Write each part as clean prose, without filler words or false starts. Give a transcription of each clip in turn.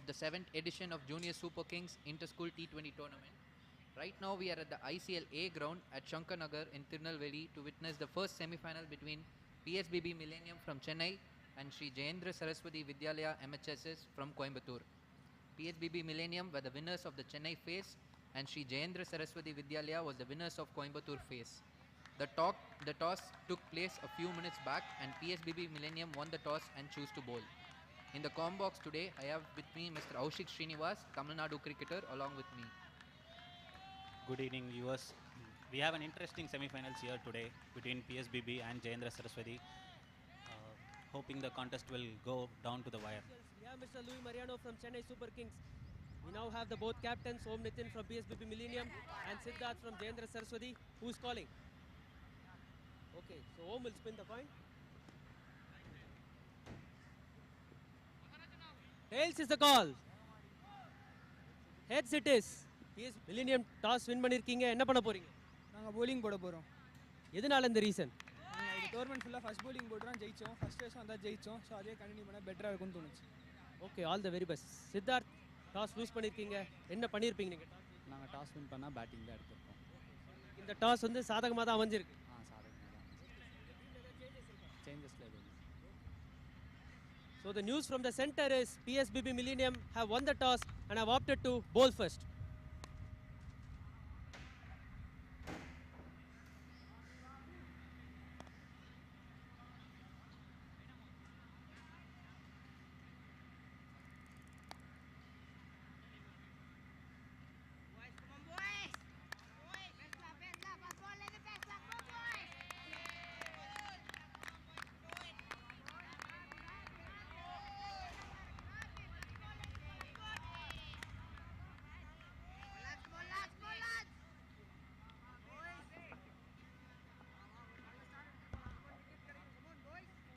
of the 7th edition of Junior Super Kings Inter-School T20 tournament. Right now we are at the ICL A ground at Shankanagar in Tirunelveli to witness the first semi-final between PSBB Millennium from Chennai and Sri Jayendra Saraswati Vidyalaya MHSS from Coimbatore. PSBB Millennium were the winners of the Chennai phase and Sri Jayendra Saraswati Vidyalaya was the winners of Coimbatore phase. The toss took place a few minutes back and PSBB Millennium won the toss and chose to bowl. In the com box today, I have with me Mr. Aushik Srinivas, Tamil Nadu cricketer, along with me. Good evening, viewers. We have an interesting semi-finals here today between PSBB and Jayendra Saraswati. Hoping the contest will go down to the wire. We have Mr. Louis Mariano from Chennai Super Kings. We now have the both captains, Om Nitin from PSBB Millennium and Siddharth from Jayendra Saraswati. Who's calling? Okay, so Om will spin the coin. Tails is the call. Heads it is. PS Millennium toss win பண்ணிருக்கீங்க என்ன பண்ண போறீங்க? நாங்க bowling போட போறோம். எதனால இந்த reason? நாங்க இந்த டோர்னமென்ட் ஃபுல்லா ஃபர்ஸ்ட் bowling போடுறோம் ஜெயிச்சோம். ஃபர்ஸ்ட் ரேஸ் வந்தா ஜெயிச்சோம். சோ அதே கண்டினியூ பண்ணா பெட்டரா இருக்கும்னு தோணுச்சு. Okay, all the very best. Siddharth toss lose பண்ணிருக்கீங்க. என்ன பண்ணிருப்பீங்க நீங்க? நாங்க டாஸ் வின் பண்ணா பேட்டிங் தான் எடுத்துப்போம். இந்த டாஸ் வந்து சாதகமா தான் அமைஞ்சிருக்கு. சாதகமா தான். சேஞ்சஸ்ல எதுவும். So the news from the center is PSBB Millennium have won the toss and have opted to bowl first.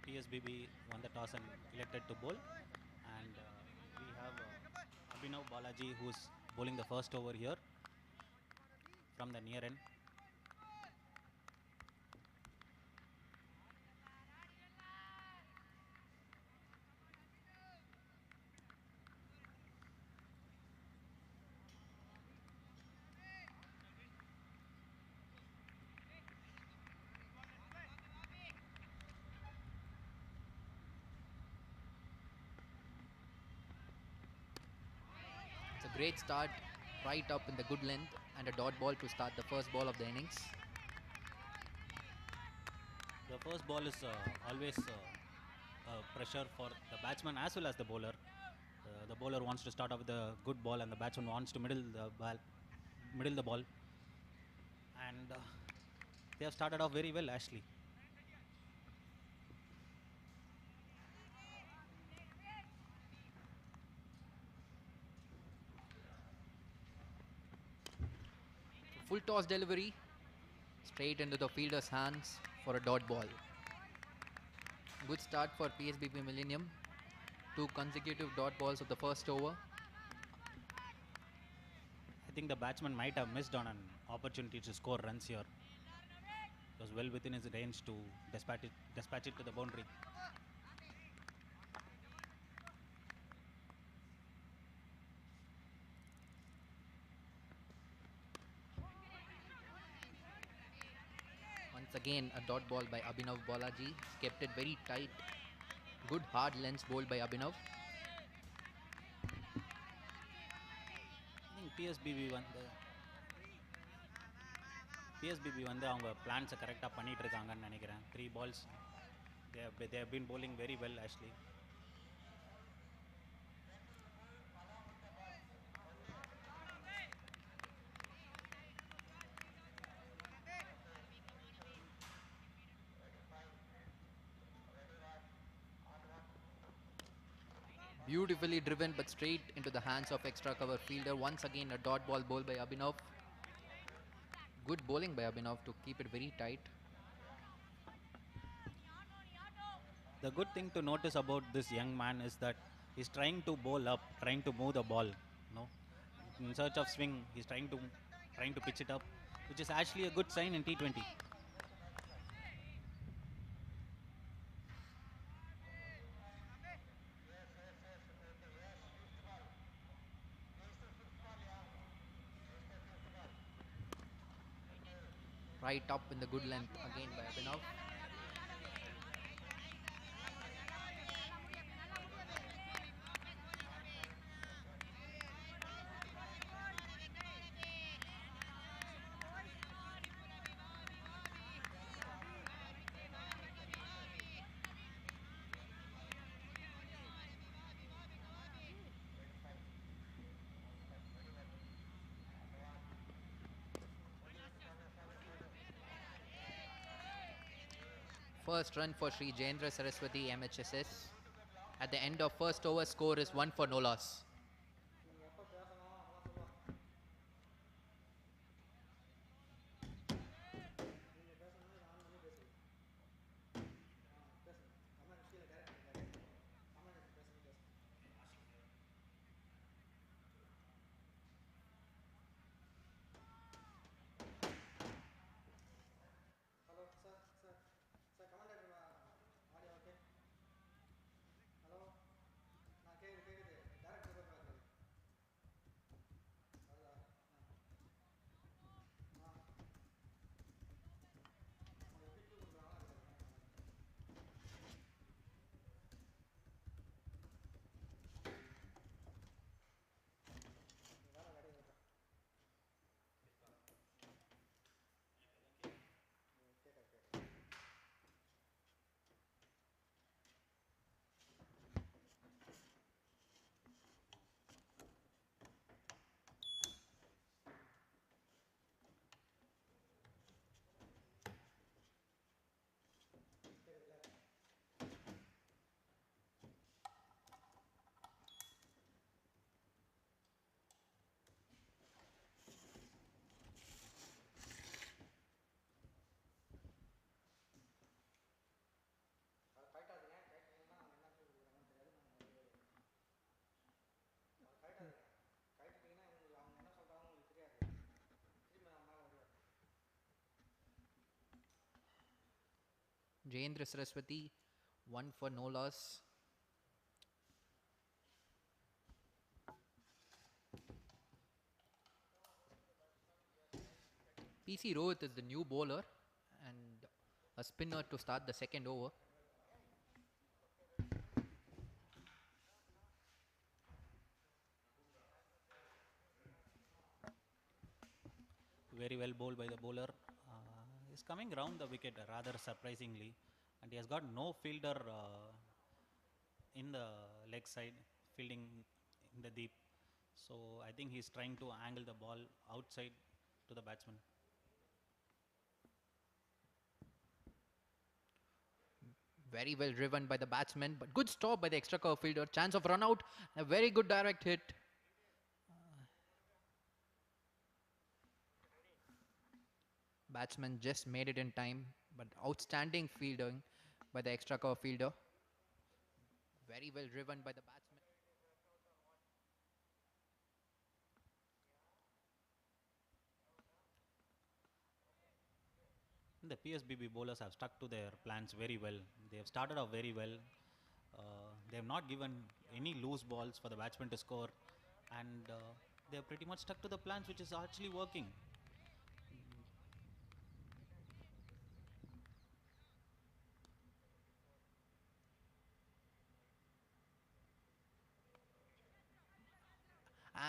PSBB won the toss and elected to bowl. And we have Abhinav Balaji who's bowling the first over here from the near end. It's a great start right up in the good length and a dot ball to start the first ball of the innings. The first ball is always pressure for the batsman as well as the bowler. The bowler wants to start off with a good ball and the batsman wants to middle the ball. And they have started off very well, Ashley. Full toss delivery straight into the fielder's hands for a dot ball. Good start for PSBB Millennium. 2 consecutive dot balls of the first over. I think the batsman might have missed on an opportunity to score runs here. It was well within his range to dispatch it to the boundary. Once again a dot ball by Abhinav Balaji. Kept it very tight. Good hard lengths bowled by Abhinav. I think PSBB வந்து அவங்க பிளான்ஸை கரெக்டாக பண்ணிட்டு இருக்காங்கன்னு நினைக்கிறேன். 3 balls they have been bowling very well actually. Beautifully driven but straight into the hands of extra cover fielder. Once again a dot ball bowled by Abhinav. Good bowling by Abhinav to keep it very tight. The good thing to notice about this young man is that he's trying to bowl up, trying to move the ball. In search of swing, he's trying to pitch it up, which is actually a good sign in T20. Right up in the good length again by Abhinav. First run for Sri Jayendra Saraswati MHSS. At the end of first over, score is 1 for no loss. Jayendra Saraswati, 1 for no loss. PC Rohit is the new bowler and a spinner to start the second over. Very well bowled by the bowler. He's coming round the wicket rather surprisingly, and he has got no fielder in the leg side, fielding in the deep. So I think he's trying to angle the ball outside to the batsman. Very well driven by the batsman, but good stop by the extra cover fielder. Chance of run out. A very good direct hit. Batsman just made it in time, but outstanding fielding by the extra cover fielder. Very well driven by the batsman. The PSBB bowlers have stuck to their plans very well. They have started off very well. They have not given any loose balls for the batsman to score, and they have pretty much stuck to the plans, which is actually working.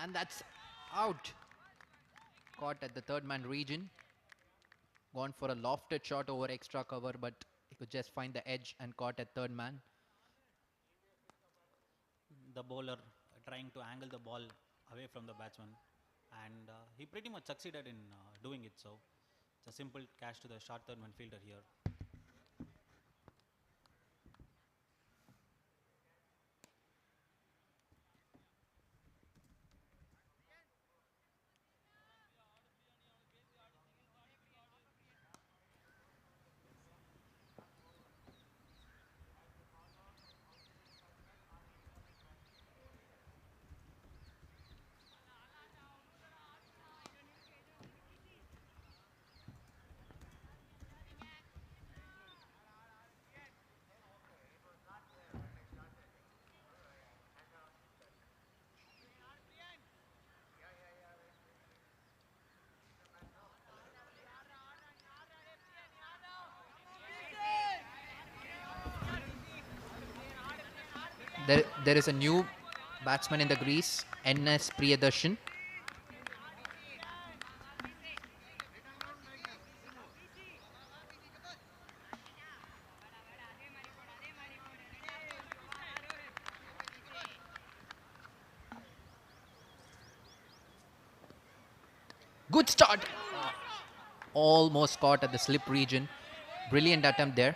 And that's out. Caught at the third man region. Gone for a lofted shot over extra cover, but he could just find the edge and caught at third man. The bowler trying to angle the ball away from the batsman, and he pretty much succeeded in doing it. So it's a simple catch to the short third man fielder here. There is a new batsman in the crease, NS Priyadarshan. Good start. Almost caught at the slip region. Brilliant attempt there.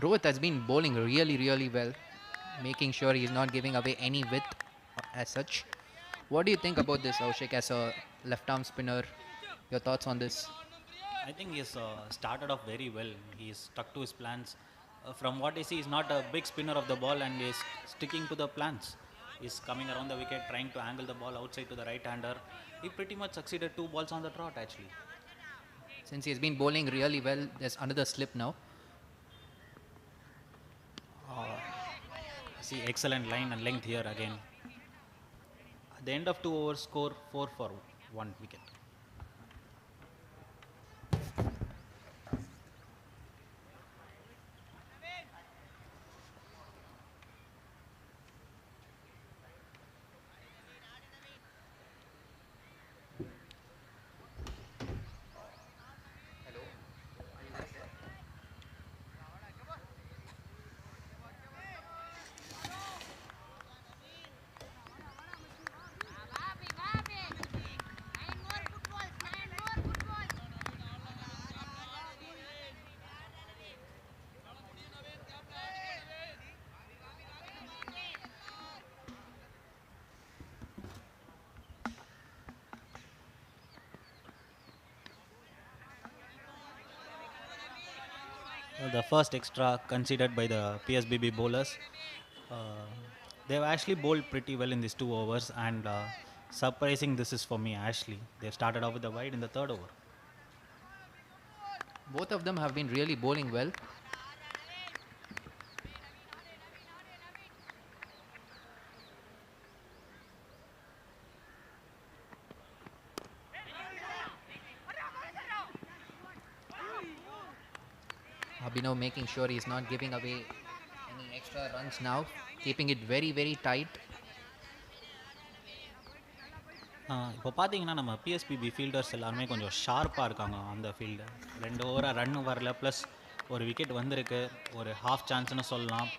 Rohit has been bowling really well, making sure he's not giving away any width as such. What do you think about this, Aushik, as a left-arm spinner? Your thoughts on this? I think he's started off very well. He's stuck to his plans. From what I see, he's not a big spinner of the ball and he's sticking to the plans. He's coming around the wicket, trying to angle the ball outside to the right-hander. He pretty much succeeded 2 balls on the trot, actually. Since he's been bowling really well, there's another slip now. See, excellent line and length here again. At the end of 2 overs, score 4 for 1 wicket. The first extra conceded by the PSBB bowlers. They've actually bowled pretty well in these 2 overs and surprising this is for me, Ashley. They've started off with the wide in the 3rd over. Both of them have been really bowling well. Abhinav making sure he's not giving away any extra runs now, keeping it very tight. இப்போ பார்த்தீங்கன்னா நம்ம PSBB fielders எல்லாருமே கொஞ்சம் ஷார்ப்பாக இருக்காங்க அந்த field. 2 ஓவராக run வரல, ப்ளஸ் ஒரு விக்கெட் வந்திருக்கு, ஒரு ஹாஃப் சான்ஸ்னு சொல்லலாம்.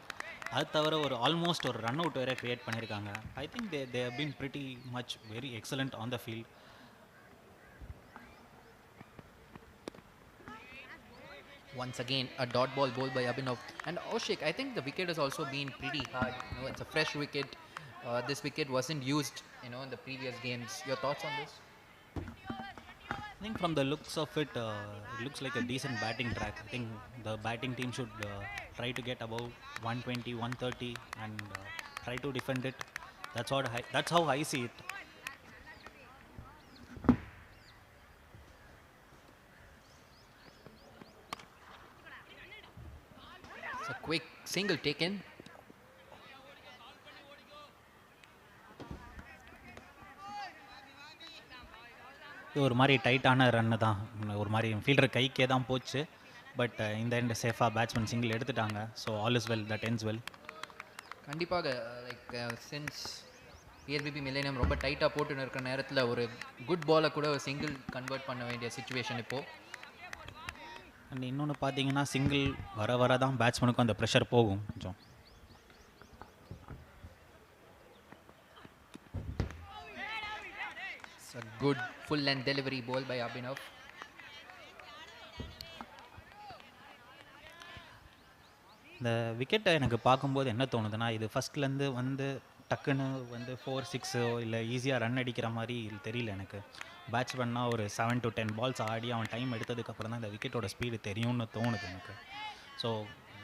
அது தவிர ஒரு ஆல்மோஸ்ட் ஒரு ரன் அவுட் வேறு க்ரியேட் பண்ணியிருக்காங்க. I think they have been pretty much very excellent on the field. Once again, a dot ball bowled by Abhinav. And Aushik, I think the wicket has also been pretty hard. It's a fresh wicket. This wicket wasn't used, in the previous games. Your thoughts on this? I think from the looks of it, it looks like a decent batting track. I think the batting team should try to get above 120, 130 and try to defend it. That's how I see it. It's a quick single taken. இது ஒரு மாதிரி டைட்டான run தான், ஒரு மாதிரி fielder கைக்கே தான் போச்சு. But இந்த end சேஃபாக பேட்ஸ்மேன் சிங்கிள் எடுத்துட்டாங்க. So all is well, that ends well. கண்டிப்பாக சின்ஸ் பிஎஸ்பிபி மில்லேனியம் ரொம்ப டைட்டாக போட்டுன்னு இருக்கிற நேரத்தில் ஒரு குட் பாலை கூட ஒரு சிங்கிள் கன்வெர்ட் பண்ண வேண்டிய சுச்சுவேஷன் இப்போது. அண்ட் இன்னொன்று பார்த்தீங்கன்னா சிங்கிள் வர தான் பேட்ஸ்மேனுக்கும் அந்த ப்ரெஷர் போகும் கொஞ்சம். A good full length delivery ball by Abhinav. இந்த விக்கெட்டை எனக்கு பார்க்கும்போது என்ன தோணுதுன்னா, இது ஃபஸ்ட்லேருந்து வந்து டக்குன்னு வந்து 4-6 இல்லை ஈஸியாக ரன் அடிக்கிற மாதிரி தெரியல எனக்கு. பேட்ஸ்மேன்னா ஒரு 7 to 10 பால்ஸ் ஆடி அவன் டைம் எடுத்ததுக்கப்புறம் தான் இந்த விக்கெட்டோட ஸ்பீடு தெரியும்னு தோணுது எனக்கு. So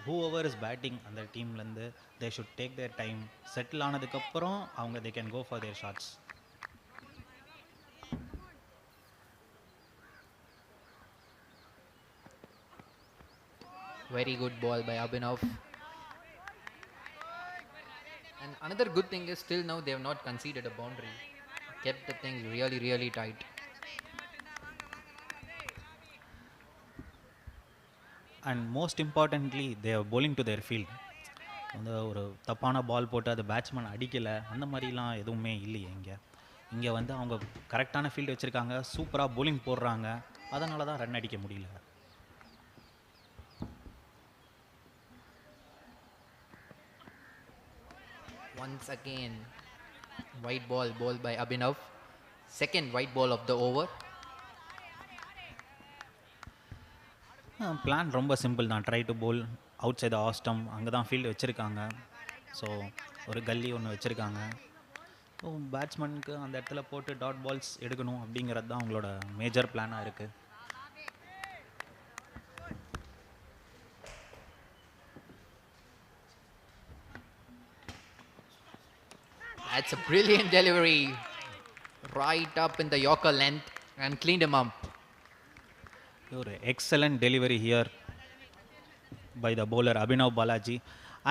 whoever is batting அந்த டீம்லேருந்து they should take their time. Settle ஆனதுக்கப்புறம் அவங்க they can go for their shots. Very good ball by Abhinav. And another good thing is still now they have not conceded a boundary. Kept the things really tight. And most importantly they are bowling to their field. வந்து ஒரு தப்பான பால் போட்டு அது batsman அடிக்கலை அந்த மாதிரிலாம் எதுவுமே இல்லையே இங்கே. இங்கே வந்து அவங்க கரெக்டான ஃபீல்டு வச்சுருக்காங்க, சூப்பராக bowling போடுறாங்க, அதனால தான் ரன் அடிக்க முடியல. Once again, white ball bowled by Abhinav. Second white ball of the over. Plan ரொம்ப சிம்பிள் தான். Try to bowl outside off stump, அங்கே தான் ஃபீல்டு வச்சுருக்காங்க. ஸோ ஒரு கல்லி ஒன்று வச்சுருக்காங்க. ஸோ பேட்ஸ்மேனுக்கு அந்த இடத்துல போட்டு டாட் பால்ஸ் எடுக்கணும் அப்படிங்கிறது தான் அவங்களோட மேஜர் பிளானாக இருக்குது. That's a brilliant delivery. Right up in the Yorker length and cleaned him up. ஒரு excellent delivery here by the bowler Abhinav Balaji.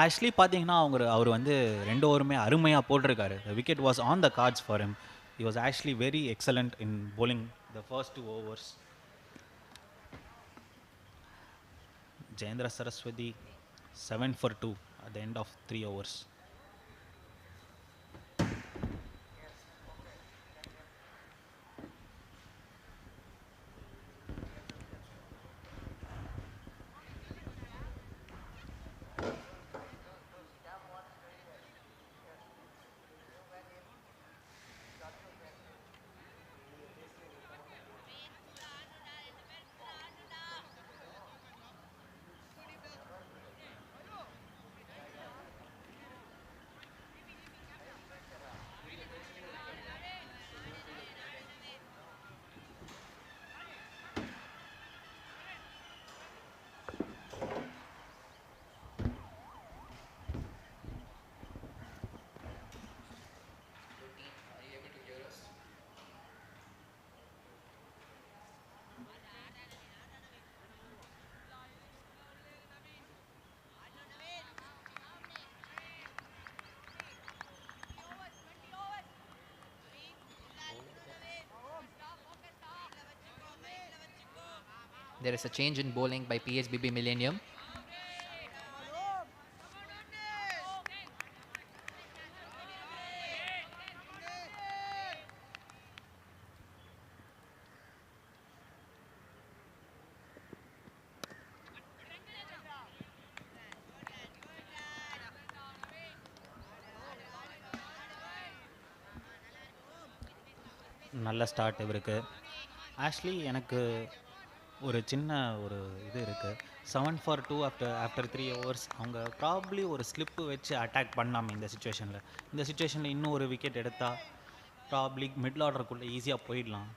Actually பார்த்தீங்கன்னா அவர் வந்து 2 ஓவருமே அருமையாக போட்டிருக்காரு. The wicket was on the cards for him. He was actually very excellent in bowling the first 2 overs. Jayendra Saraswati 7 for 2 at the end of 3 overs. There is a change in bowling by PSBB Millennium. நல்ல start இவருக்கு. Actually எனக்கு ஒரு சின்ன ஒரு இது இருக்குது. 7 for 2 after 3 overs. அவங்க probably ஒரு ஸ்லிப்பு வச்சு அட்டாக் பண்ணாமல் இந்த சுச்சுவேஷனில் இன்னும் ஒரு விக்கெட் எடுத்தால் ப்ராப்ளி மிடில் ஆர்டருக்குள்ளே ஈஸியாக போயிடலாம்.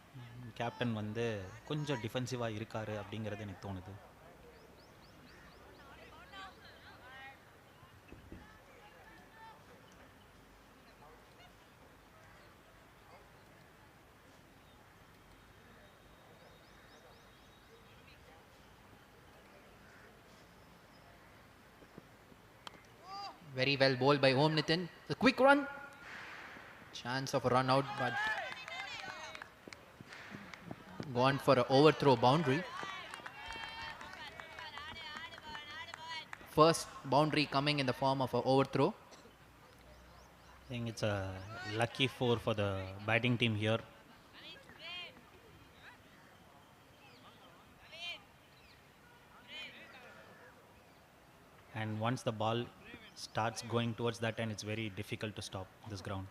கேப்டன் வந்து கொஞ்சம் டிஃபென்சிவாக இருக்கார் அப்படிங்கிறது எனக்கு தோணுது. Very well bowled by Om Nitin. The quick run. Chance of a run out, but gone for an overthrow boundary. First boundary coming in the form of an overthrow. I think it's a lucky 4 for the batting team here. And once the ball starts going towards that end, it's very difficult to stop this ground.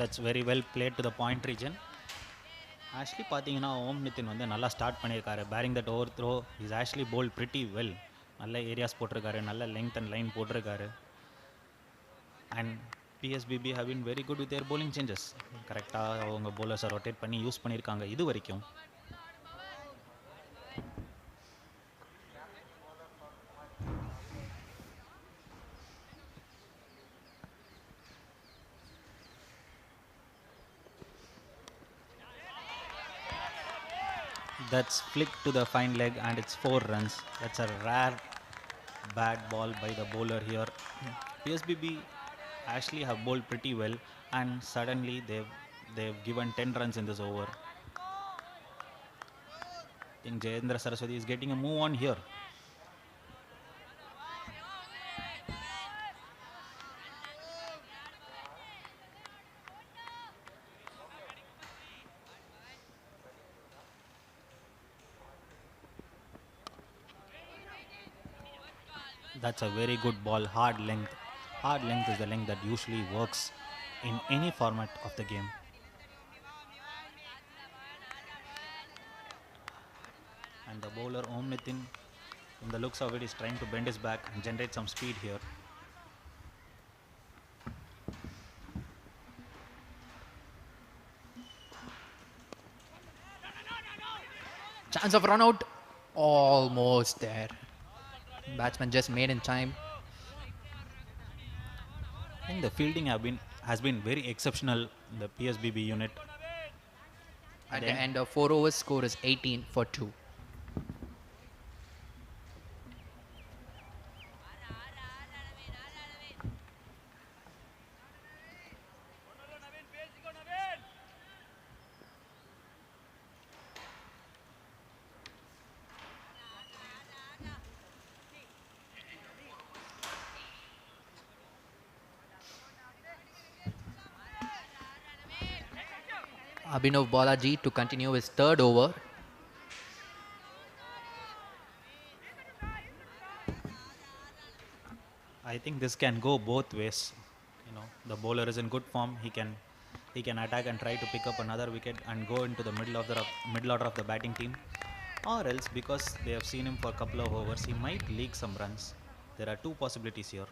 That's very well played to the point region. Actually பார்த்தீங்கன்னா ஓம் நிதின் வந்து நல்லா start பண்ணியிருக்காரு. Barring that over throw is actually bowl pretty well. நல்ல areas போட்டிருக்காரு, நல்ல length and line போட்டிருக்காரு. And PSPB have been very good with their bowling changes. கரெக்டாக அவங்க bowlers ரொட்டேட் பண்ணி யூஸ் பண்ணியிருக்காங்க இது வரைக்கும். That's flicked to the fine leg and it's 4 runs. That's a rare bad ball by the bowler here. PSBB actually have bowled pretty well and suddenly they've given 10 runs in this over. I think Jayendra Saraswati is getting a move on here. That's a very good ball, hard length. Hard length is the length that usually works in any format of the game. And the bowler Om Nitin, from the looks of it, is trying to bend his back and generate some speed here. Chance of run out. Almost there. Batsman just made in time. I think the fielding has been very exceptional in the PSBB unit. At the end of 4 overs, score is 18 for 2. Abhinav Balaji to continue his third over. I think this can go both ways. You know, the bowler is in good form. He can attack and try to pick up another wicket and go into the middle order of the batting team, or else because they have seen him for a couple of overs, he might leak some runs. There are two possibilities here.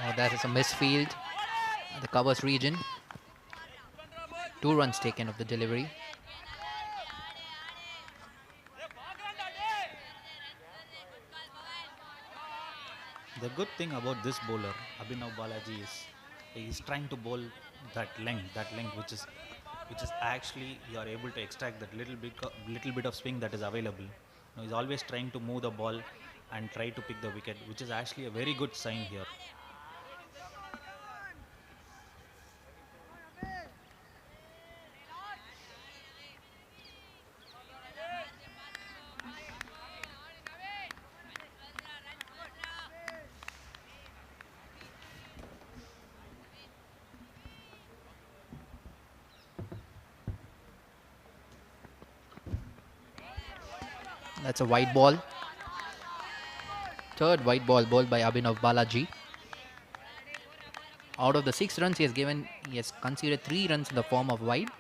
Oh, that is a misfield at the covers region. 2 runs taken of the delivery. The good thing about this bowler, Abhinav Balaji, is he's trying to bowl that length which is actually you are able to extract that little bit of swing that is available. You know, he's always trying to move the ball and try to pick the wicket, which is actually a very good sign here. That's a wide ball. Third wide ball bowled by Abhinav Balaji. Out of the 6 runs he has conceded 3 runs in the form of wide.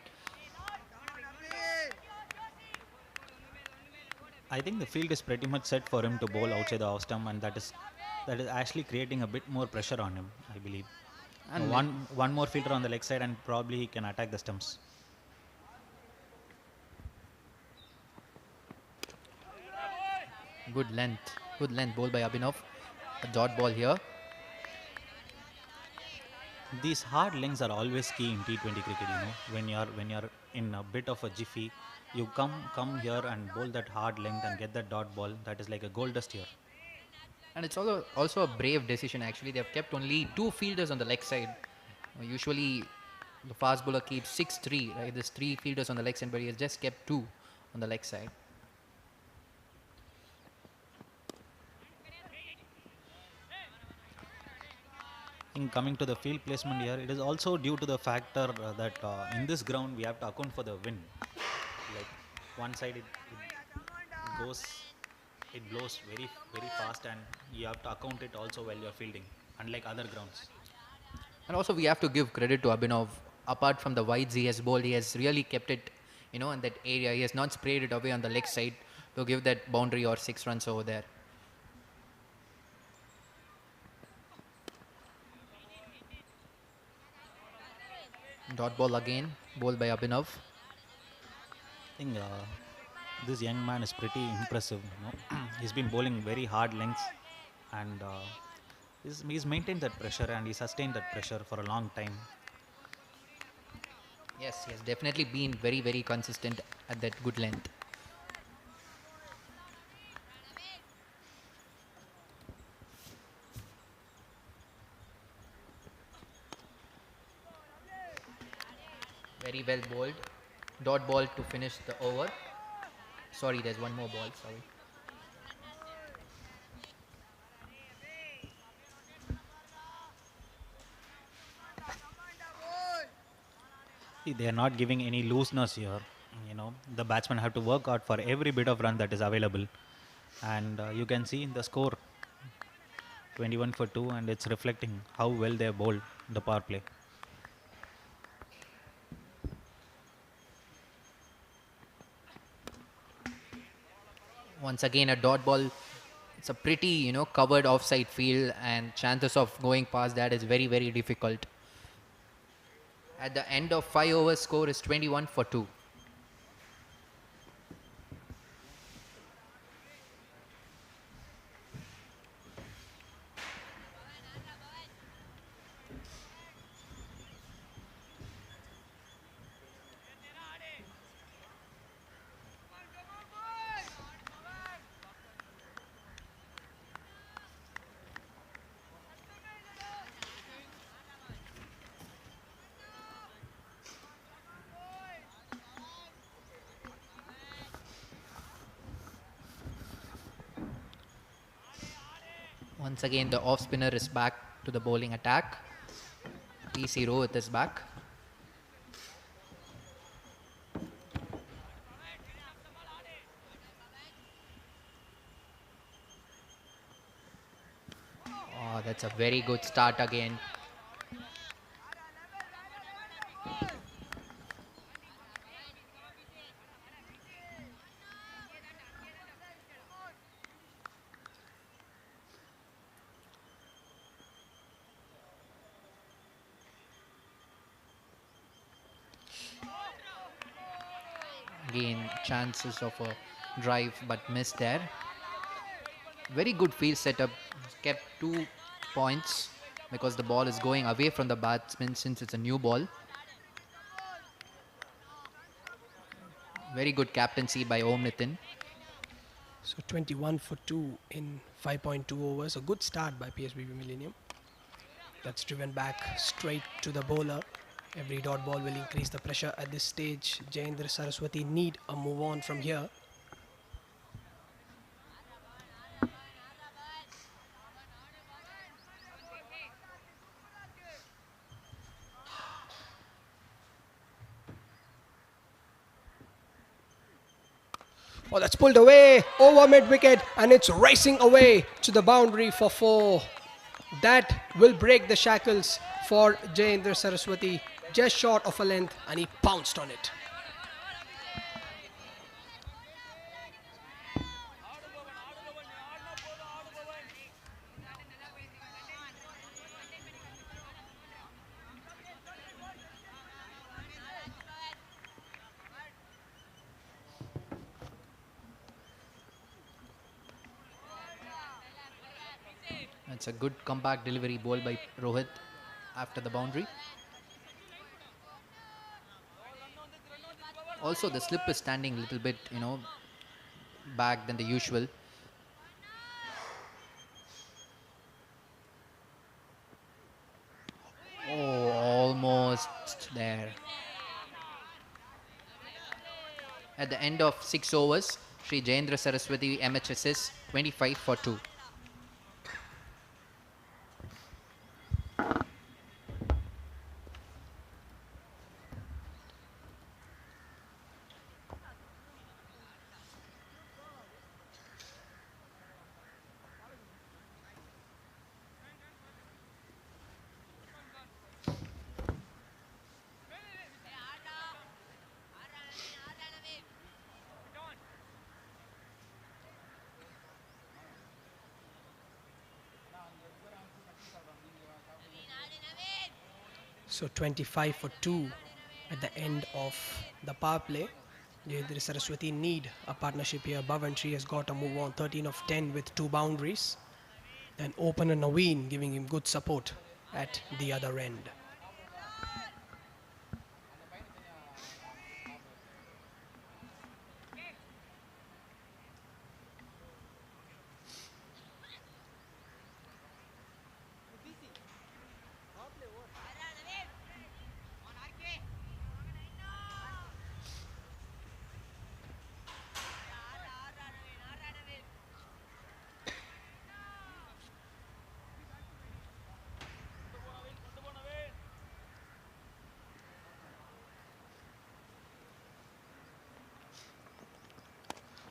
I think the field is pretty much set for him to bowl outside the off stump, and that is actually creating a bit more pressure on him, I believe. And One more fielder on the leg side and probably he can attack the stumps. Good length bowled by Abhinav. A dot ball here. These hard lengths are always key in T20 cricket, you know. When you're in a bit of a jiffy, you come here and bowl that hard length and get that dot ball. That is like a gold dust here. And it's also a brave decision actually. They have kept only 2 fielders on the leg side. Usually the fast bowler keeps 6-3, right? There's 3 fielders on the leg side, but he has just kept 2 on the leg side. Coming to the field placement here, it is also due to the factor that in this ground we have to account for the wind. Like one side it it blows very fast, and you have to account it also while you're fielding, unlike other grounds. And also, we have to give credit to Abhinav. Apart from the wides he has bowled, he has really kept it, in that area. He has not sprayed it away on the leg side to give that boundary or 6 runs over there. Dot ball again, bowled by Abhinav. I think this young man is pretty impressive. He's been bowling very hard lengths, and he's maintained that pressure and he sustained that pressure for a long time. Yes, he has definitely been very, very consistent at that good length. Very well bowled. Dot ball to finish the over. Sorry, there's one more ball. Sorry. See, they are not giving any looseness here. The batsmen have to work hard for every bit of run that is available, and you can see the score 21 for 2, and it's reflecting how well they have bowled the power play. Once again, a dot ball. It's a pretty, covered offside field, and chances of going past that is very, very difficult. At the end of 5 overs, score is 21 for 2. Once again, the off spinner is back to the bowling attack. PC Rohit is back. Oh, that's a very good start again. Again, chances of a drive but missed there. Very good field setup. Kept 2 points because the ball is going away from the batsman since it's a new ball. Very good captaincy by Om Nitin. So 21 for 2 in 5.2 overs. A good start by PSBB Millennium. That's driven back straight to the bowler. Every dot ball will increase the pressure at this stage. Jayendra, Saraswati need a move on from here. Oh, that's pulled away over mid wicket, and it's racing away to the boundary for 4. That will break the shackles for Jayendra Saraswati. Just short of a length, and he pounced on it. That's a good comeback delivery ball by Rohit after the boundary. Also, the slip is standing a little bit, back than the usual. Oh, almost there. At the end of 6 overs, Sri Jayendra Saraswati MHSS 25 for 2. So 25 for 2 at the end of the power play. Jayendra Saraswati need a partnership here. Bhavantri has got to move on, 13 of 10 with 2 boundaries. And opener Naveen giving him good support at the other end.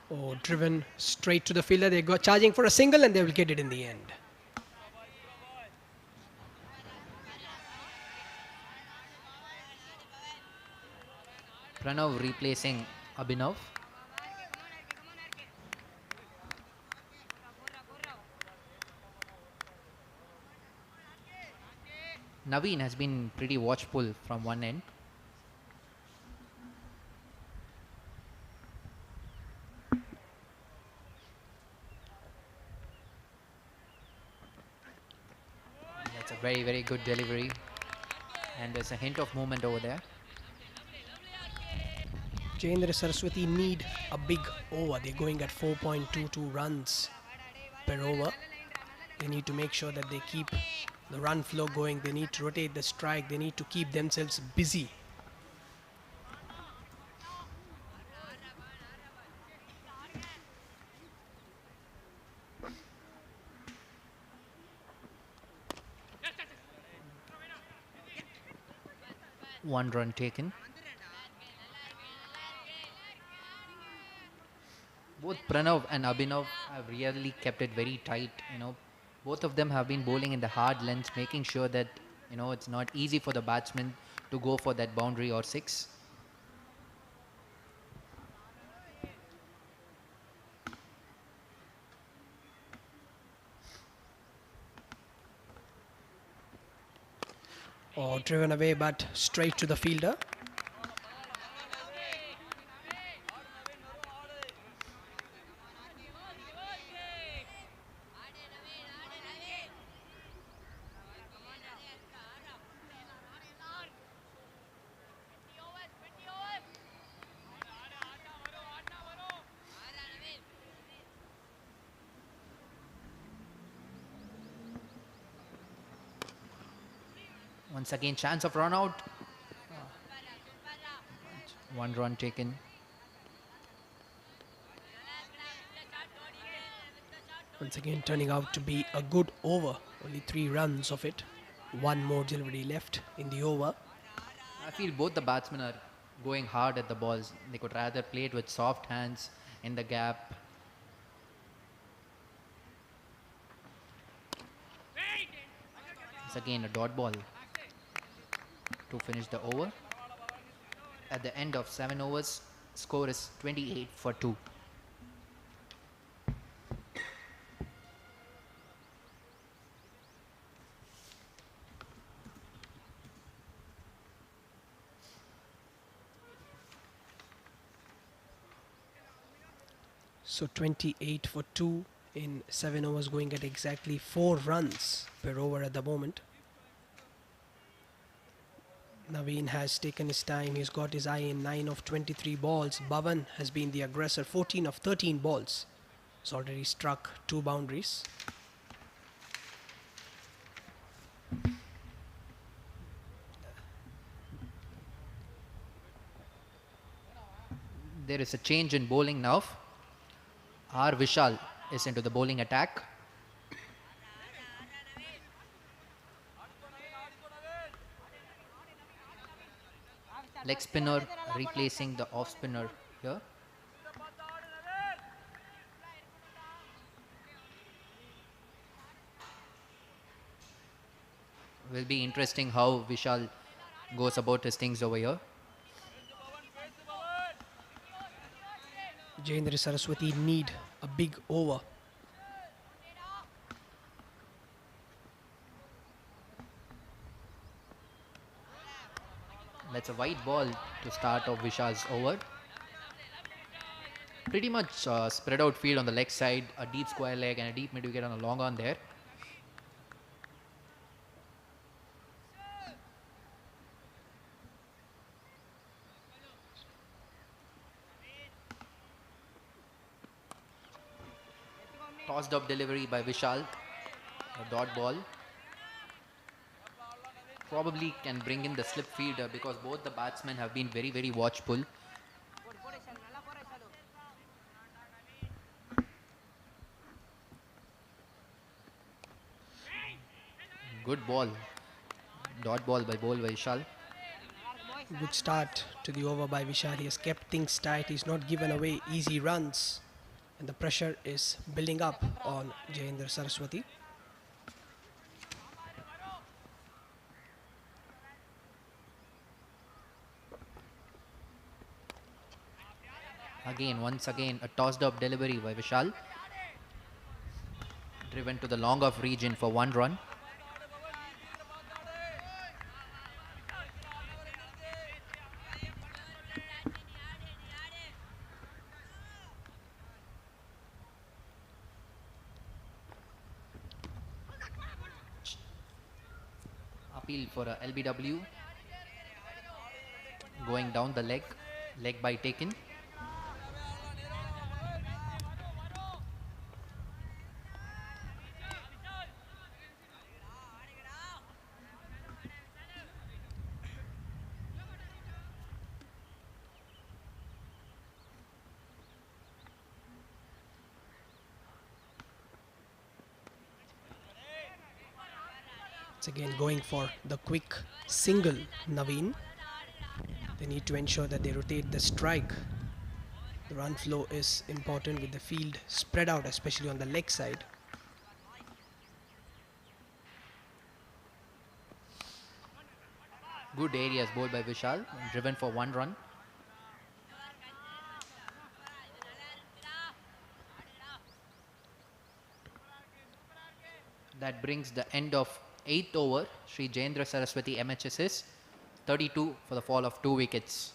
Oh, driven straight to the fielder. They go charging for a single and they will get it in the end. Pranav replacing Abhinav. Naveen has been pretty watchful from one end. That's a very, very good delivery. And there's a hint of movement over there. Jayendra Saraswati need a big over. They're going at 4.22 runs per over. They need to make sure that they keep the run flow going. They need to rotate the strike. They need to keep themselves busy. One run taken. Both Pranav and Abhinav have really kept it very tight. Both of them have been bowling in the hard lengths, making sure that it's not easy for the batsman to go for that boundary or 6. Oh, driven away but straight to the fielder. Once again, chance of run out. One run taken. Once again, turning out to be a good over. Only 3 runs of it. One more delivery left in the over. I feel both the batsmen are going hard at the balls. They could rather play it with soft hands in the gap. Once again, a dot ball to finish the over. At the end of 7 overs, score is 28 for 2. So 28 for 2 in 7 overs, going at exactly 4 runs per over at the moment. Naveen has taken his time. He's got his eye in 9 of 23 balls. Bhavan has been the aggressor. 14 of 13 balls. He's already struck 2 boundaries. There is a change in bowling now. R. Vishal is into the bowling attack. Leg spinner replacing the off spinner here. Will be interesting how Vishal goes about his things over here. Jayendra Saraswati need a big over. That's a wide ball to start off Vishal's over. Pretty much spread out field on the leg side, a deep square leg and a deep mid wicket on a long on there. Tossed up delivery by Vishal, a dot ball. Probably can bring in the slip fielder because both the batsmen have been very, very watchful. Good ball. Dot ball by Vishal. Good start to the over by Vishal. He has kept things tight. He's not given away easy runs. And the pressure is building up on Jayendra Saraswati. Once again, a tossed up delivery by Vishal. Driven to the long off region for 1 run. Appeal for a LBW. Going down the leg by taken. It's again going for the quick single, Naveen. They need to ensure that they rotate the strike. The run flow is important with the field spread out, especially on the leg side. Good areas bowled by Vishal, driven for 1 run. That brings the end of 8th over. Sri Jayendra Saraswati MHS's 32 for the fall of 2 wickets.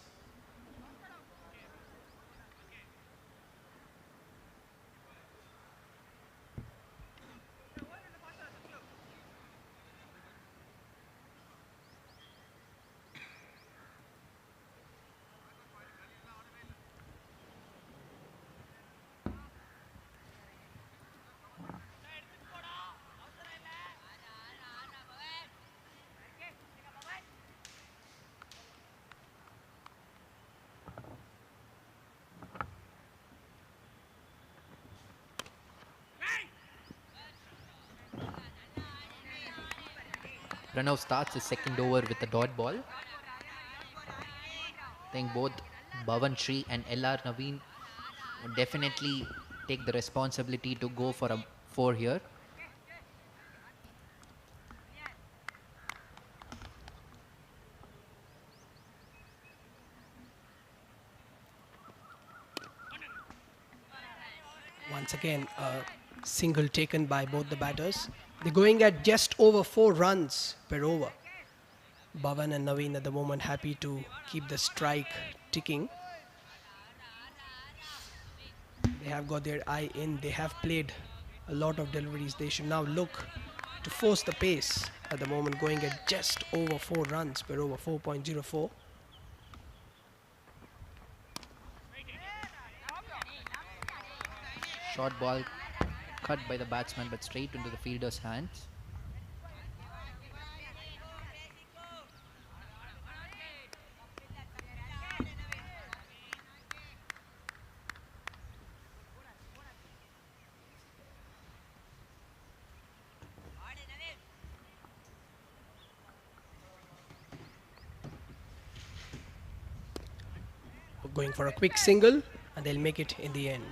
Pranav starts his second over with a dot ball. I think both Bhavan Shri and LR Naveen would definitely take the responsibility to go for a 4 here. Once again, a single taken by both the batters. They're going at just over 4 runs per over. Bhavan and Naveen at the moment happy to keep the strike ticking. They have got their eye in. They have played a lot of deliveries. They should now look to force the pace. At the moment going at just over 4 runs per over, 4.04. Short ball cut by the batsman but straight into the fielder's hands. Going for a quick single and they'll make it in the end.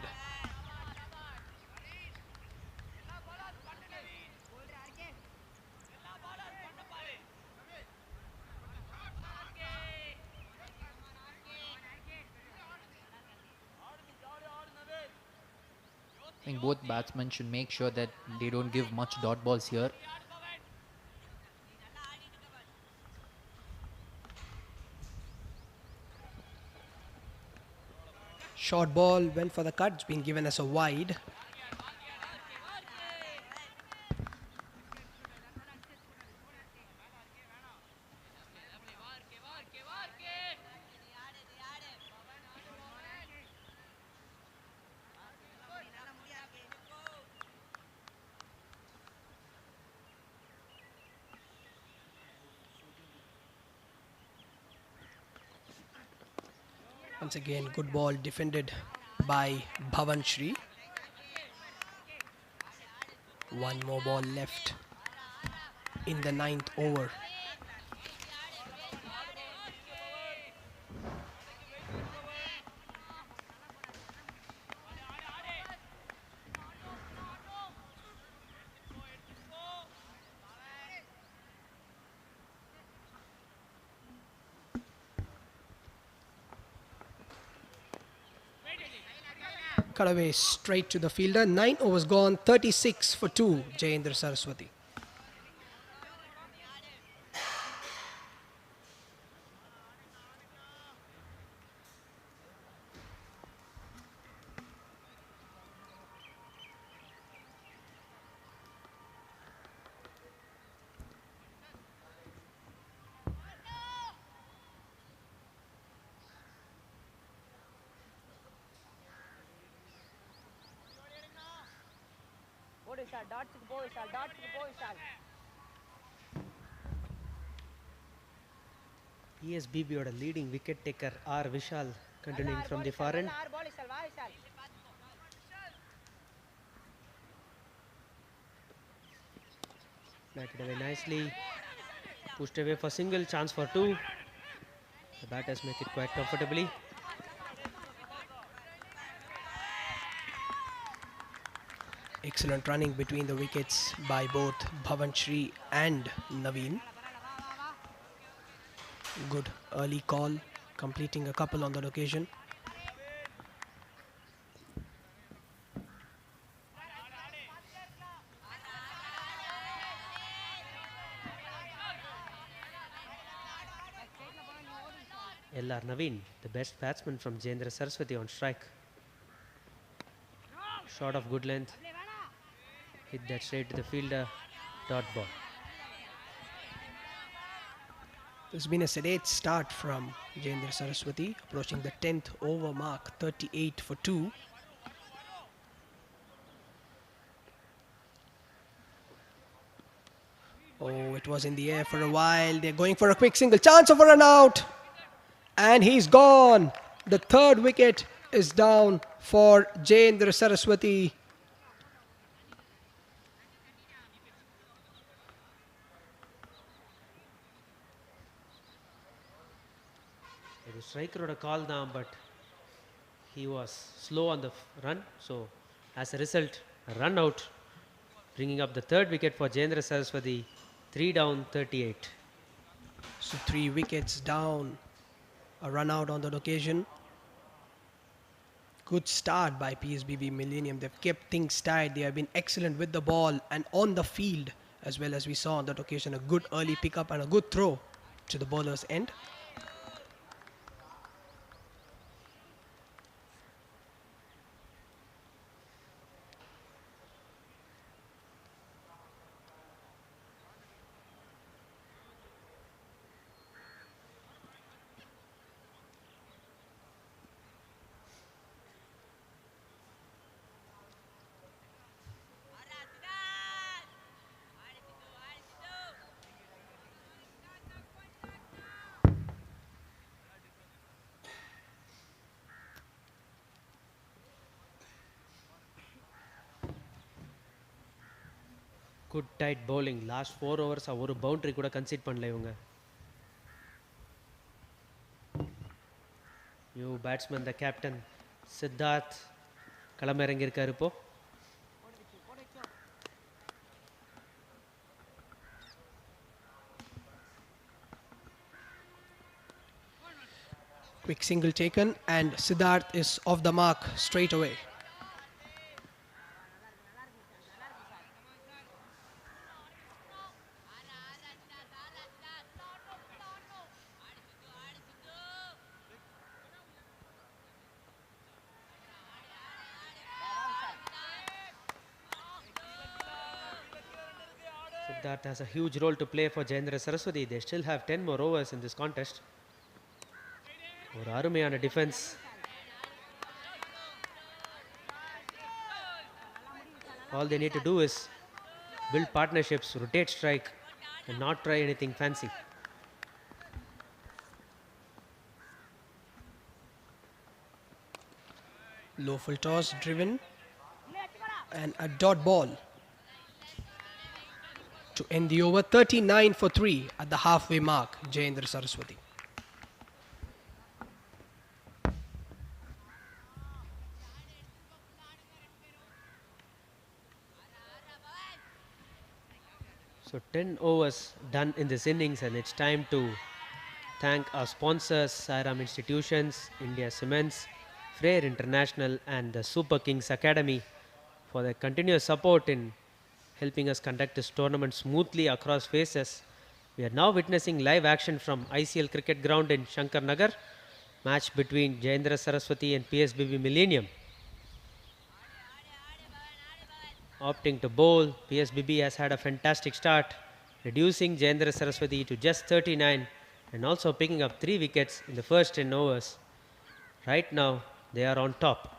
I think both batsmen should make sure that they don't give much dot balls here. Short ball went for the cut. It's been given as a wide. Once again, good ball defended by Bhavan Shri. One more ball left in the 9th over. Cut away straight to the fielder. 9 overs gone, 36 for 2, Jayendra Saraswati. PSBB or leading wicket taker R. Vishal continuing from the far end. Batted away nicely. Pushed away for single, chance for 2. The batters make it quite comfortably. Excellent running between the wickets by both Bhavan Shri and Naveen. Good early call, completing a couple on that occasion. LR Naveen, the best batsman from Jayendra Saraswati on strike. Shot of good length. Hit that straight to the fielder. Dot ball. There's been a sedate start from Jayendra Saraswati, approaching the 10th over mark, 38 for 2. Oh, it was in the air for a while. They're going for a quick single. Chance of a run out. And he's gone. The third wicket is down for Jayendra Saraswati. The striker would have called down, but he was slow on the run. So, as a result, a run out, bringing up the third wicket for Jayendra Saraswati. 3 down, 38. So 3 wickets down. A run out on that occasion. Good start by PSBB Millennium. They've kept things tight. They have been excellent with the ball and on the field, as well as we saw on that occasion. A good early pickup and a good throw to the bowler's end. Good tight bowling. Last 4 overs ஒரு boundary கூட concede பண்ணல இவங்க. New batsman, the captain Siddharth களமிறங்கி இருக்காரு இப்போ. Quick single taken and Siddharth is off the mark straight away. Siddharth has a huge role to play for Jayendra Saraswati. They still have 10 more overs in this contest. ஒரு அருமையான defence. All they need to do is build partnerships, rotate strike and not try anything fancy. Low full toss driven and a dot ball to end the over. 39 for 3 at the halfway mark. Jayendra Saraswati. So 10 overs done in this innings, and it's time to thank our sponsors, Sairam Institutions, India Cements, Frere International and the Super Kings Academy for their continuous support in helping us conduct this tournament smoothly across phases. We are now witnessing live action from ICL cricket ground in Shankar Nagar, match between Jayendra Saraswati and PSBB Millennium. Opting to bowl, PSBB has had a fantastic start, reducing Jayendra Saraswati to just 39 and also picking up 3 wickets in the first 10 overs. Right now, they are on top.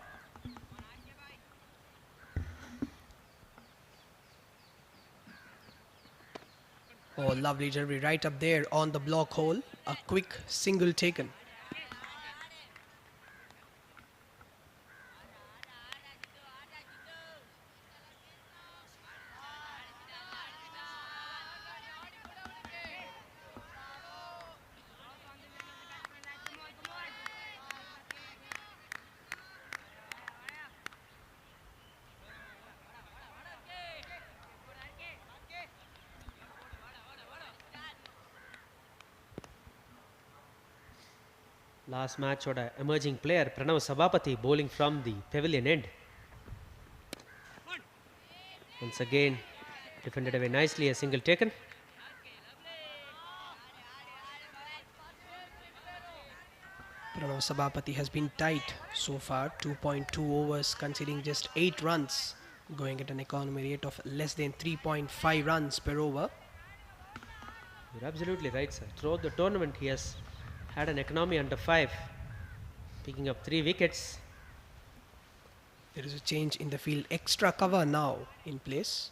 Oh, lovely delivery right up there on the block hole. A quick single taken. Last match oda emerging player Pranav Sabapathy bowling from the pavilion end. Once again defended away nicely, a single taken. Pranav Sabapathy has been tight so far. 2.2 overs, conceding just 8 runs, going at an economy rate of less than 3.5 runs per over. You're absolutely right, sir. Throughout the tournament, he has had an economy under 5, picking up 3 wickets. There is a change in the field. Extra cover now in place.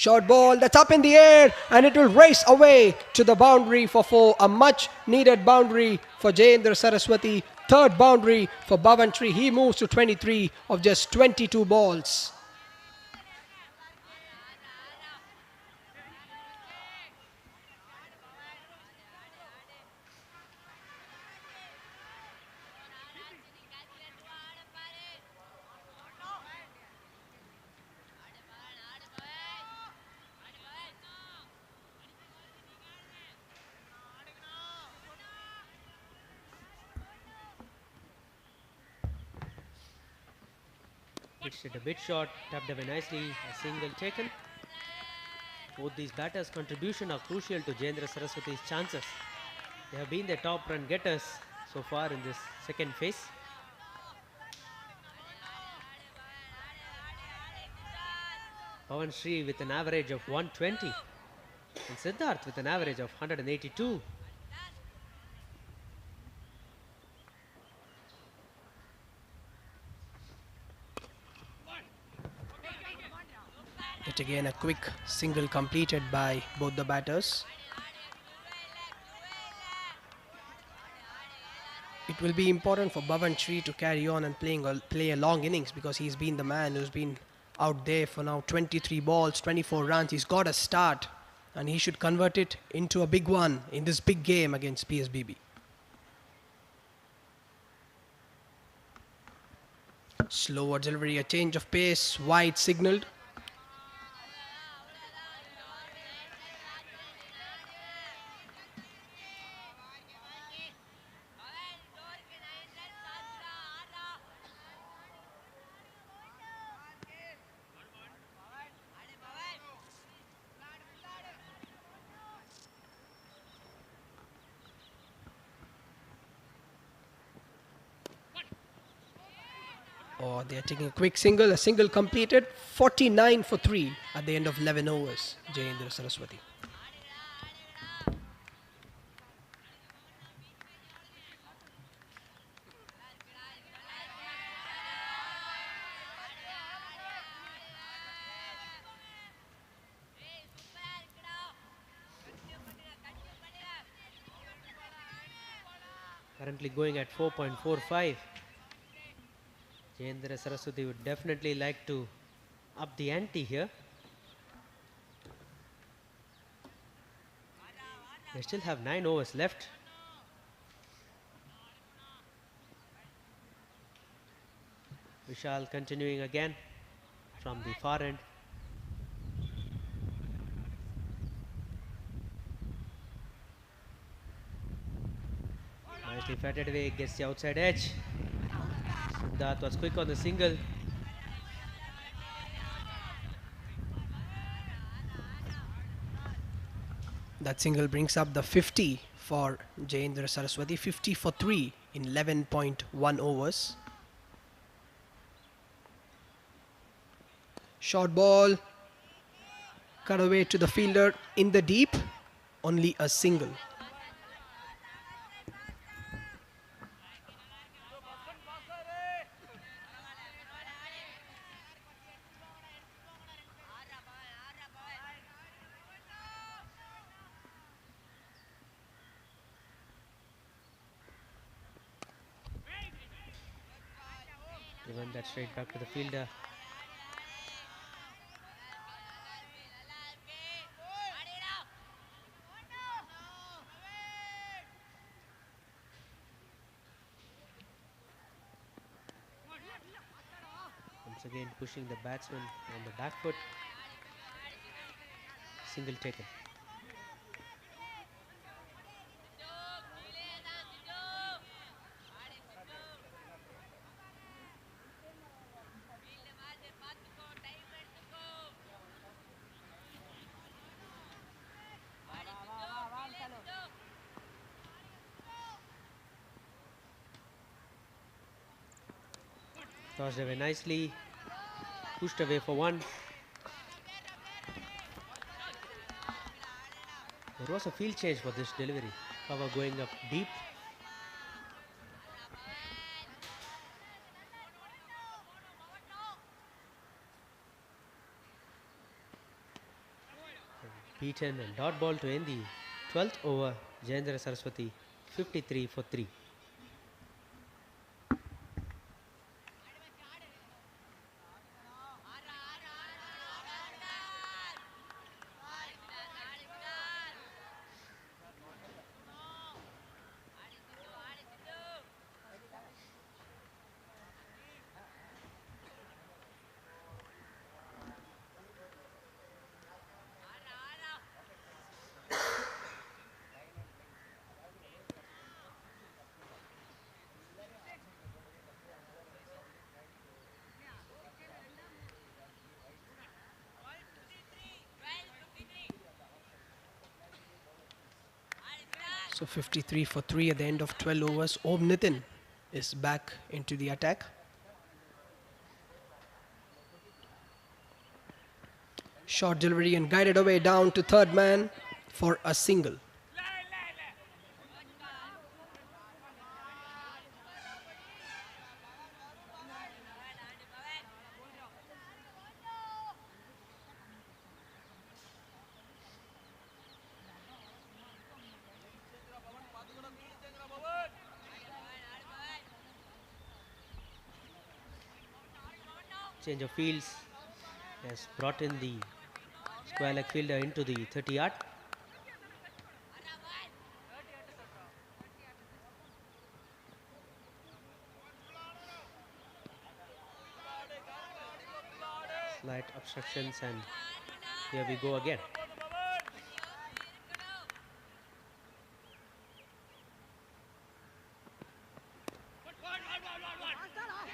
Short ball that's up in the air and it will race away to the boundary for 4. A much needed boundary for Jayendra Saraswati. Third boundary for Bhavantri. He moves to 23 of just 22 balls. Pitched it a bit short, tapped away nicely, a single taken. Both these batters' contribution are crucial to Jayendra Saraswati's chances. They have been the top run getters so far in this second phase. Pawan Shree with an average of 120 and Siddharth with an average of 182. Yet again a quick single completed by both the batters. It will be important for Bhavantri to carry on and play a long innings, because he's been the man who's been out there for now 23 balls, 24 runs. He's got a start and he should convert it into a big one in this big game against PSBB. Slower delivery, a change of pace, wide signalled. Oh, they are taking a quick single. A single completed. 49 for 3 at the end of 11 overs. Jayendra Saraswati. Currently going at 4.45. Jayendra Saraswati would definitely like to up the ante here. They still have 9 overs left. Vishal continuing again from the far end. Nicely fatted away, gets the outside edge. Siddharth was quick on the single. That single brings up the 50 for Jayendra Saraswati. 50 for 3 in 11.1 overs. Short ball. Cut away to the fielder in the deep. Only a single. Given that straight back to the fielder. Once again pushing the batsman on the back foot. Single taken. Tossed away nicely. Pushed away for one. There was a field change for this delivery. Cover going up deep. Beaten and dot ball to end the 12th over. Jayendra Saraswati 53 for 3. So 53 for 3 at the end of 12 overs. Om Nitin is back into the attack. Short delivery and guided away down to third man for a single. Change of fields has brought in the square leg fielder into the 30-yard. Slight obstructions, and here we go again.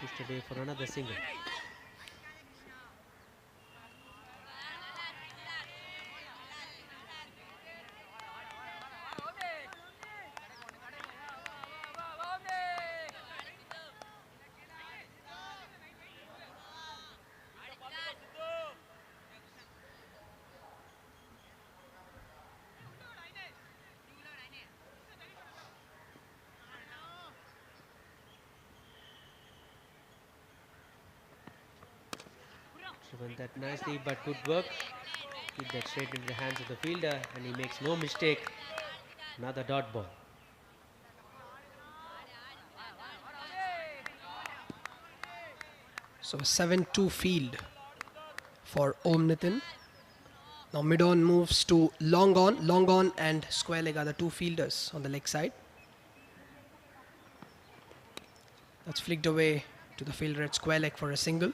Pushed away for another single. Driven that nicely, but good work. Keep that straight into the hands of the fielder, and he makes no mistake. Another dot ball. So a 7-2 field for Om Nitin. Now mid-on moves to long on and square leg are the two fielders on the leg side. That's flicked away to the fielder at square leg for a single.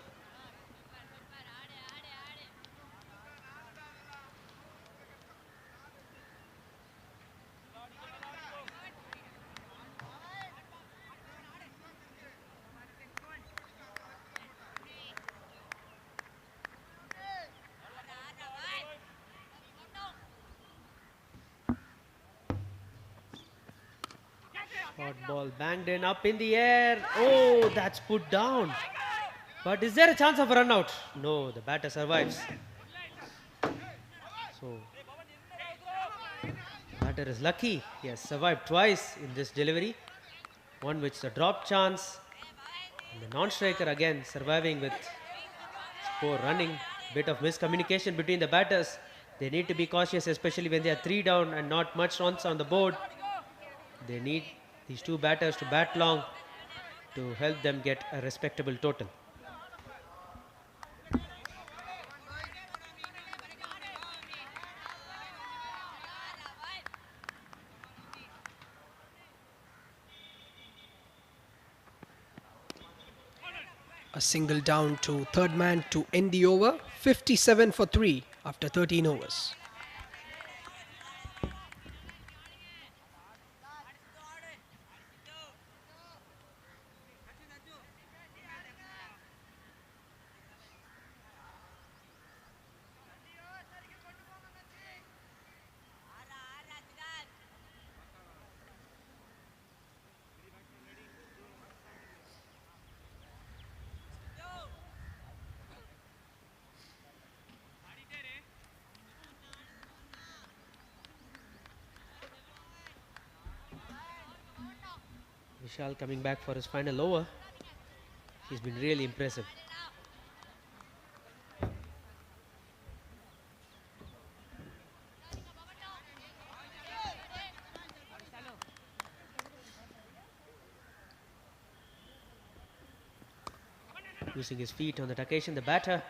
Short ball banged in, up in the air. Oh, that's put down. But is there a chance of a run out? No, the batter survives. So, batter is lucky. He has survived twice in this delivery. One which is a drop chance. And the non-striker again surviving with poor running. Bit of miscommunication between the batters. They need to be cautious, especially when they are 3 down and not much runs on the board. They need these two batters to bat long to help them get a respectable total. A single down to third man to end the over. 57 for 3 after 13 overs. Vishal coming back for his final over. He's been really impressive. Using his feet on that occasion, the batter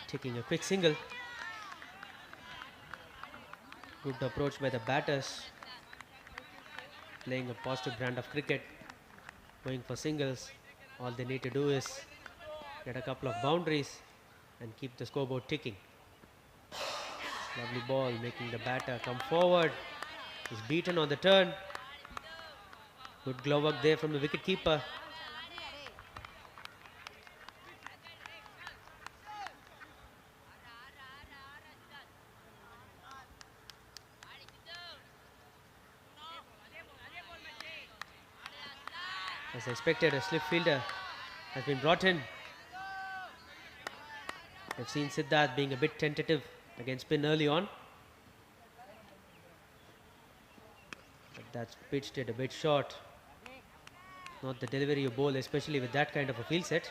taking a quick single. Good approach by the batters. Playing a positive brand of cricket. Going for singles. All they need to do is get a couple of boundaries and keep the scoreboard ticking. Lovely ball making the batter come forward. He's beaten on the turn. Good glove work there from the wicketkeeper. As expected, a slip fielder has been brought in. I've seen Siddharth being a bit tentative against spin early on. But that's pitched it a bit short. Not the delivery you bowl, especially with that kind of a field set.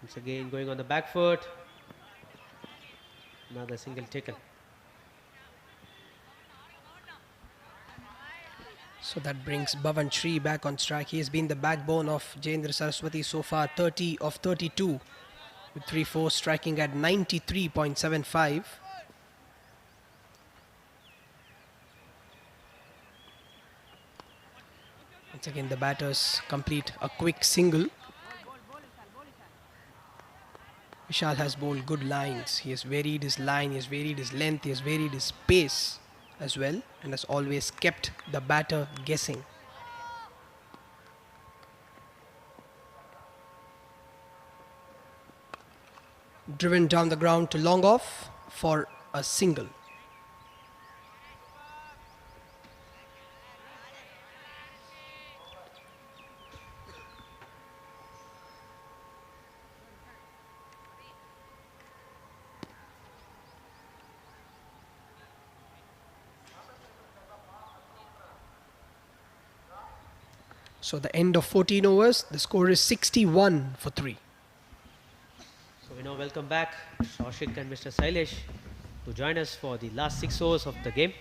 Once again going on the back foot. Another single taken. So that brings Bhavan Shree back on track. He has been the backbone of Jayendra Saraswati so far, 30 of 32 with 3-4, striking at 93.75. Once again the batters complete a quick single. Vishal has bowled good lines. He has varied his line, he has varied his length, he has varied his pace as well, and has always kept the batter guessing. Driven down the ground to long off for a single. So the end of 14 overs, the score is 61 for 3. So we now welcome back Shashik and Mr. Sailesh to join us for the last 6 overs of the game.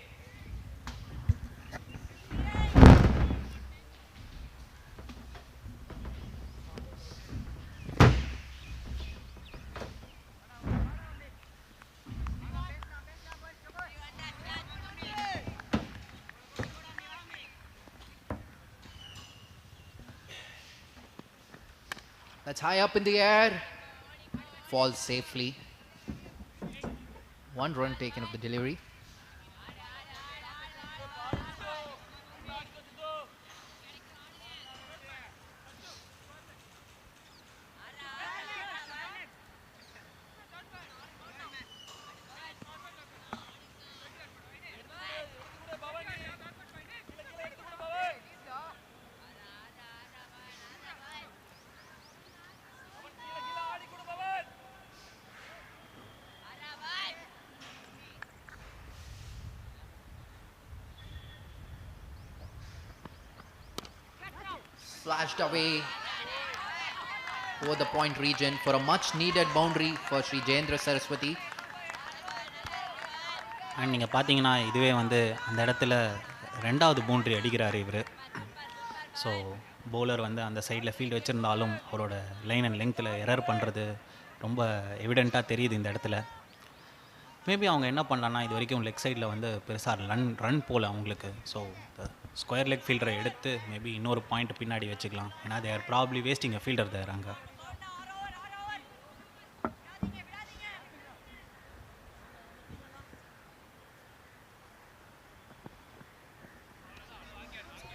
That's high up in the air. Falls safely. 1 run taken of the delivery. Flashed away over the point region for a much needed boundary for Sri Jayendra Saraswati. And நீங்கள் பார்த்தீங்கன்னா இதுவே வந்து அந்த இடத்துல 2வது boundary அடிக்கிறார் இவர். So bowler வந்து அந்த சைடில் ஃபீல்டு வச்சுருந்தாலும் அவரோட லைன் அண்ட் லெங்த்தில் எரர் பண்ணுறது ரொம்ப எவிடெண்ட்டாக தெரியுது இந்த இடத்துல. மேபி அவங்க என்ன பண்ணலான்னா இது வரைக்கும் லெக் சைடில் வந்து பெருசாக ரன் போகல அவங்களுக்கு. ஸோ ஸ்கொயர் லெக் ஃபீல்டரை எடுத்து மேபி இன்னொரு பாயிண்ட் பின்னாடி வச்சுக்கலாம். ஏன்னா they are probably wasting a fielder there அங்கே.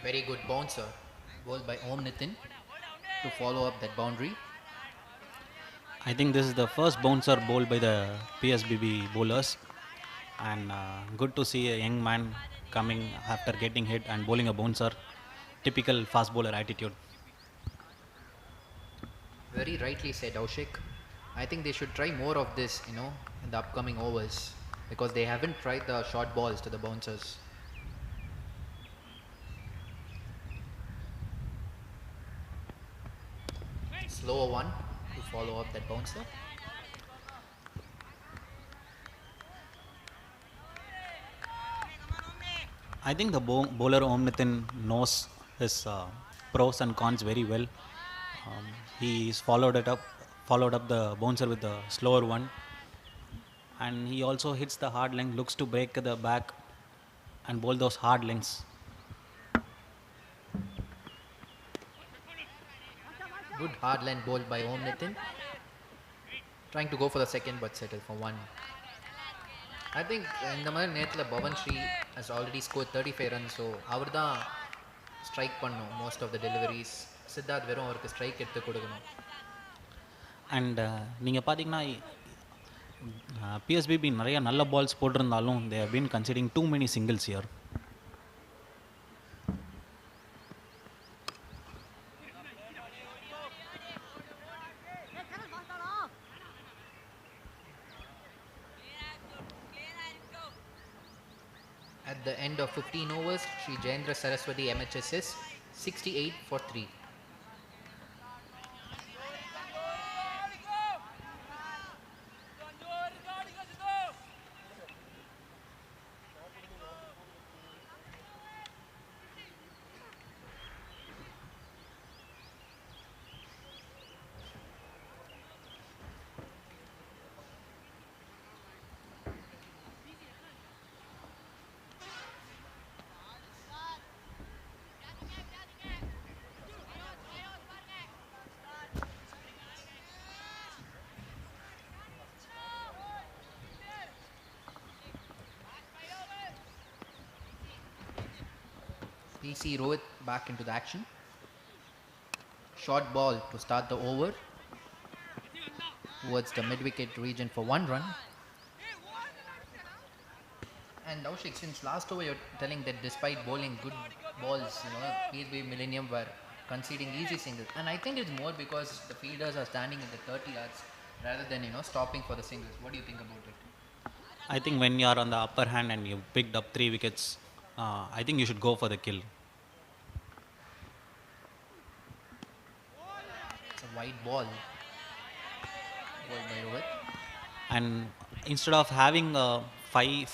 Very good bouncer bowled by Om Nitin to follow up that boundary. I think this is the first bouncer bowled by the PSBB bowlers, and good to see a young man coming after getting hit and bowling a bouncer. Typical fast bowler attitude. Very rightly said, Aushik. I think they should try more of this, in the upcoming overs, because they haven't tried the short balls to the bouncers. Slower one to follow up that bouncer. I think the bowler Om Nitin knows his pros and cons very well. He's followed up the bouncer with the slower one, and he also hits the hard length, looks to break the back and bowl those hard lengths. Good hard line bowled by Om Nitin. Trying to go for the second but settle for 1. I think in the மாதிரி நேரத்தில் Pawan Sri has already scored 35 runs, so அவர் தான் strike பண்ணும் most of the deliveries. Siddharth வெறும் அவருக்கு strike எடுத்து கொடுக்கணும். And நீங்கள் பார்த்தீங்கன்னா பிஎஸ்பிபி நிறைய நல்ல பால்ஸ் போட்டிருந்தாலும் they have been considering too many singles here. At the end of 15 overs, Sri Jayendra Saraswati MHSS 68 for 3. PC Rohit back into the action. Short ball to start the over towards the mid-wicket region for 1 run. And Aushik, since last over you're telling that despite bowling good balls, PSBB Millennium were conceding easy singles. And I think it's more because the fielders are standing in the 30 yards rather than, stopping for the singles. What do you think about it? I think when you are on the upper hand and you picked up 3 wickets, I think you should go for the kill. White ball. Ball by Rohit. And instead of having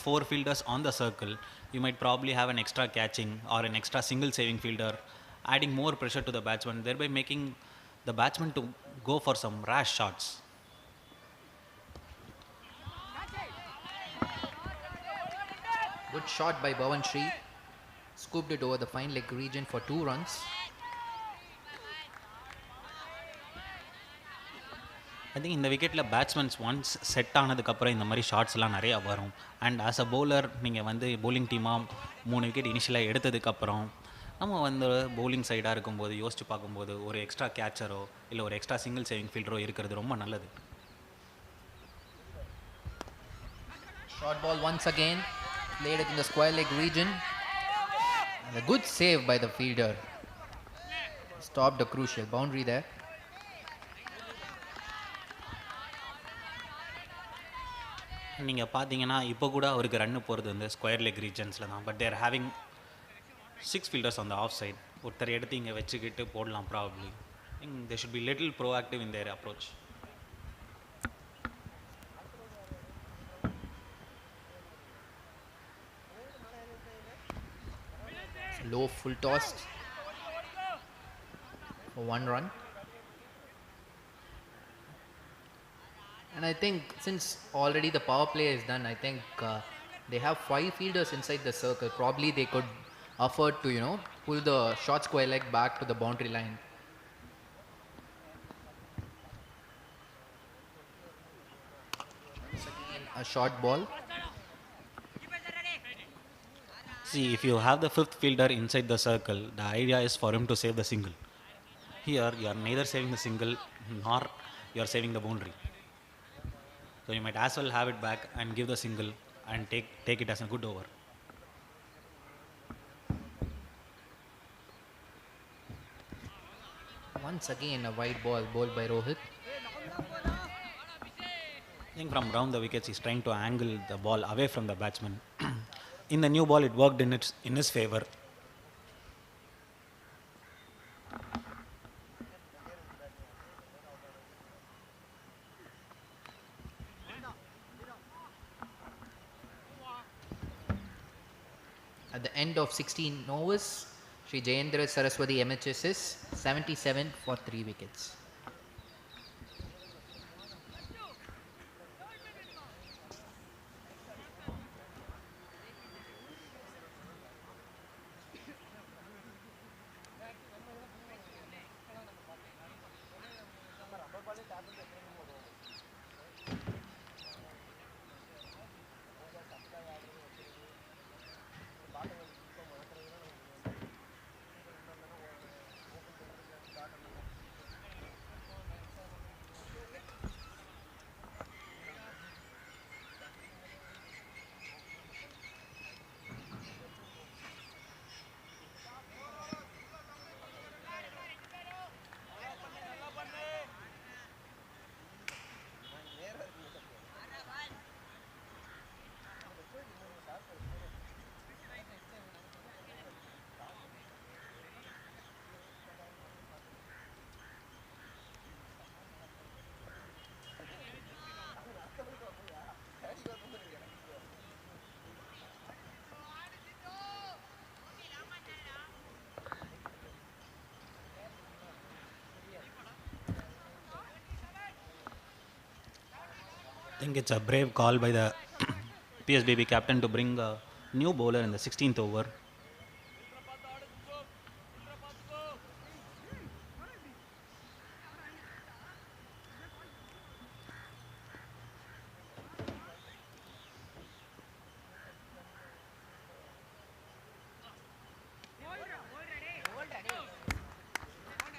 four fielders on the circle, you might probably have an extra catching or an extra single saving fielder, adding more pressure to the batsman, thereby making the batsman to go for some rash shots. Good shot by Bhavan Shree. Scooped it over the fine leg region for 2 runs. I think இந்த விக்கெட்டில் batsmen once set ஆனதுக்கப்புறம் இந்த மாதிரி ஷாட்ஸ்லாம் நிறையா வரும். And as a bowler நீங்கள் வந்து bowling டீமாக 3 wicket இனிஷியலாக எடுத்ததுக்கப்புறம் நம்ம வந்து bowling சைடாக இருக்கும்போது யோசிச்சு பார்க்கும்போது ஒரு எக்ஸ்ட்ரா கேச்சரோ இல்லை ஒரு எக்ஸ்ட்ரா சிங்கிள் சேவிங் ஃபீல்டரோ இருக்கிறது ரொம்ப நல்லது. Short ball once again. Played it in the square leg region. And a good save by the fielder. Stopped a crucial boundary there. நீங்கள் பார்த்தீங்கன்னா இப்போ கூட அவருக்கு ரன்னு போகிறது வந்து ஸ்கொயர் லெக் ரீஜன்ஸில் தான். But they're having 6 fielders on the off side. ஒருத்தர் எடுத்து இங்கே வச்சுக்கிட்டு போடலாம் probably. They should be little proactive in their approach. Low full tossed for 1 run. And I think since already the power play is done, I think they have 5 fielders inside the circle. Probably they could afford to, pull the short square leg back to the boundary line. Once again, a short ball. See, if you have the 5th fielder inside the circle, the idea is for him to save the single. Here, you are neither saving the single nor you are saving the boundary. So you might as well have it back and give the single and take it as a good over. Once again, a wide ball bowled by Rohit. I think from round the wickets, he's trying to angle the ball away from the batsman. In the new ball, it worked in his favor. At the end of 16 overs, Sri Jayendra Saraswati MHSS 77 for 3 wickets. I think it's a brave call by the PSBB captain to bring a new bowler in the 16th over.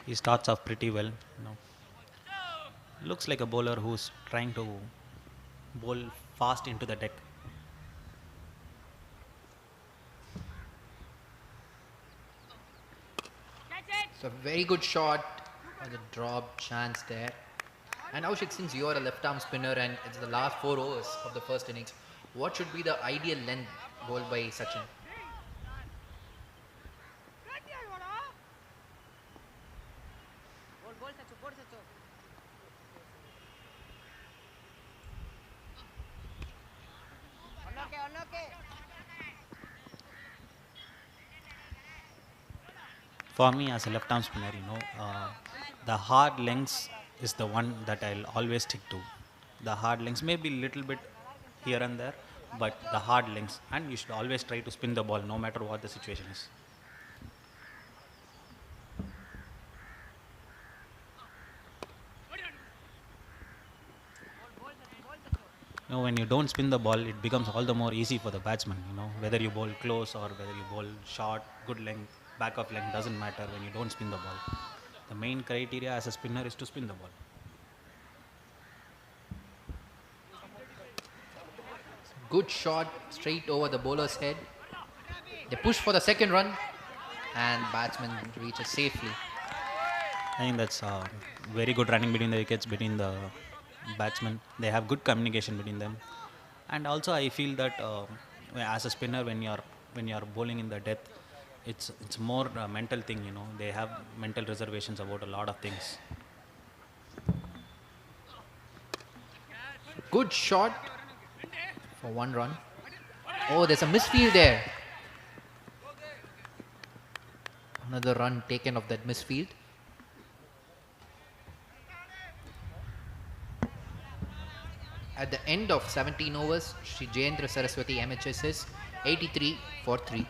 He starts off pretty well. Looks like a bowler who's trying to bowl fast into the deck. It's a very good shot on the drop chance there. And Aushik, since you are a left arm spinner and it's the last 4 overs of the first innings, what should be the ideal length bowled by Sachin? For me, as a left arm spinner, the hard lengths is the one that I'll always stick to. The hard lengths, maybe little bit here and there, but the hard lengths, and you should always try to spin the ball no matter what the situation is. When you don't spin the ball, it becomes all the more easy for the batsman. Whether you bowl close or whether you bowl short, good length, back of length, doesn't matter when you don't spin the ball. The main criteria as a spinner is to spin the ball. Good shot straight over the bowler's head. They push for the second run, and batsman reaches safely. I think that's very good running between the wickets, between the batsmen. They have good communication between them, and also I feel that as a spinner, when you're bowling in the death, it's more a mental thing. They have mental reservations about a lot of things. Good shot for 1 run. Oh, there's a misfield there. Another run taken of that misfield. At the end of 17 overs, Sri Jayendra Saraswati MHS is 83 for 3.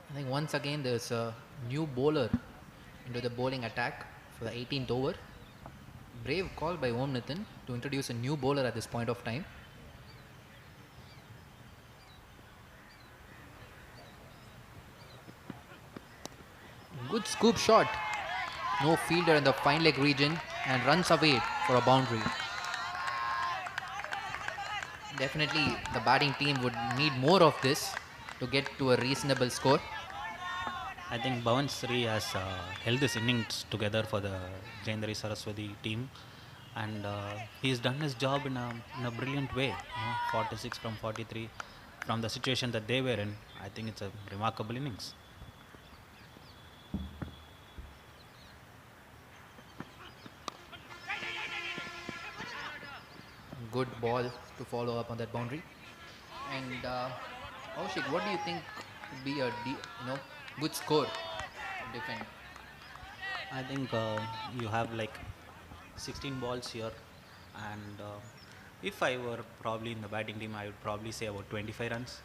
I think once again there's a new bowler into the bowling attack for the 18th over. Brave call by Om Nitin to introduce a new bowler at this point of time. Good scoop shot. No fielder in the fine leg region and runs away for a boundary. Definitely the batting team would need more of this to get to a reasonable score. I think Bhavan Sri has held this innings together for the Jayendra Saraswati team, and he's done his job in a brilliant way. 46 from 43, from the situation that they were in. I think it's a remarkable innings. Good ball to follow up on that boundary. And Aushik, what do you think would be a good score to defend? I think you have like 16 balls here, and if I were probably in the batting team, I would probably say about 25 runs,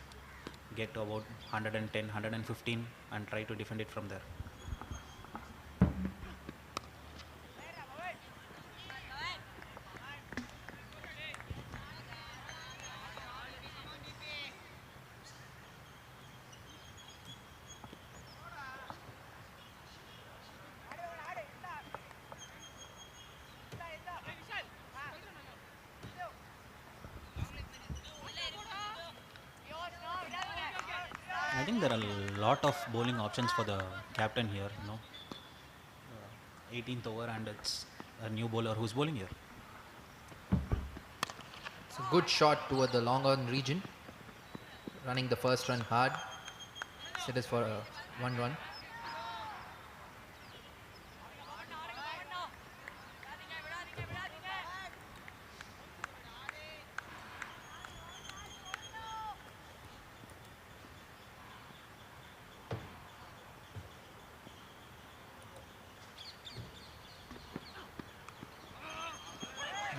get to about 110, 115, and try to defend it from there. I think there are a lot of bowling options for the captain here. 18th over, and it's a new bowler who's bowling here. It's a good shot toward the long on region. Running the first run hard. Set is for 1 run.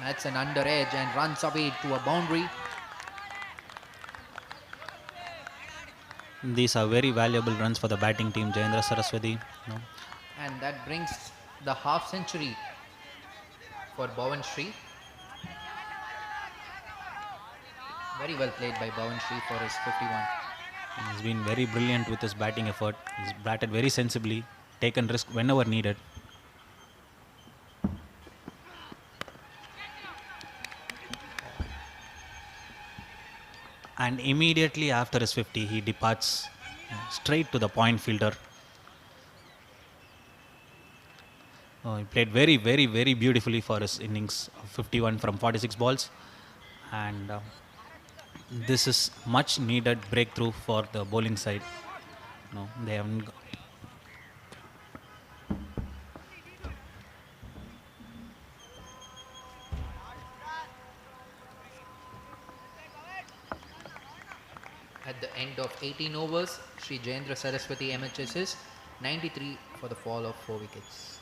That's an under edge and runs away to a boundary. These are very valuable runs for the batting team, Jayendra Saraswati. And that brings the half century for Bhavan Shree. Very well played by Bhavan Shree for his 51. He's been very brilliant with his batting effort. He's batted very sensibly, taken risk whenever needed. And immediately after his 50, he departs straight to the point fielder. He played very, very, very beautifully for his innings of 51 from 46 balls. And this is much needed breakthrough for the bowling side. No, they haven't. At the end of 18 overs, Sri Jayendra Saraswati MHSS 93 for the fall of 4 wickets.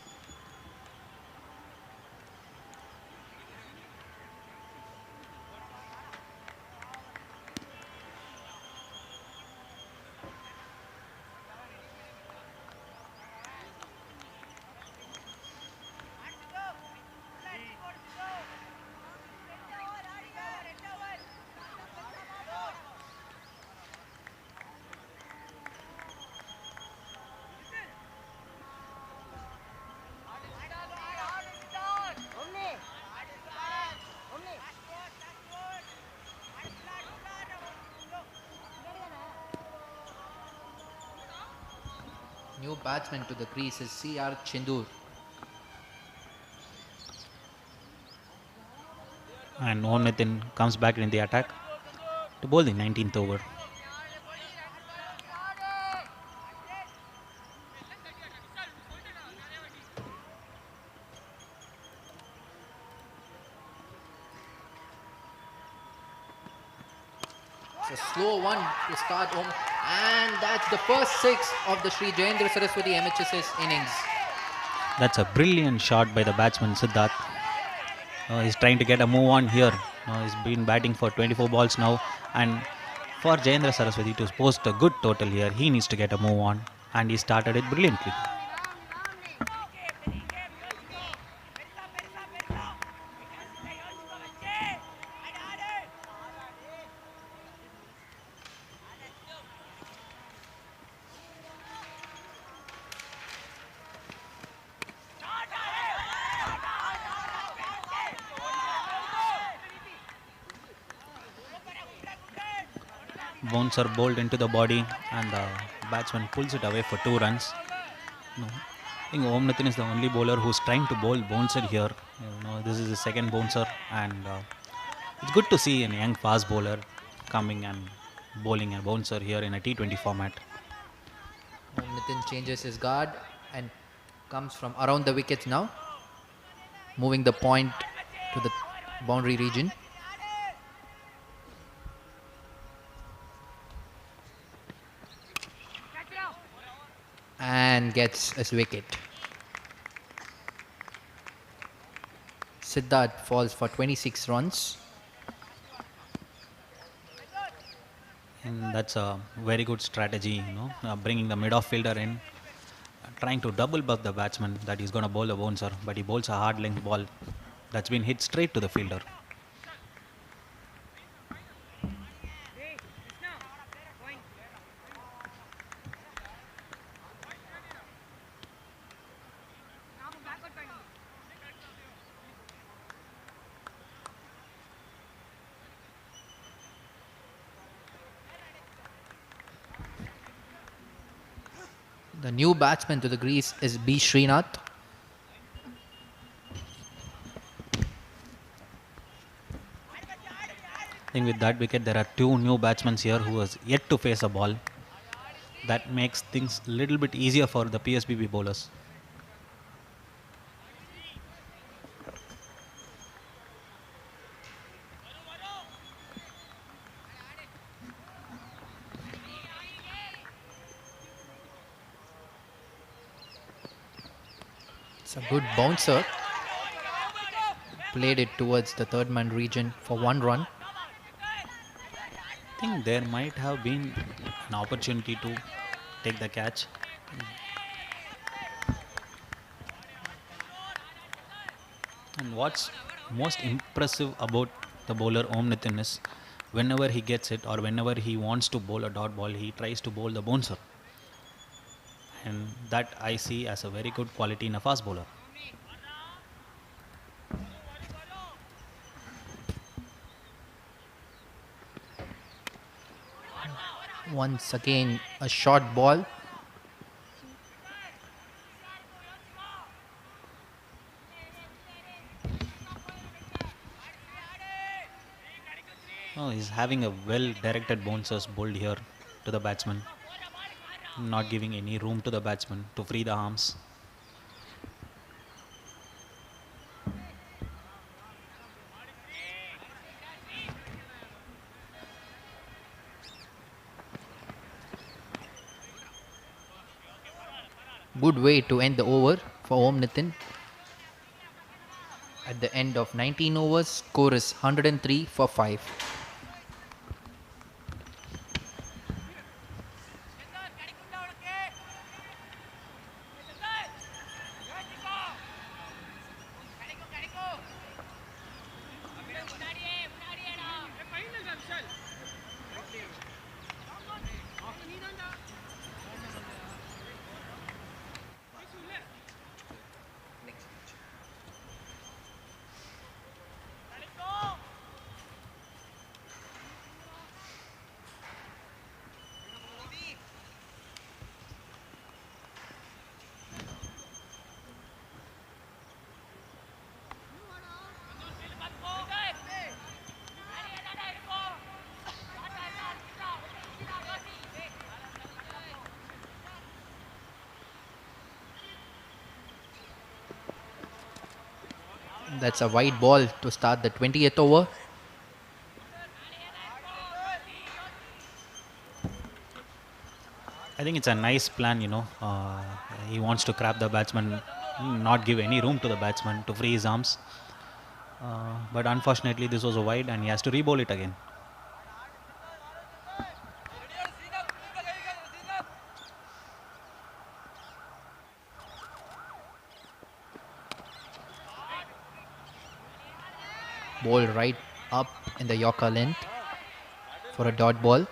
New batsman to the crease is C.R. Chindur. And Om Nitin comes back in the attack to bowl the 19th over. It's a slow one to start home. And that's the first 6 of the Sri Jayendra Saraswati MHSS innings. That's a brilliant shot by the batsman Siddharth. He's trying to get a move on here. He's been batting for 24 balls now. And for Jayendra Saraswati to post a good total here, he needs to get a move on. And he started it brilliantly. Bouncer bowled into the body and the batsman pulls it away for 2 runs. I think Om Nitin is the only bowler who's trying to bowl bouncer here. This is his second bouncer, and it's good to see a young fast bowler coming and bowling a bouncer here in a T20 format. Om Nitin changes his guard and comes from around the wickets now, moving the point to the boundary region. And gets his wicket. Siddharth falls for 26 runs. And that's a very good strategy, bringing the mid-off fielder in, trying to double buff the batsman that he's going to bowl a bouncer, but he bowls a hard length ball that's been hit straight to the fielder. The new batsman to the crease is B. Srinath. I think with that wicket, there are 2 new batsmen here who has yet to face a ball. That makes things a little bit easier for the PSBB bowlers. It's a good bouncer. Played it towards the third man region for 1 run. I think there might have been an opportunity to take the catch. And what's most impressive about the bowler Om Nitin is whenever he gets it or whenever he wants to bowl a dot ball, he tries to bowl the bouncer. And that I see as a very good quality in a fast bowler. Once again, a short ball. Oh, he's having a well-directed bouncers bowled here to the batsman, not giving any room to the batsman to free the arms. Good way to end the over for Om Nitin. At the end of 19 overs, score is 103 for 5. That's a wide ball to start the 20th over. I think it's a nice plan, you know. He wants to grab the batsman, not give any room to the batsman to free his arms. But unfortunately, this was a wide and he has to re-bowl it again. Ball right up in the Yorker length for a dot ball.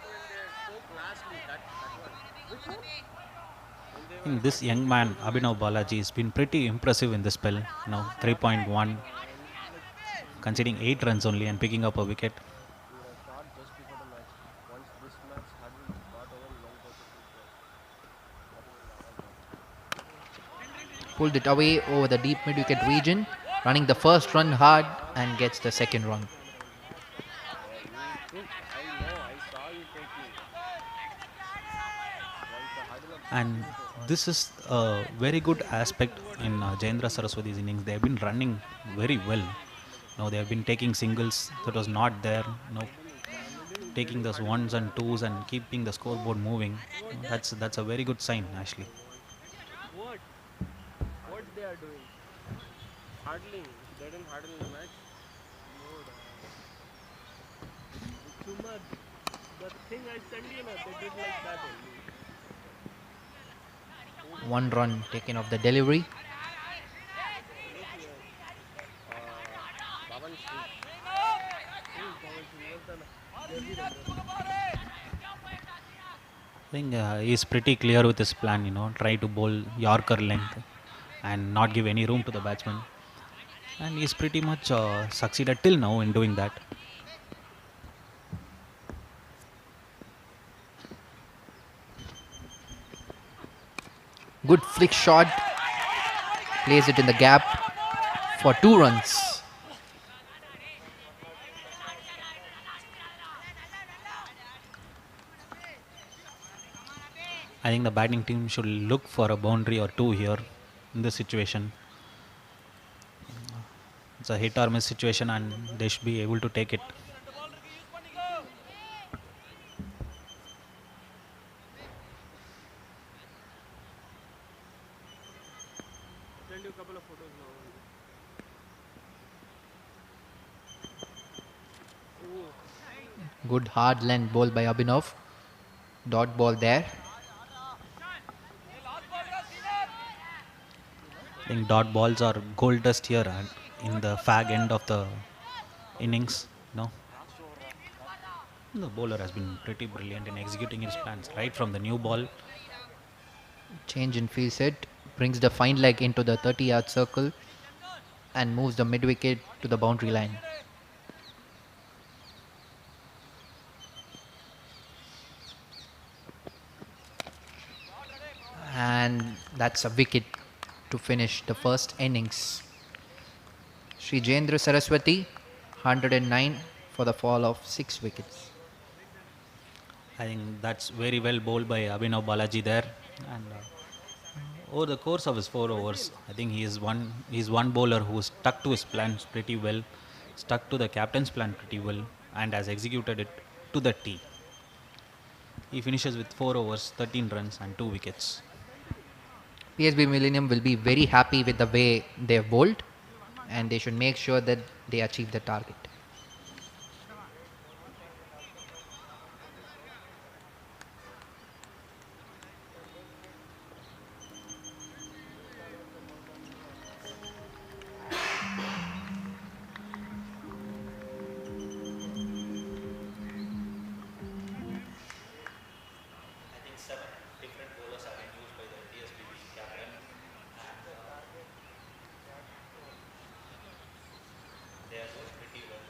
I think this young man, Abhinav Balaji, has been pretty impressive in this spell. Now 3.1, conceding 8 runs only and picking up a wicket. Pulled it away over the deep mid-wicket region, running the first run hard and gets the second run. And this is a very good aspect in Jayendra Saraswati's innings. They have been running very well. Now they have been taking singles that was not there. Now taking those ones and twos and keeping the scoreboard moving. That's a very good sign, actually. What they are doing? Hurdling. They didn't hurdle in the match. Chuma, the thing I sent you, they did like that only. 1 run taken off the delivery. I think he's pretty clear with his plan, you know, try to bowl Yorker length and not give any room to the batsman. And he's pretty much succeeded till now in doing that. Good flick shot. Plays it in the gap for 2 runs. I think the batting team should look for a boundary or 2 here in this situation. It's a hit or miss situation and they should be able to take it. Send you a couple of photos now. Good hard length ball by Abhinav. Dot ball there. I think dot balls are gold dust here and in the fag end of the innings. No, the bowler has been pretty brilliant in executing his plans right from the new ball. Change in field set brings the fine leg into the 30-yard circle and moves the mid wicket to the boundary line. And that's a wicket to finish the first innings. Sri Jayendra Saraswati, 109 for the fall of 6 wickets. I think that's very well bowled by Abhinav Balaji there. And over the course of his 4 overs, I think he's one bowler who stuck to his plans pretty well, stuck to the captain's plan pretty well, and has executed it to the T. He finishes with 4 overs, 13 runs, and 2 wickets. PSB Millennium will be very happy with the way they have bowled, and they should make sure that they achieve the target. I think 7 different bowlers have been used by the PSBB captain, and they are doing pretty well.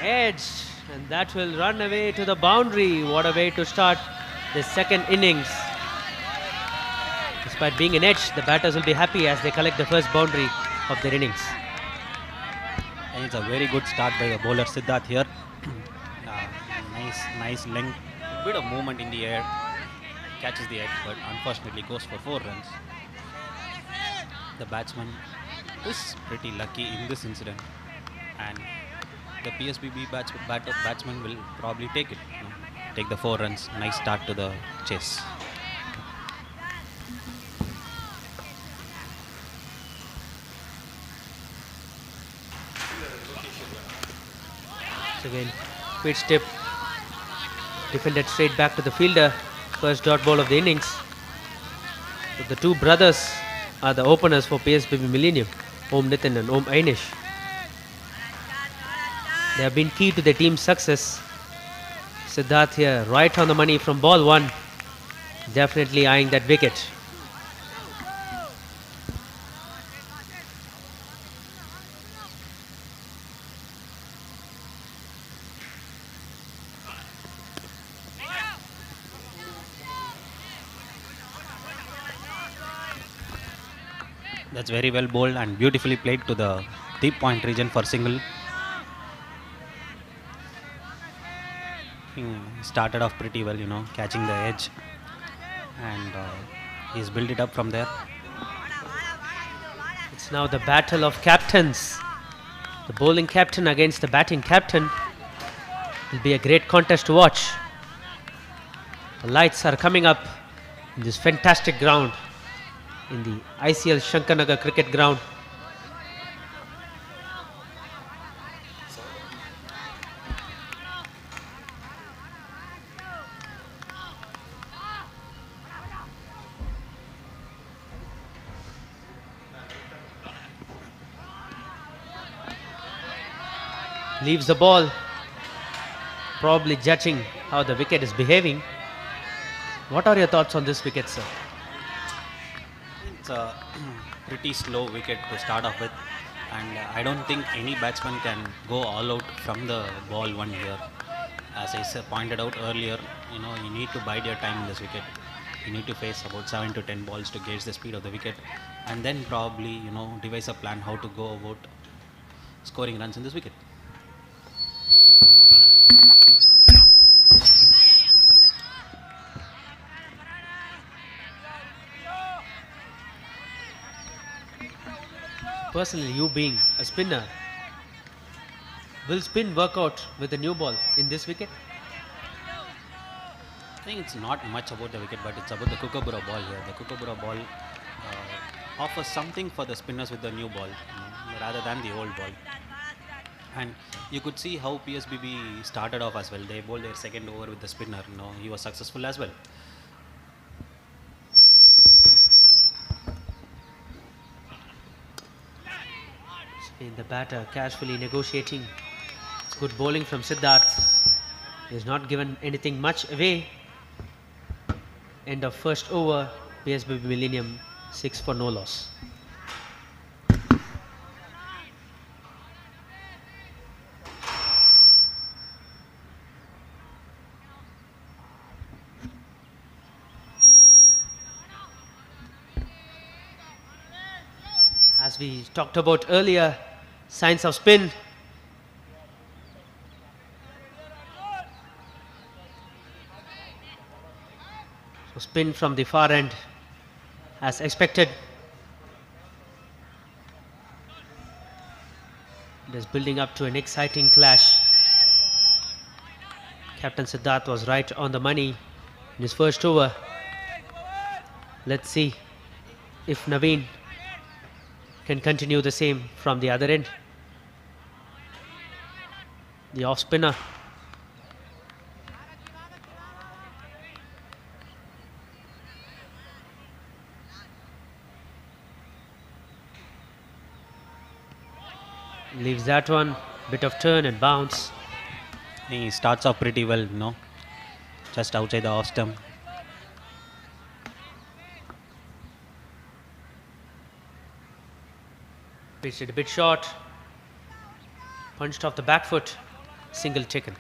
edge, and that will run away to the boundary. What a way to start the second innings. Despite being an edge, the batters will be happy as they collect the first boundary of their innings. And it's a very good start by the bowler Siddharth here. Nice length, bit of movement in the air, catches the edge, but unfortunately goes for 4 runs. The batsman is pretty lucky in this incident, and the PSBB batsman will probably take it. Take the 4 runs. Nice start to the chase. Again, quick step, defended straight back to the fielder. First dot ball of the innings. So the two brothers are the openers for PSBB Millennium, Om Nitin and Om Ainish. They have been key to the team's success. Siddharth here, right on the money from ball 1, definitely eyeing that wicket. That's very well bowled and beautifully played to the deep point region for single. He started off pretty well, catching the edge, and he's built it up from there. It's now the battle of captains. The bowling captain against the batting captain. Will be a great contest to watch. The lights are coming up in this fantastic ground, in the ICL Shankanagar cricket ground. Leaves the ball, probably judging how the wicket is behaving. What are your thoughts on this wicket, sir? It's a pretty slow wicket to start off with, and I don't think any batsman can go all out from the ball 1 here. As I pointed out earlier, you need to bide your time in this wicket. You need to face about 7 to 10 balls to gauge the speed of the wicket, and then probably devise a plan how to go about scoring runs in this wicket. Personally, you being a spinner, will spin work out with the new ball in this wicket? I think it's not much about the wicket, but it's about the Kookaburra ball here. The Kookaburra ball offers something for the spinners with the new ball, rather than the old ball. And you could see how PSBB started off as well. They bowled their second over with the spinner. He was successful as well. In the batter casually negotiating. It's good bowling from Siddharth. He has not given anything much away. End of first over. PSBB Millennium 6 for no loss. As we talked about earlier, signs of spin. So spin from the far end as expected. It is building up to an exciting clash. Captain Siddharth was right on the money in his first over. Let's see if Naveen can continue the same from the other end. The off spinner. Leaves that one, bit of turn and bounce. He starts off pretty well, just outside the off stump. Pitched it a bit short. Punched off the back foot. Single taken.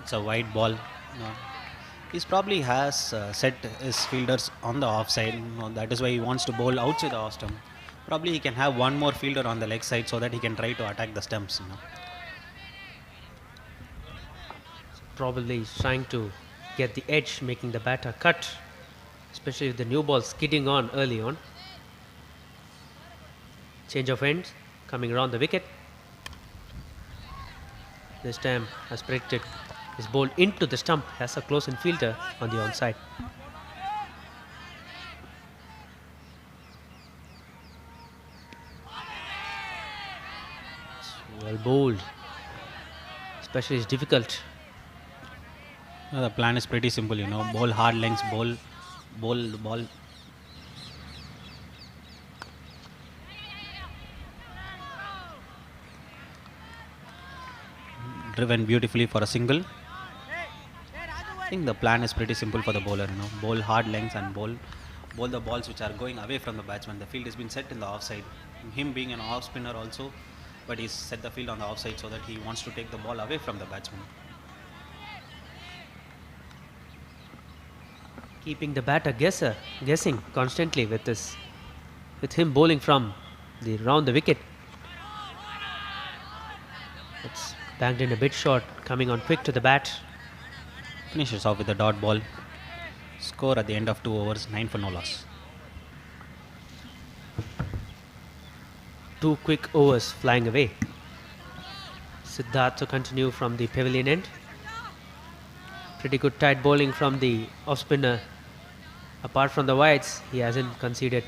It's a wide ball. He's probably has set his fielders on the offside. That is why he wants to bowl outside the off stump. Probably he can have one more fielder on the leg side so that he can try to attack the stumps. Probably he's trying to get the edge, making the batter cut, especially with the new ball skidding on early on. Change of ends coming around the wicket. This time, as predicted, is bowled into the stump, has a close-in fielder on the onside. Well bowled, especially it's difficult. The plan is pretty simple, bowl hard lengths, bowl the ball. Driven beautifully for a single. I think the plan is pretty simple for the bowler, bowl hard lengths and bowl the balls which are going away from the batsman. The field has been set in the offside. Him being an off spinner also, but he's set the field on the offside so that he wants to take the ball away from the batsman. Keeping the batter guessing constantly with him bowling from round the wicket. It's banged in a bit short, coming on quick to the bat. Finishes off with a dot ball. Score at the end of 2 overs, 9 for no loss. 2 quick overs flying away. Siddharth to continue from the pavilion end. Pretty good tight bowling from the off spinner. Apart from the wides, he hasn't conceded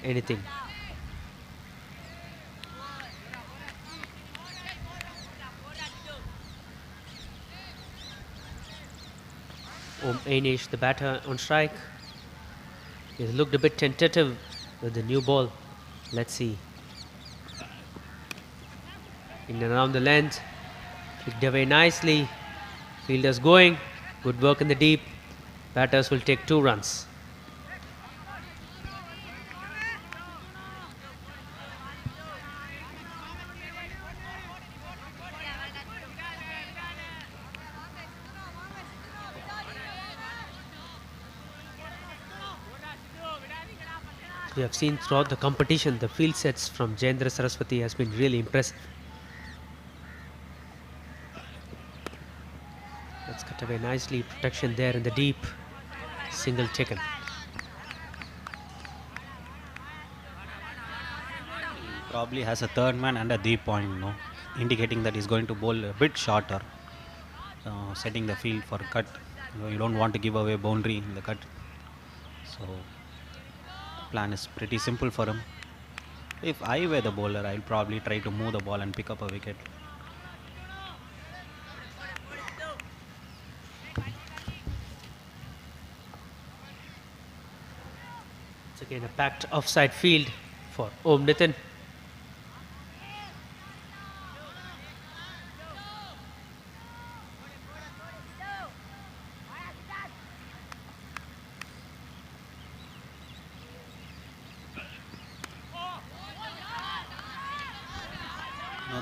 anything. Ainish, the batter on strike. He's looked a bit tentative with the new ball. Let's see. In and around the length. Kicked away nicely. Fielders going. Good work in the deep. Batters will take 2 runs. We have seen throughout the competition, the field sets from Jayendra Saraswati has been really impressive. Let's cut away nicely. Protection there in the deep. Single taken. Probably has a third man and a deep point, indicating that he's going to bowl a bit shorter, setting the field for cut. You don't want to give away boundary in the cut. So plan is pretty simple for him. If I were the bowler, I'll probably try to move the ball and pick up a wicket. It's again a packed offside field for Om Nitin.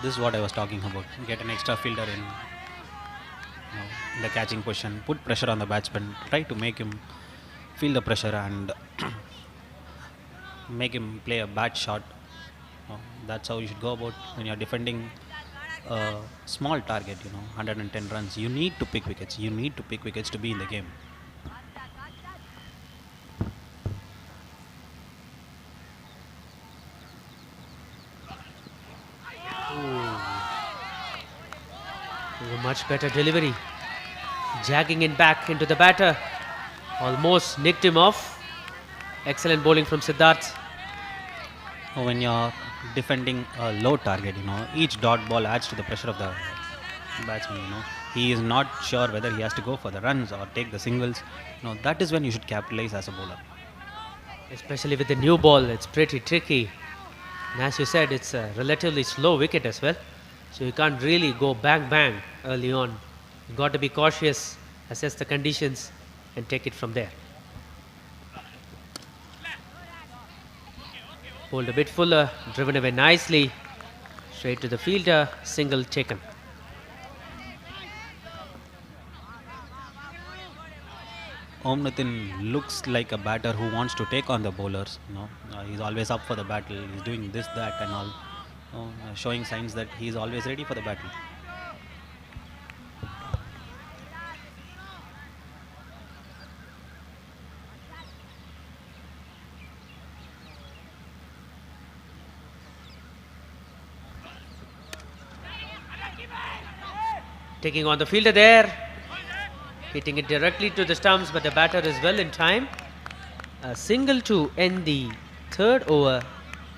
This is what I was talking about. Get an extra fielder in the catching position, put pressure on the batsman, try to make him feel the pressure and make him play a bad shot. That's how you should go about when you're defending a small target, 110 runs. You need to pick wickets. You need to pick wickets to be in the game. A much better delivery. Jagging in back into the batter. Almost nicked him off. Excellent bowling from Siddharth. When you're defending a low target, each dot ball adds to the pressure of the batsman. He is not sure whether he has to go for the runs or take the singles. That is when you should capitalize as a bowler. Especially with the new ball, it's pretty tricky. And as you said, it's a relatively slow wicket as well. So you can't really go bang bang early on. You've got to be cautious, assess the conditions, and take it from there. Pulled a bit fuller, driven away nicely. Straight to the fielder, single taken. Om Nitin looks like a batter who wants to take on the bowlers. He's always up for the battle. He's doing this, that, and all, showing signs that he's always ready for the battle. Taking on the fielder there. Hitting it directly to the stumps, but the batter is well in time. A single to end the third over.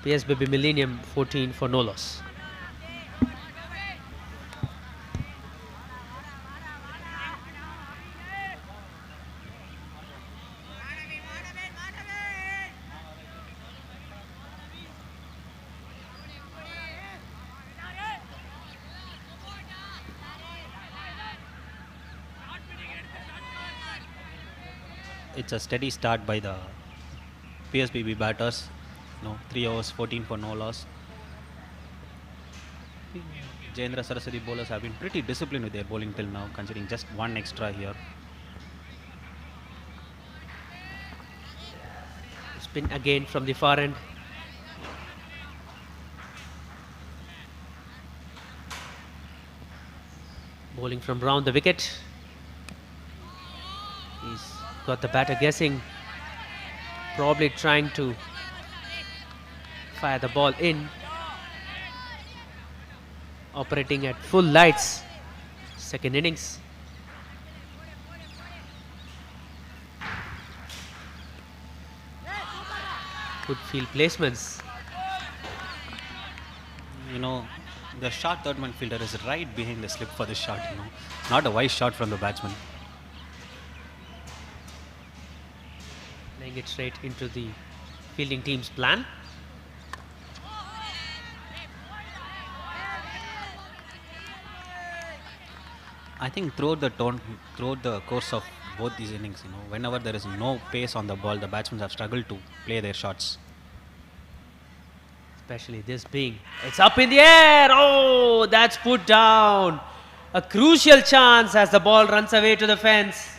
PSBB Millennium 14 for no loss. It's a steady start by the PSBB batters. 3 overs, 14 for no loss. Jayendra Saraswati bowlers have been pretty disciplined with their bowling till now, considering just one extra here. Spin again from the far end. Bowling from round the wicket. He's got the batter guessing, probably trying to fire the ball in. Operating at full lights. Second innings. Good field placements. The short third man fielder is right behind the slip for this shot. Not a wise shot from the batsman. Laying it straight into the fielding team's plan. I think throughout the course of both these innings, whenever there is no pace on the ball, the batsmen have struggled to play their shots. Especially this being, it's up in the air. Oh, that's put down. A crucial chance as the ball runs away to the fence.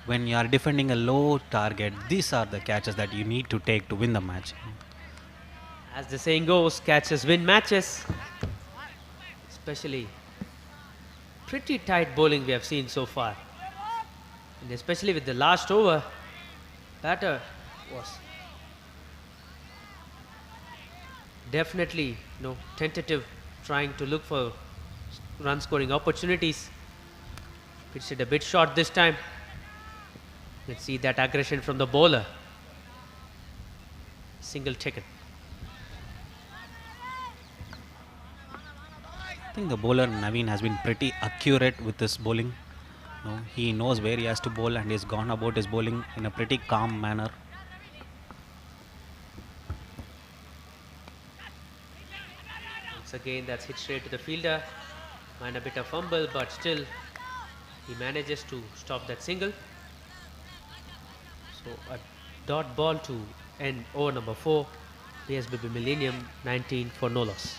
When you are defending a low target, these are the catches that you need to take to win the match. As the saying goes, catches win matches. Especially pretty tight bowling we have seen so far. And especially with the last over, batter was definitely tentative, trying to look for run scoring opportunities. Pitched it a bit short this time. Let's see that aggression from the bowler. Single taken. I think the bowler Naveen has been pretty accurate with his bowling. He knows where he has to bowl and he's gone about his bowling in a pretty calm manner. Once again, that's hit straight to the fielder. And a bit of fumble, but still he manages to stop that single. So a dot ball to end over number 4. PSBB Millennium 19 for no loss.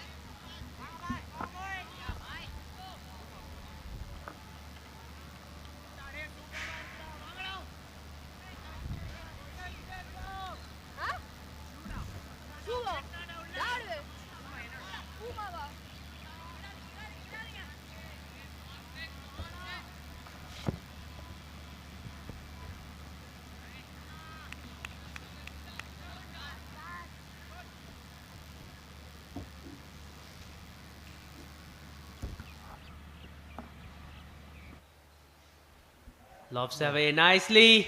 Lofts away nicely.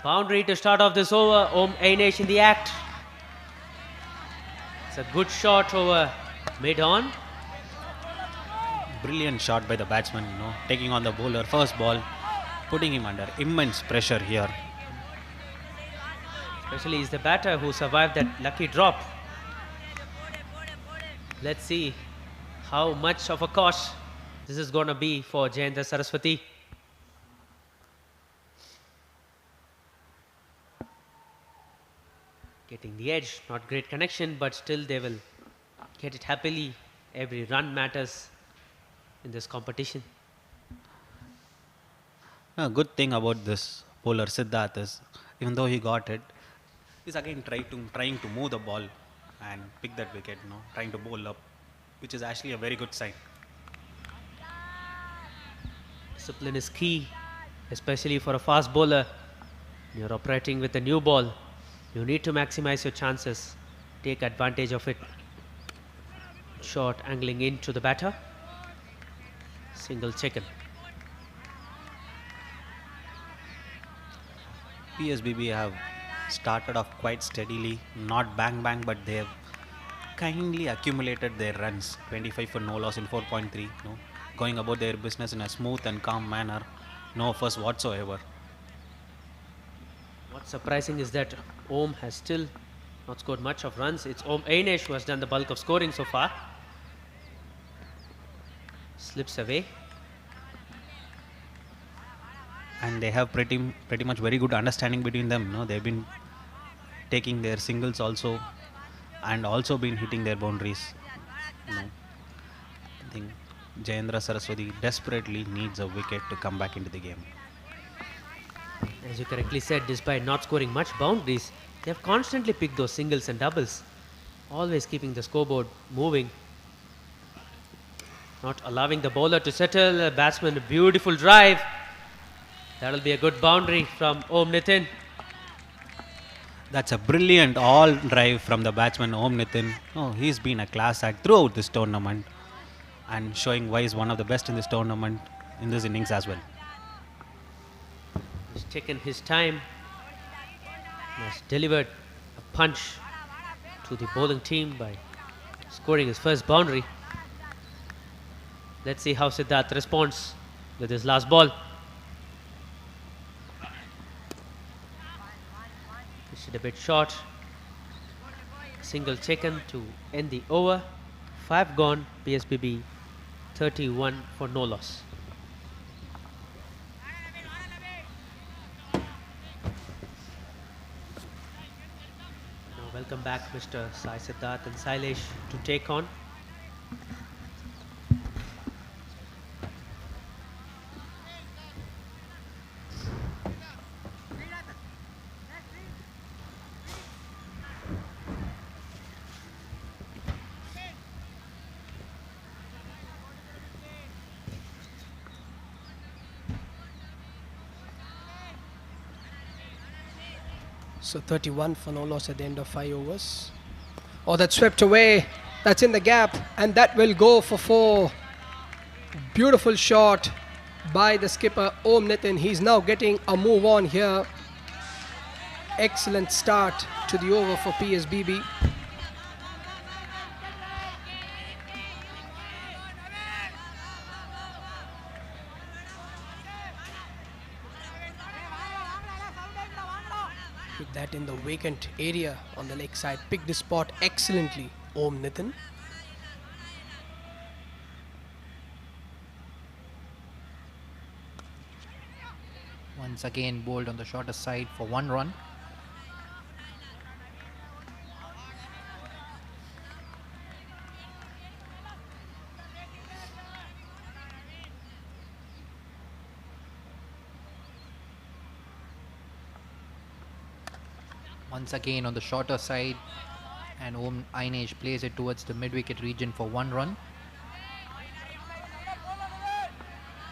Boundary to start off this over. Om Ainesh in the act. It's a good shot over mid-on. Brilliant shot by the batsman, taking on the bowler. First ball, putting him under immense pressure here. Especially he's the batter who survived that lucky drop. Let's see how much of a cost this is going to be for Jayendra Saraswati. Getting the edge, not great connection, but still they will get it happily. Every run matters in this competition. A good thing about this bowler Siddharth is, even though he got it, he's again trying to move the ball and pick that wicket, trying to bowl up, which is actually a very good sign. Discipline is key, especially for a fast bowler. You're operating with a new ball. You need to maximize your chances. Take advantage of it. Shot angling into the batter. Single taken. PSBB have started off quite steadily, not bang bang, but they have kindly accumulated their runs. 25 for no loss in 4.3. Going about their business in a smooth and calm manner. No fuss whatsoever. What's surprising is that Om has still not scored much of runs. It's Om Ainesh who has done the bulk of scoring so far. Slips away. And they have pretty much very good understanding between them. They've been taking their singles also, and also been hitting their boundaries. I think Jayendra Saraswati desperately needs a wicket to come back into the game. As you correctly said, despite not scoring much boundaries, they have constantly picked those singles and doubles, always keeping the scoreboard moving, not allowing the bowler to settle. A batsman, a beautiful drive. That'll be a good boundary from Om Nitin. That's a brilliant all drive from the batsman Om Nitin. He's been a class act throughout this tournament, and showing why he's one of the best in this tournament in this innings as well. He's taken his time. He has delivered a punch to the bowling team by scoring his first boundary. Let's see how Siddharth responds with his last ball. Pitched it a bit short. Single taken to end the over. 5 gone. PSBB 31 for no loss. Now welcome back Mr. Sai Siddharth and Sailesh to take on. So 31 for no loss at the end of 5 overs. Oh, that's swept away. That's in the gap. And that will go for 4. Beautiful shot by the skipper Om Nitin. He's now getting a move on here. Excellent start to the over for PSBB. Hit that in the vacant area on the leg side. Picked the spot excellently, Om Nitin. Once again bowled on the shorter side for 1 run. Once again on the shorter side, and Om Ainesh plays it towards the mid-wicket region for 1 run.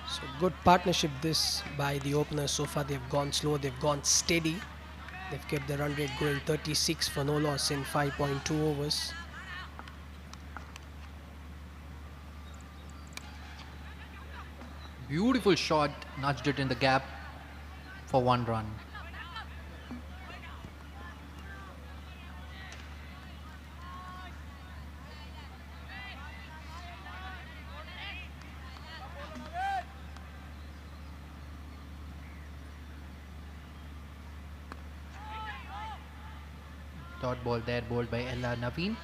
So good partnership this by the openers. So far they've gone slow, they've gone steady. They've kept the run rate going. 36 for no loss in 5.2 overs. Beautiful shot, nudged it in the gap for 1 run. Dot ball there bowled by Ella Naveen.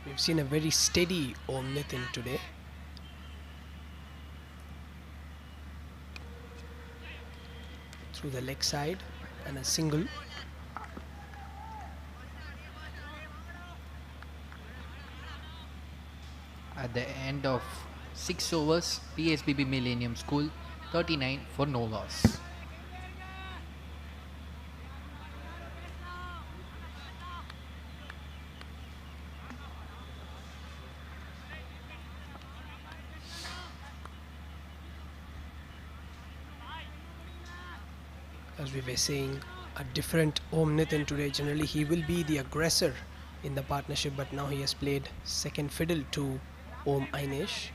We've seen a very steady Om Nitin today. Through the leg side and a single. At the end of 6 overs, PSBB Millennium School 39 for no loss. As we were saying, a different Om Nitin today. Generally, he will be the aggressor in the partnership, but now he has played second fiddle to Om Ainesh.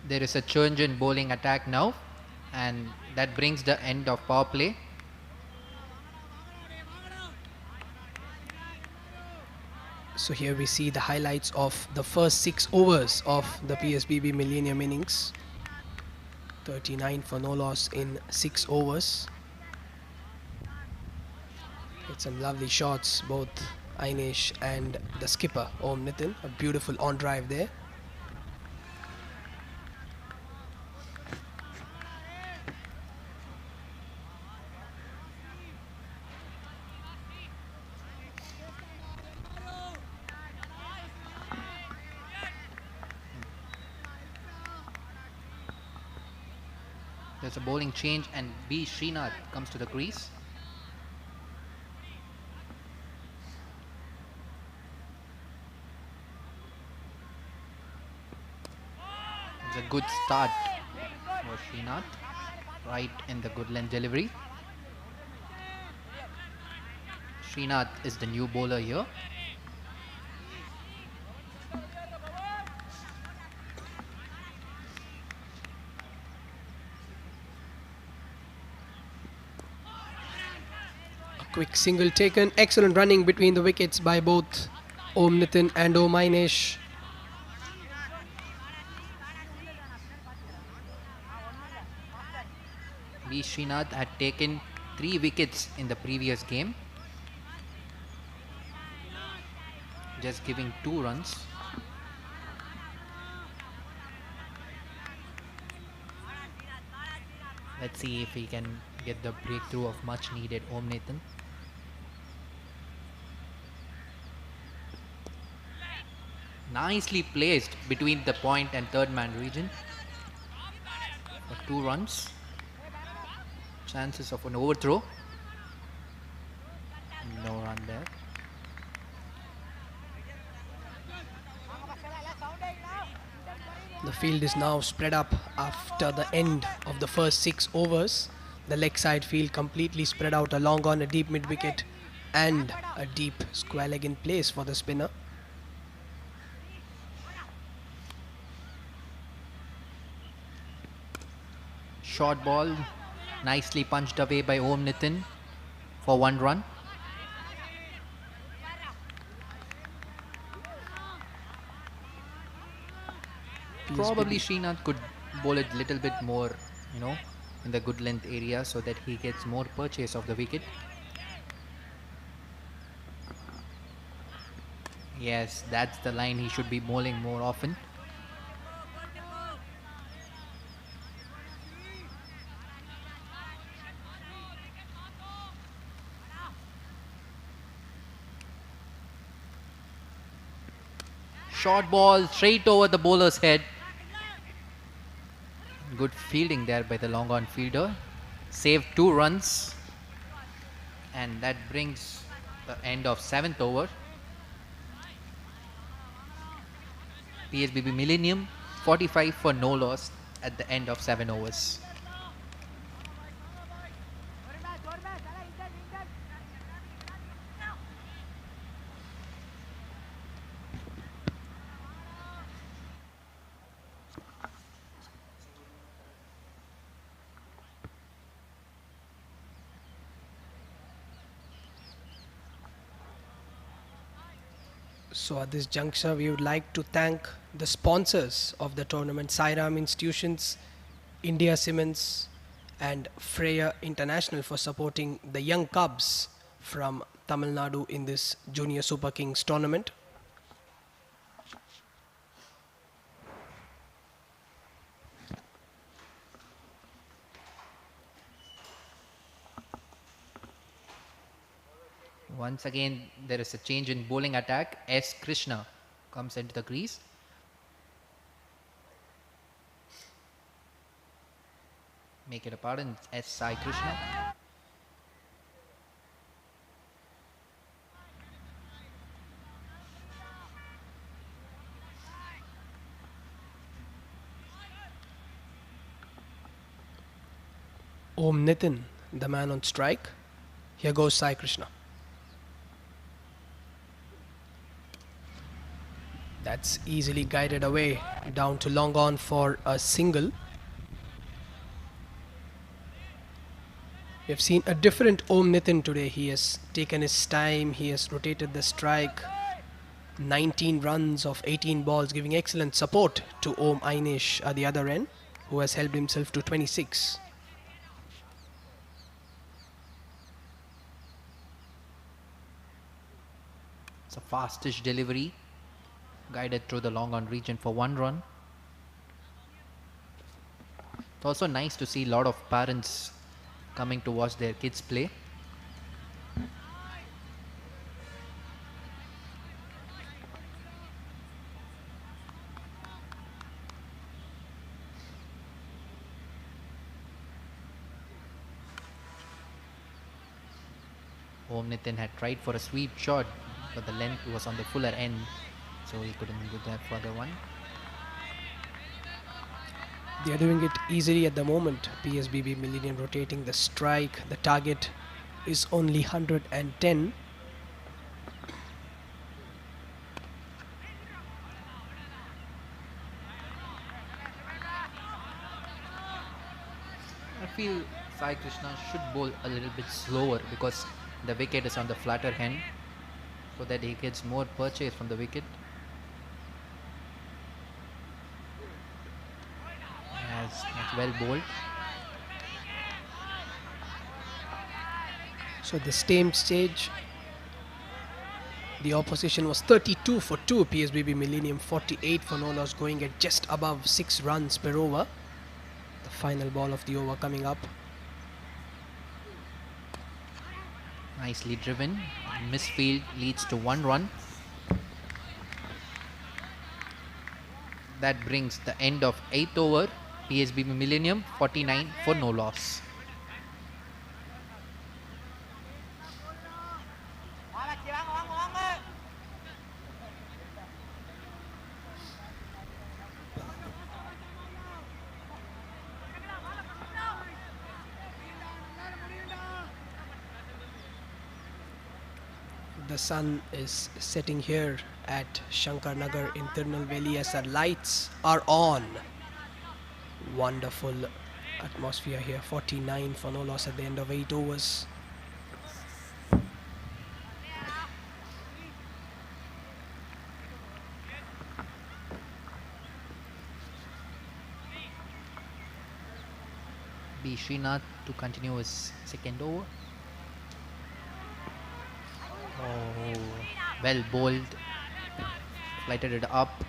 There is a change in bowling attack now, and that brings the end of power play. So here we see the highlights of the first 6 overs of the PSBB Millennium innings. 39 for no loss in 6 overs. It's some lovely shots, both Ainesh and the skipper Om Nitin. A beautiful on drive there. There's a bowling change and B. Srinath comes to the crease. It's a good start for Srinath, right in the good length delivery. Srinath is the new bowler here. Quick single taken. Excellent running between the wickets by both Om Nitin and Om Ainesh. B. Srinath had taken 3 wickets in the previous game, just giving 2 runs. Let's see if he can get the breakthrough of much needed Om Nitin. Nicely placed between the point and third man region for 2 runs. Chances of an overthrow. No run there. The field is now spread up after the end of the first 6 overs. The leg side field completely spread out, a long on, a deep mid wicket and a deep square leg in place for the spinner. Short ball, nicely punched away by Om Nitin for 1 run. Probably Srinath could bowl it little bit more, in the good length area so that he gets more purchase of the wicket. Yes, that's the line he should be bowling more often. Short ball straight over the bowler's head. Good fielding there by the long on fielder. Saved 2 runs. And that brings the end of 7th over. PSBB Millennium 45 for no loss at the end of 7 overs. So at this juncture, we would like to thank the sponsors of the tournament, Sairam Institutions, India Cements and Freya International, for supporting the young cubs from Tamil Nadu in this Junior Super Kings tournament. Once again, there is a change in bowling attack. S. Krishna comes into the crease. Make it a pardon, S. Sai Krishna. Om Nitin, the man on strike. Here goes Sai Krishna. That's easily guided away down to long on for a single. We have seen a different Om Nitin today. He has taken his time, he has rotated the strike. 19 runs of 18 balls, giving excellent support to Om Ainesh at the other end, who has helped himself to 26. It's a fastish delivery, guided through the long on region for 1 run. It's also nice to see a lot of parents coming to watch their kids play. Om Nitin had tried for a sweep shot, but the length was on the fuller end, so he couldn't do that further one. They are doing it easily at the moment. PSBB Millennium rotating the strike. The target is only 110. I feel Sai Krishna should bowl a little bit slower because the wicket is on the flatter end, so that he gets more purchase from the wicket. That's well bowled. So at the same stage, the opposition was 32 for 2. PSBB Millennium 48 for no loss, going at just above 6 runs per over. The final ball of the over coming up. Nicely driven. Misfield leads to 1 run. That brings the end of 8th over. PSBB Millennium 49 for no loss. The sun is setting here at Shankar Nagar in Tirunelveli as the lights are on. Wonderful atmosphere here. 49 for no loss at the end of 8 overs. B. Srinath to continue his second over. Oh, well bowled. Flighted it up,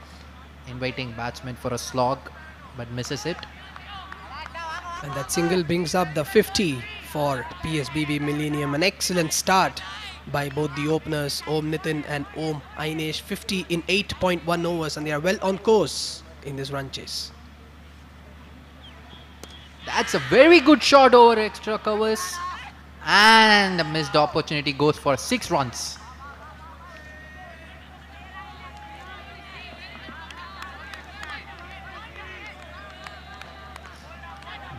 inviting batsman for a slog, but misses it. And that single brings up the 50 for PSBB Millennium. An excellent start by both the openers, Om Nitin and Om Ainesh. 50 in 8.1 overs, and they are well on course in this run chase. That's a very good shot over extra covers. And a missed opportunity, goes for 6 runs.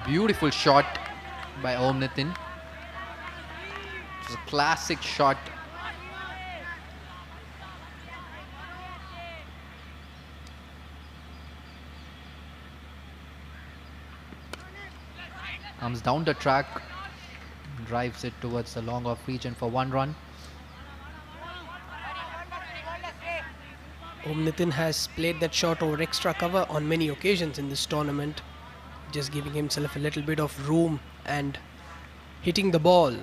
Beautiful shot by Om Nitin. It's a classic shot. Comes down the track, drives it towards the long off region for 1 run. Om Nitin has played that shot over extra cover on many occasions in this tournament, just giving himself a little bit of room and hitting the ball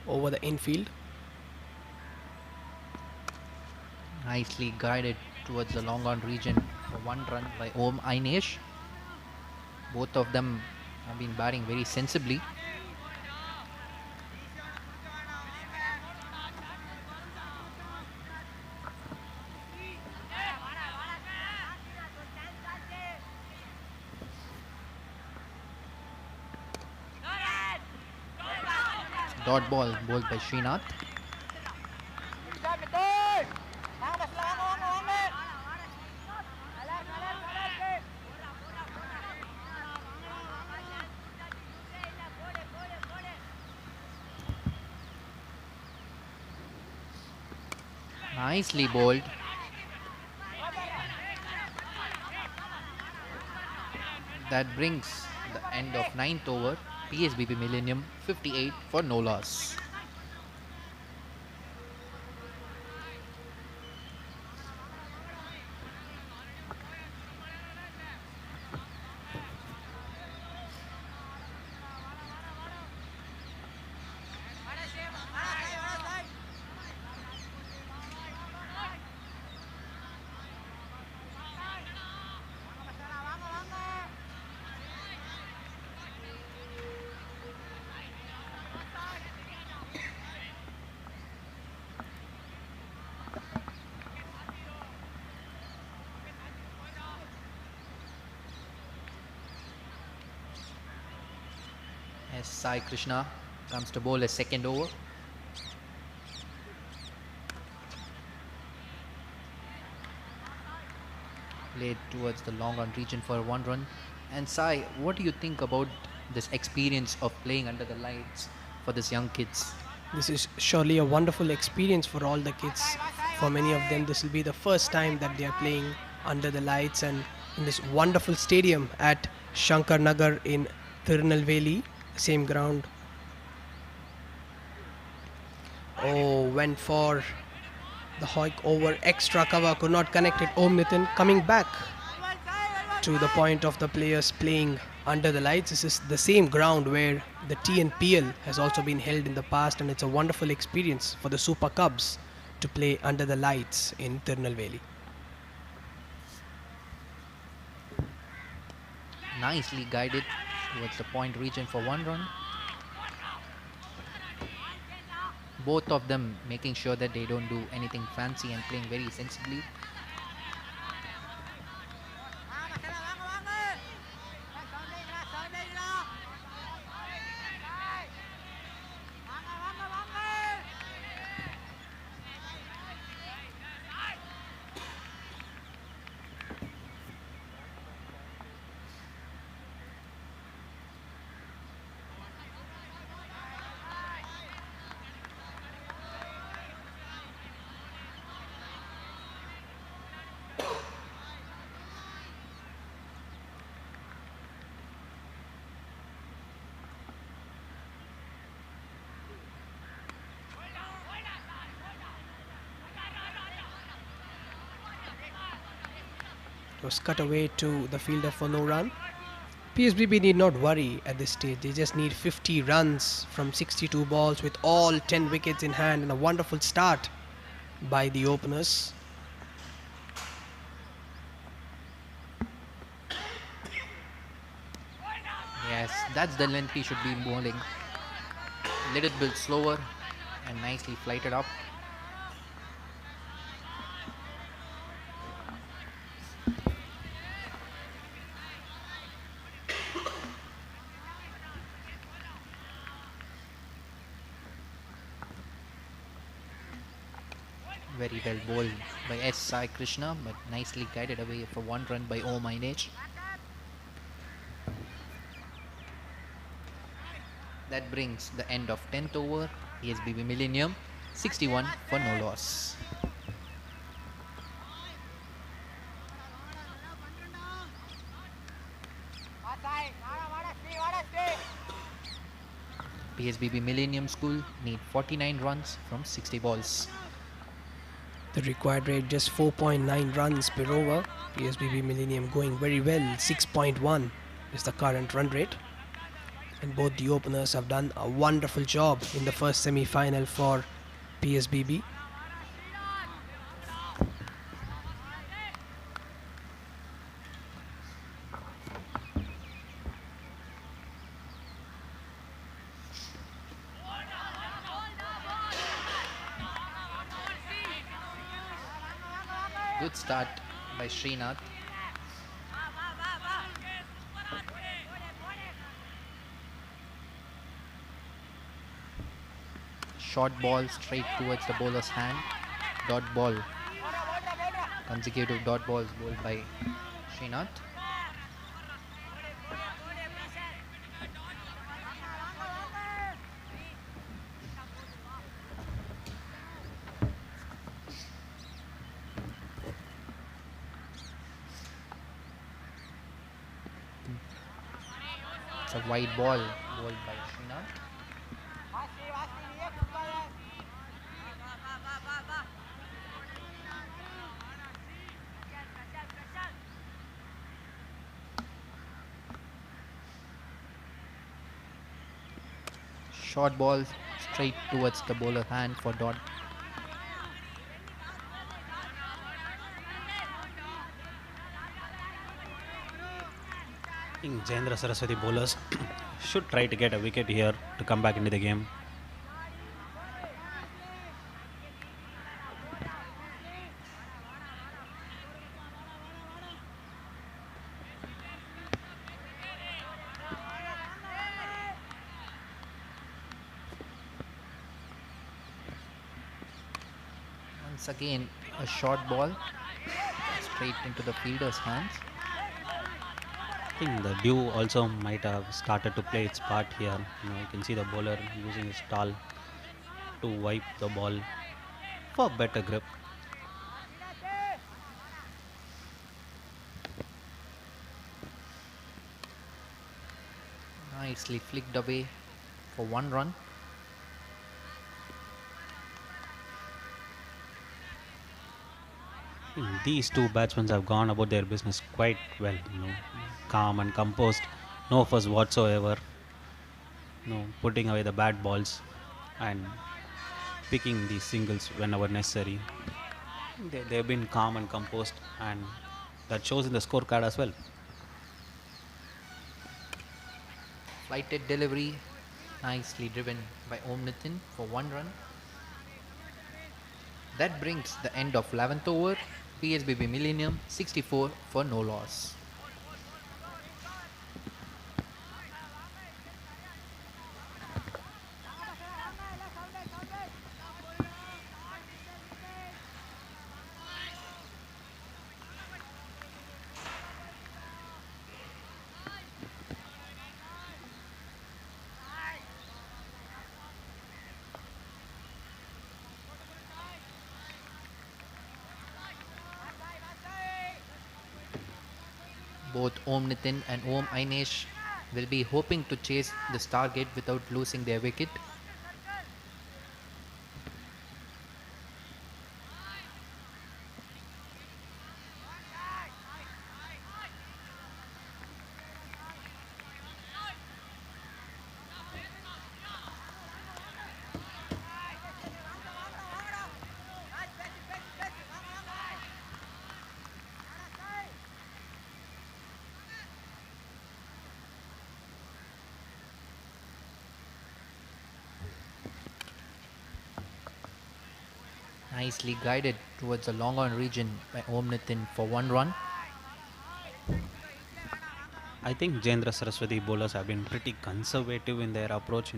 over the infield. Nicely guided towards the long on region for 1 run by Om Ainesh. Both of them have been batting very sensibly. Dot ball bowled by Srinath. Nicely bowled. That brings the end of 9th over. PSBB Millennium 58 for no loss. As Sai Krishna comes to bowl a second over. Played towards the long on region for 1 run. And Sai, what do you think about this experience of playing under the lights for these young kids? This is surely a wonderful experience for all the kids. For many of them, this will be the first time that they are playing under the lights and in this wonderful stadium at Shankar Nagar in Tirunelveli, same ground. Oh, went for the hoik over extra cover, could not connect it. Om Nitin coming back to the point of the players playing under the lights. This is the same ground where the TNPL has also been held in the past, and it's a wonderful experience for the Super Cubs to play under the lights in Tirunelveli. Nicely guided towards the point region for 1 run. Both of them making sure that they don't do anything fancy and playing very sensibly. It was cut away to the fielder for no run. PSBB need not worry at this stage. They just need 50 runs from 62 balls with all 10 wickets in hand, and a wonderful start by the openers. Yes, that's the length he should be bowling. Little bit slower and nicely flighted up. Very well bowled by S. Sai Krishna, but nicely guided away for 1 run by Om Ainesh. That brings the end of 10th over. PSBB Millennium 61 for no loss. PSBB Millennium School need 49 runs from 60 balls. The required rate just 4.9 runs per over. PSBB Millennium going very well. 6.1 is the current run rate. And both the openers have done a wonderful job in the first semi-final for PSBB. Good start by Srinath. Short ball straight towards the bowler's hand. Dot ball. Consecutive dot balls bowled by Srinath. It's a wide ball bowled by Srinath. Short ball straight towards the bowler hand for dot. I think Jayendra Saraswati bowlers should try to get a wicket here to come back into the game. Once again, a short ball straight into the fielder's hands. I think the dew also might have started to play its part here. You can see the bowler using his towel to wipe the ball for better grip. Nicely flicked away for 1 run. These two batsmen have gone about their business quite well. Calm and composed, no fuss whatsoever. Putting away the bad balls and picking the singles whenever necessary. They've been calm and composed, and that shows in the scorecard as well. Flighted delivery, nicely driven by Om Nitin for 1 run. That brings the end of 11th over. PSBB Millennium 64 for no loss. Both Om Nitin and Om Ainesh will be hoping to chase this target without losing their wicket. Nicely guided towards the long on region by Om Nitin for 1 run. I think Jayendra Saraswati bowlers have been pretty conservative in their approach.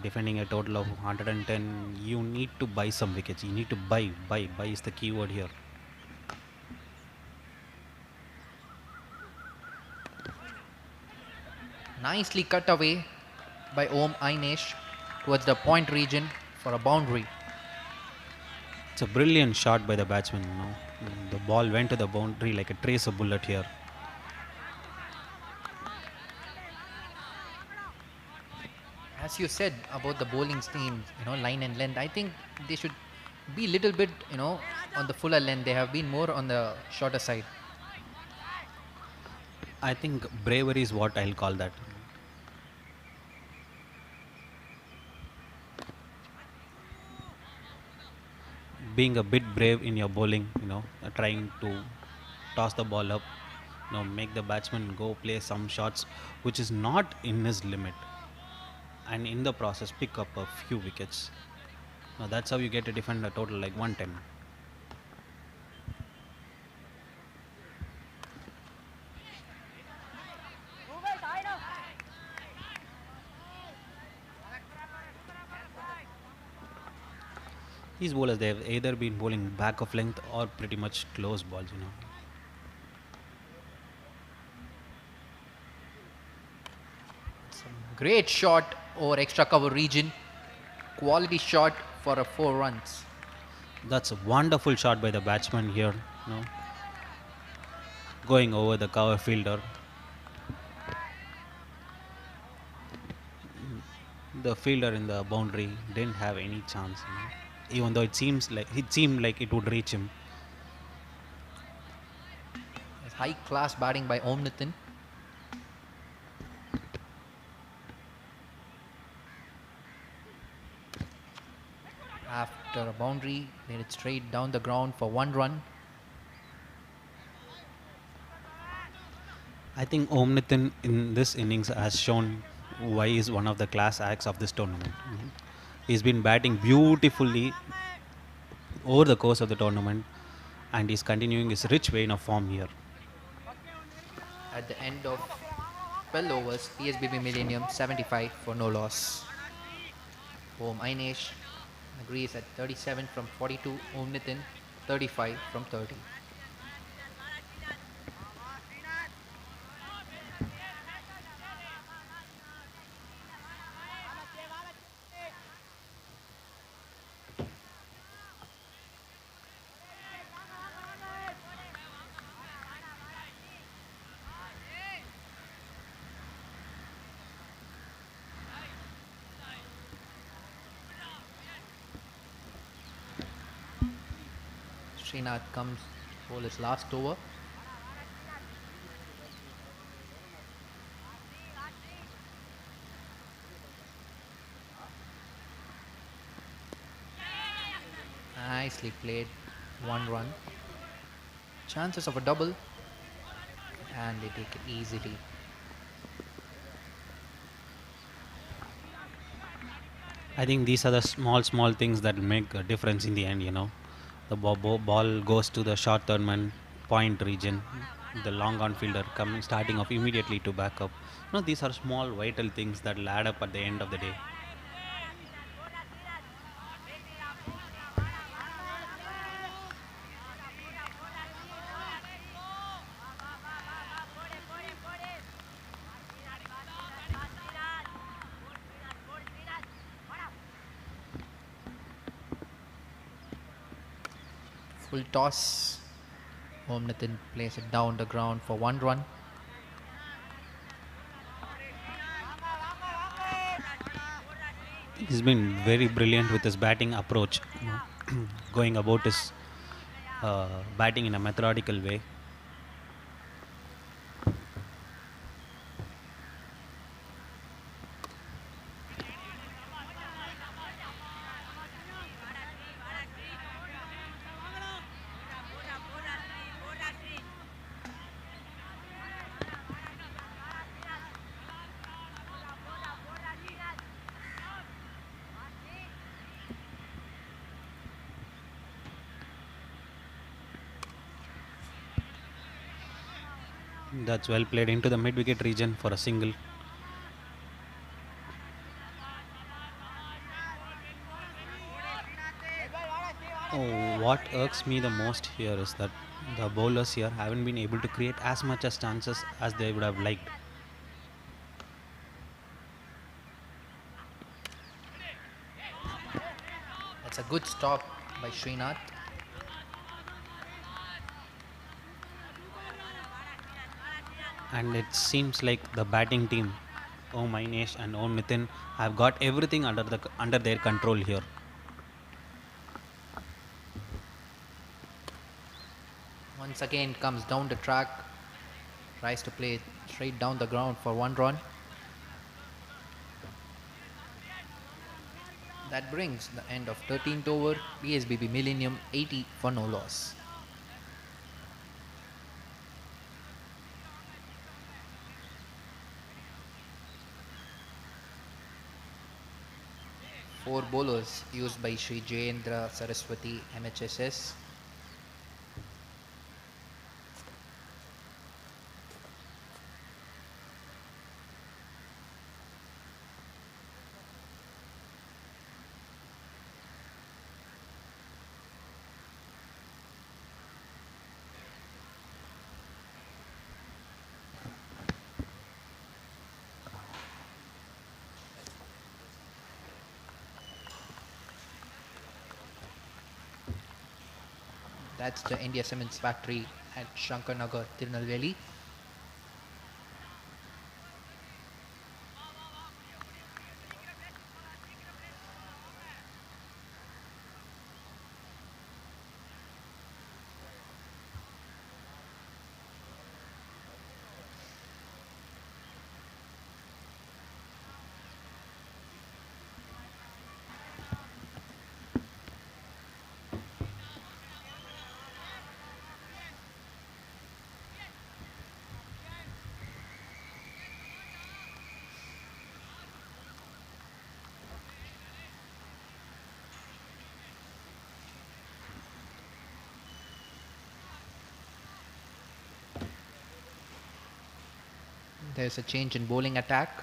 Defending a total of 110, you need to buy some wickets. You need to buy is the key word here. Nicely cut away by Om Ainesh towards the point region for a boundary. It's a brilliant shot by the batsman. The ball went to the boundary like a tracer bullet here. As you said about the bowling team, line and length, I think they should be little bit, on the fuller length. They have been more on the shorter side. I think bravery is what I'll call that. Being a bit brave in your bowling, trying to toss the ball up, make the batsman go play some shots which is not in his limit, and in the process pick up a few wickets. Now that's how you get to defend a total like 110. These bowlers, they have either been bowling back of length or pretty much close balls. Great shot over extra cover region. Quality shot for a 4 runs. That's a wonderful shot by the batsman here, going over the cover fielder. The fielder in the boundary didn't have any chance, even though it seemed like it would reach him. High class batting by Om Nitin. After a boundary, made it straight down the ground for 1 run. I think Om Nitin in this innings has shown why he is one of the class acts of this tournament. He's been batting beautifully over the course of the tournament, and he's continuing his rich vein of form here. At the end of 12 overs, PSBB Millennium 75 for no loss. Om Ainesh agrees at 37 from 42. Om Nitin 35 from 30. Srinath comes for his last over. Nicely played. 1 run. Chances of a double, and they take it easily. I think these are the small things that make a difference in the end. The ball goes to the short third man point region. The long on fielder starting off immediately to back up. These are small vital things that will add up at the end of the day. Full toss. Om Nitin plays it down the ground for 1 run. He's been very brilliant with his batting approach, going about his batting in a methodical way. That's well played into the mid-wicket region for a single. Oh, what irks me the most here is that the bowlers here haven't been able to create as much as chances as they would have liked. That's a good stop by Srinath. And it seems like the batting team, Om Ainesh and Om Nitin, have got everything under their control here. once again comes down the track, tries to play it straight down the ground for 1 run. That brings the end of 13th over. PSBB Millennium 80 for no loss. Four bowlers used by Sri Jayendra, Saraswati, MHSS. That's the India Cements factory at Shankar Tirunelveli. There's a change in bowling attack.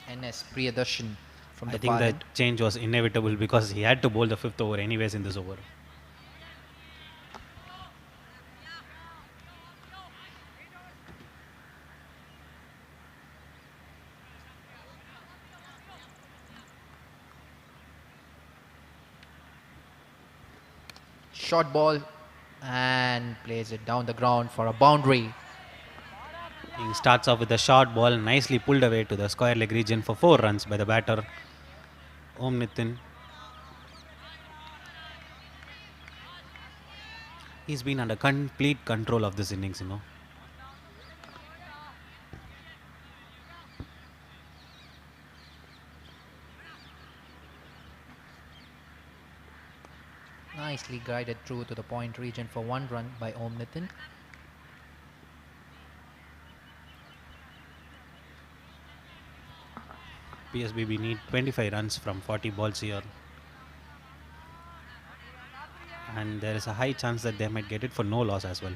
NS Priyadarshan from I the think far that end. change was inevitable because he had to bowl the 5th over anyways in this over. Short ball and plays it down the ground for a boundary. He starts off with a short ball, nicely pulled away to the square leg region for 4 runs by the batter Om Nitin. He's been under complete control of this innings, you know. Nicely guided through to the point region for 1 run by Om Nitin. PSBB need 25 runs from 40 balls here. And there is a high chance that they might get it for no loss as well.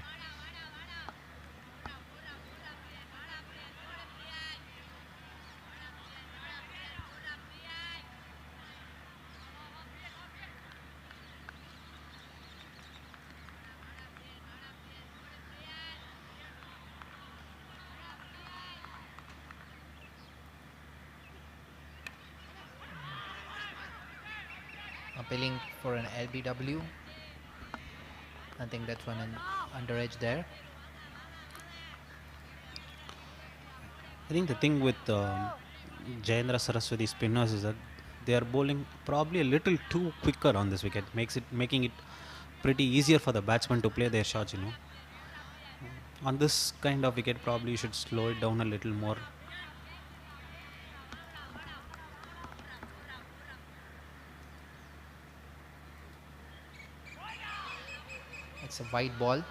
Appealing for an LBW. I think that's one an underedge there. I think the thing with Jayendra Saraswati spinners is that they are bowling probably a little too quicker on this wicket, making it pretty easier for the batsman to play their shots, you know. On this kind of wicket, probably you should slow it down a little more. It's a wide ball.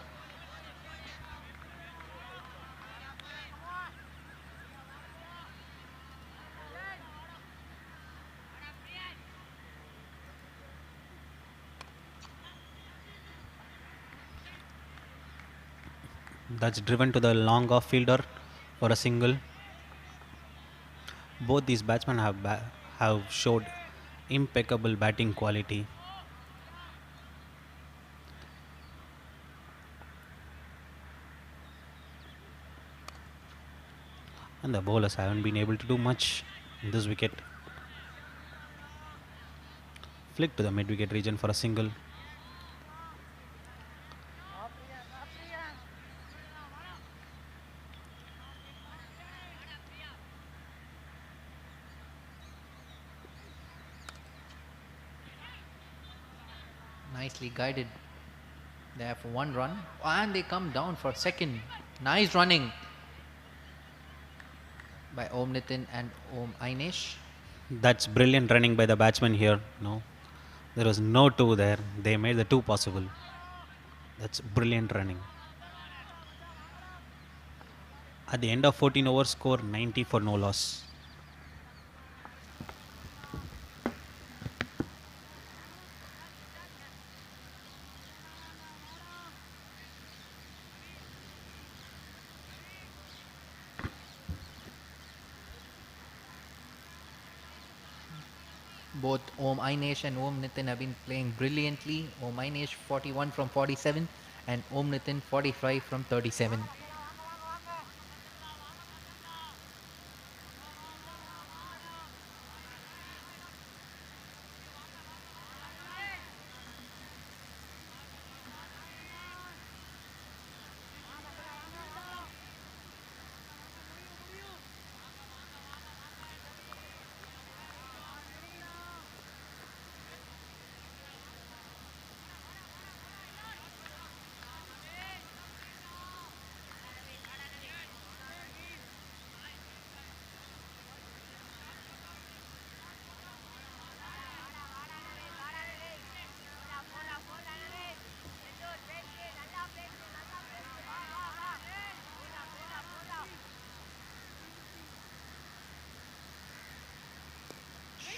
That's driven to the long off fielder for a single. Both these batsmen have showed impeccable batting quality. And the bowlers haven't been able to do much in this wicket. Flick to the mid wicket region for a single. Nicely guided They have one run and they come down for second. Nice running by Om Nitin and Om Ainesh. That's brilliant running by the batsman here. No, there was no two there. They made the two possible. That's brilliant running. At the end of 14 overs, score 90 for no loss. Both Om Ainesh and Om Nitin have been playing brilliantly. Om Ainesh 41 from 47 and Om Nitin 45 from 37.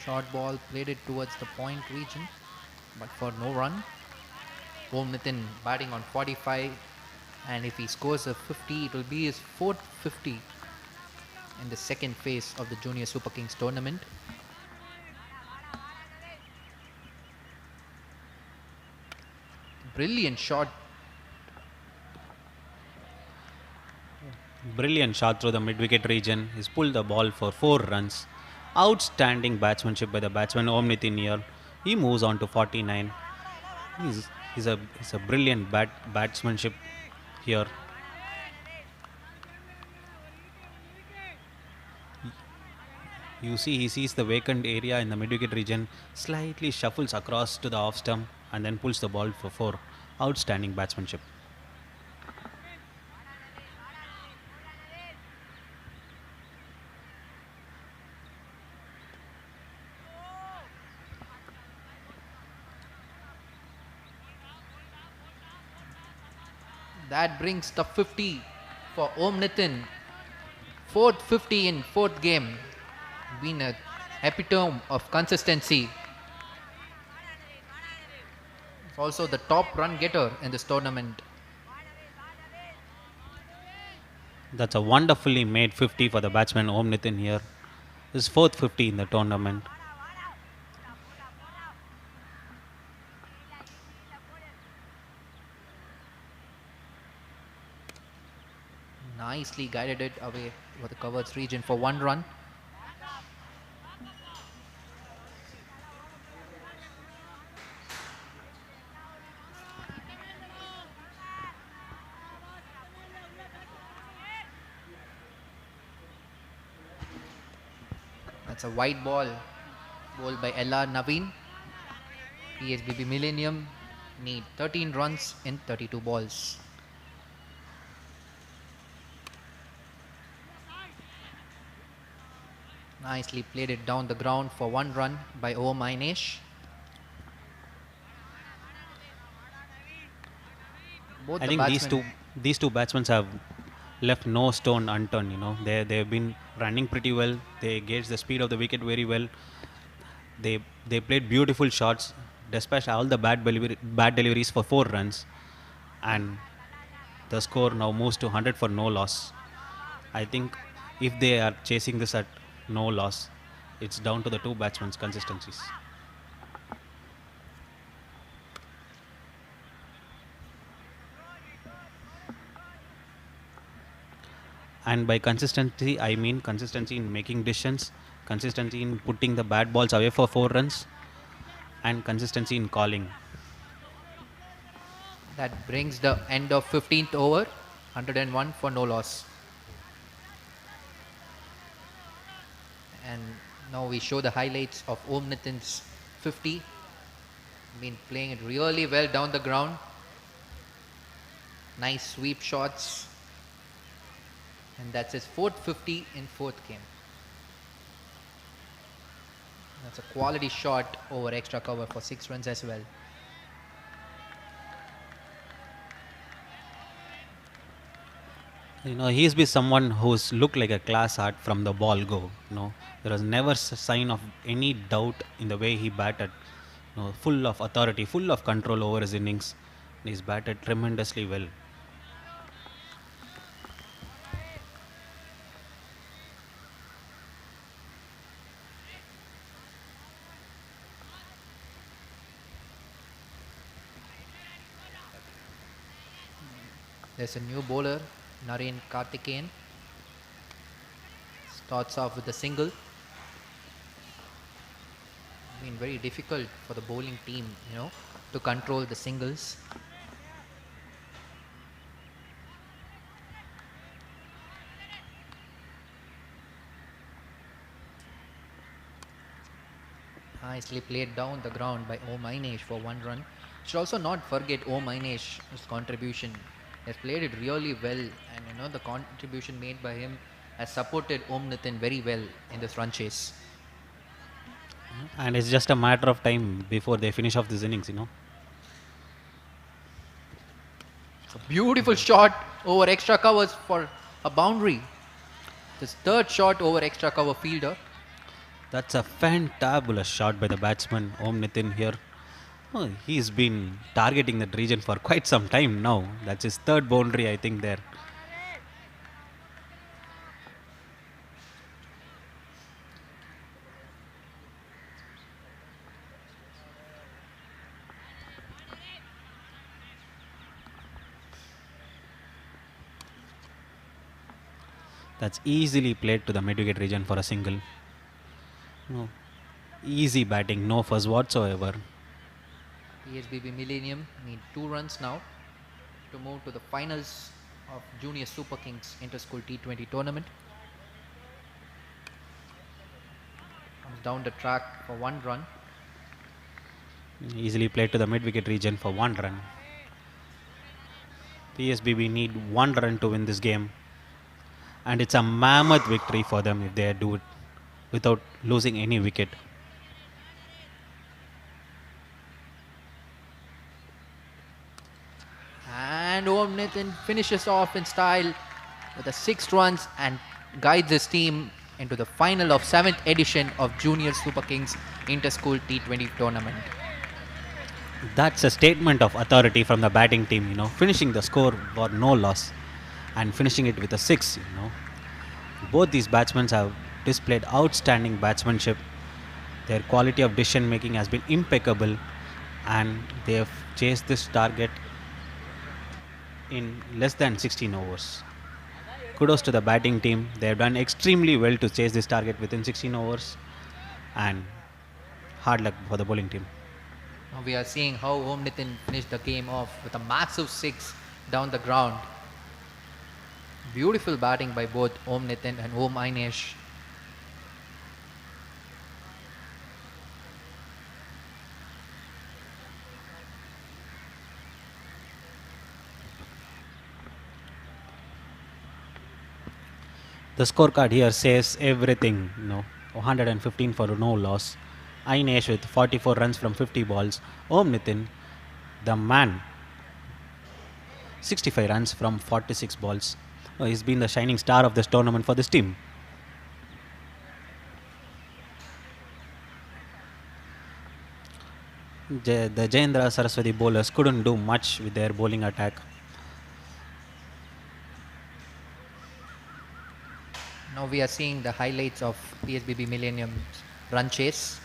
Short ball played it towards the point region, but for no run. Om Nitin batting on 45, and if he scores a 50, it will be his fourth 50 in the second phase of the Junior Super Kings tournament. Brilliant shot. Brilliant shot through the mid-wicket region. He's pulled the ball for 4 runs. Outstanding batsmanship by the batsman Om Nitin here. He moves on to 49. He's a brilliant batsmanship here. You see, he sees the vacant area in the mid-wicket region, slightly shuffles across to the off stump and then pulls the ball for 4. Outstanding batsmanship. That brings the 50 for Om Nitin. Fourth 50 in fourth game. Been an epitome of consistency. It's also the top run getter in this tournament. That's a wonderfully made 50 for the batsman Om Nitin here. His fourth 50 in the tournament. Nicely guided it away over the covered region for 1 run. That's a wide ball bowled by Ella Naveen. PSBB Millennium need 13 runs in 32 balls. Nicely played it down the ground for 1 run by Om Ainesh. I think these two batsmen have left no stone unturned. You know, they've been running pretty well. They gauge the speed of the wicket very well. They played beautiful shots, dispatched all the bad deliveries for 4 runs, and the score now moves to 100 for no loss. I think if they are chasing this at no loss, it's down to the two batsmen's consistencies. And by consistency, I mean consistency in making decisions, consistency in putting the bad balls away for 4 runs, and consistency in calling. That brings the end of 15th over, 101 for no loss. And now we show the highlights of Om Nitin's 50. Been playing it really well down the ground. Nice sweep shots. And that's his 450 in fourth game. That's a quality shot over extra cover for 6 runs as well. You know, he's been someone who's looked like a class act from the ball go. You know, there was never sign of any doubt in the way he batted. You know, full of authority, full of control over his innings. He's batted tremendously well. There's a new bowler, Naren Karthikeyan. Starts off with a single. Been very difficult for the bowling team, to control the singles. Nicely played down the ground by Om Ainesh for 1 run. Should also not forget Om Ainesh's contribution. He has played it really well, and the contribution made by him has supported Om Nitin very well in this run chase. And it's just a matter of time before they finish off this innings, It's a beautiful shot over extra covers for a boundary. This third shot over extra cover fielder. That's a fantabulous shot by the batsman Om Nitin here. Oh, he's been targeting that region for quite some time now. That's his third boundary, I think, there. That's easily played to the mid-wicket region for a single. No, easy batting, no fuss whatsoever. PSBB Millennium need 2 runs now to move to the finals of Junior Super Kings Inter-School T20 tournament. Comes down the track for 1 run. Easily played to the mid-wicket region for 1 run. PSBB need 1 run to win this game. And it's a mammoth victory for them if they do it without losing any wicket. And Om Nitin finishes off in style with a 6 runs and guides his team into the final of 7th edition of Junior Super Kings Inter-School T20 tournament. That's a statement of authority from the batting team, finishing the score for no loss and finishing it with a 6, Both these batsmen have displayed outstanding batsmanship. Their quality of decision making has been impeccable and they have chased this target in less than 16 overs. Kudos to the batting team. They have done extremely well to chase this target within 16 overs and hard luck for the bowling team. Now we are seeing how Om Nitin finished the game off with a massive 6 down the ground. Beautiful batting by both Om Nitin and Om Ainesh. The scorecard here says everything, 115 for no loss. Ainesh with 44 runs from 50 balls. Om Nitin, the man, 65 runs from 46 balls. He's been the shining star of this tournament for this team. The Jayendra Saraswati bowlers couldn't do much with their bowling attack. Now we are seeing the highlights of PSBB Millennium's run chase.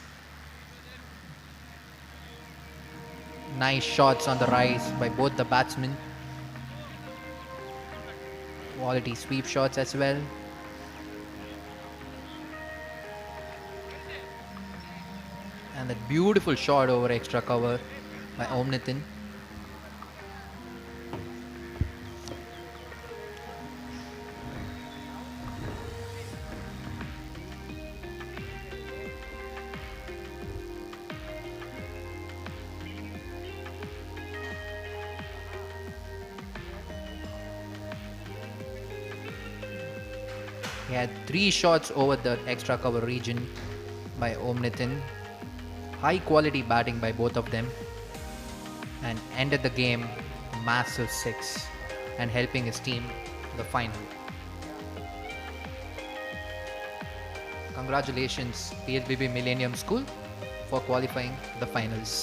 Nice shots on the rise by both the batsmen. Quality sweep shots as well. And that beautiful shot over extra cover by Om Nitin. had 3 shots over the extra cover region by Om Nitin. High quality batting by both of them, and ended the game a massive 6 and helping his team the final. Congratulations PSBB Millennium School for qualifying the finals.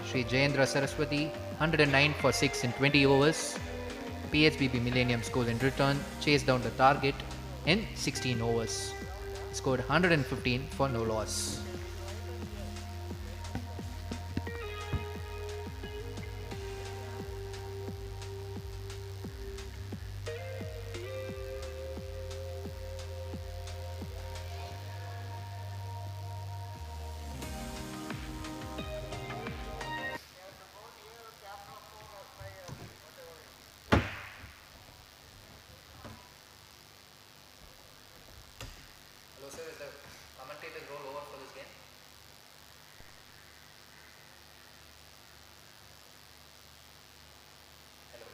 Shri Jayendra Saraswati 109 for 6 in 20 overs. PSBB Millennium School in return chased down the target in 16 overs. Scored 115 for no loss. Hello sir, is the commentator's role over for this game? Hello.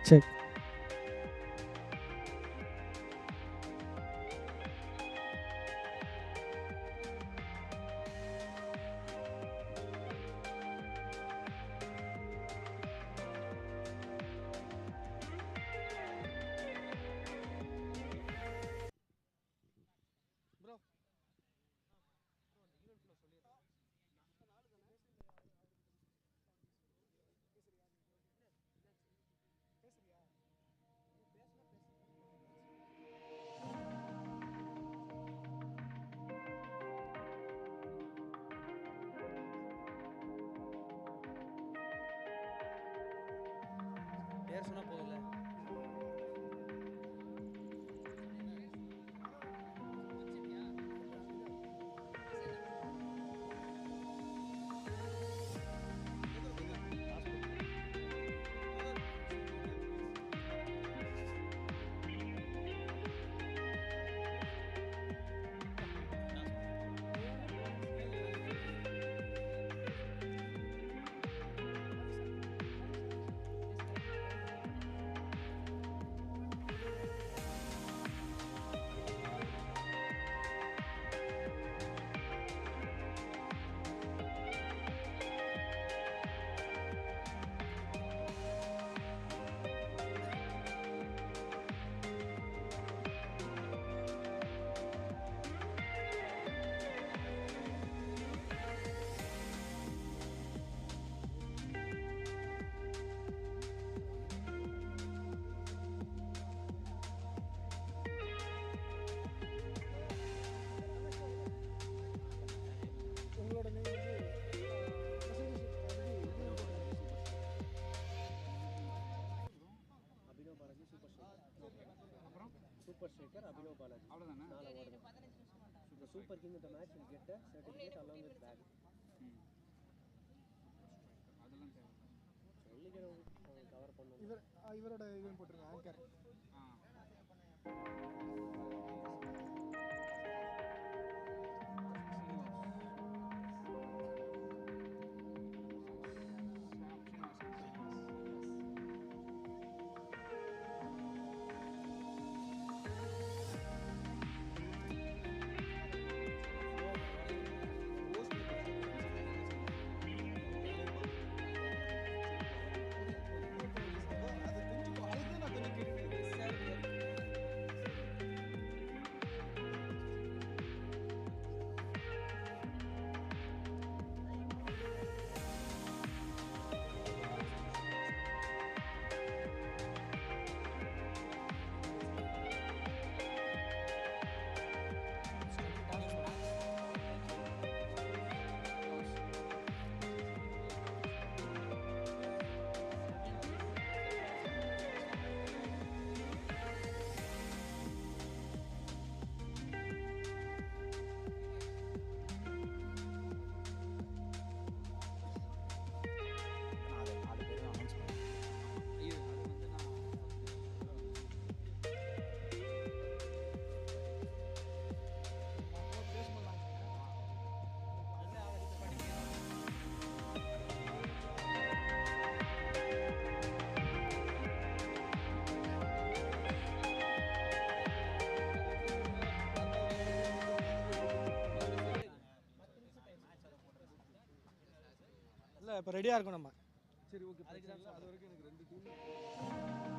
Check. பேர் சொன்னா போதும்ல. Super King of the match will get a certificate along with bag. அதெல்லாம் தேவை. சொல்லிக்கிறோம் cover பண்ணோம். இவரோட இதுவும் போட்டிருங்க ஆங்கர். இல்லை இப்போ ரெடியாக இருக்கும் நம்ம. சரி ஓகே, அதுக்கு தான் அது வரைக்கும் எனக்கு 2 team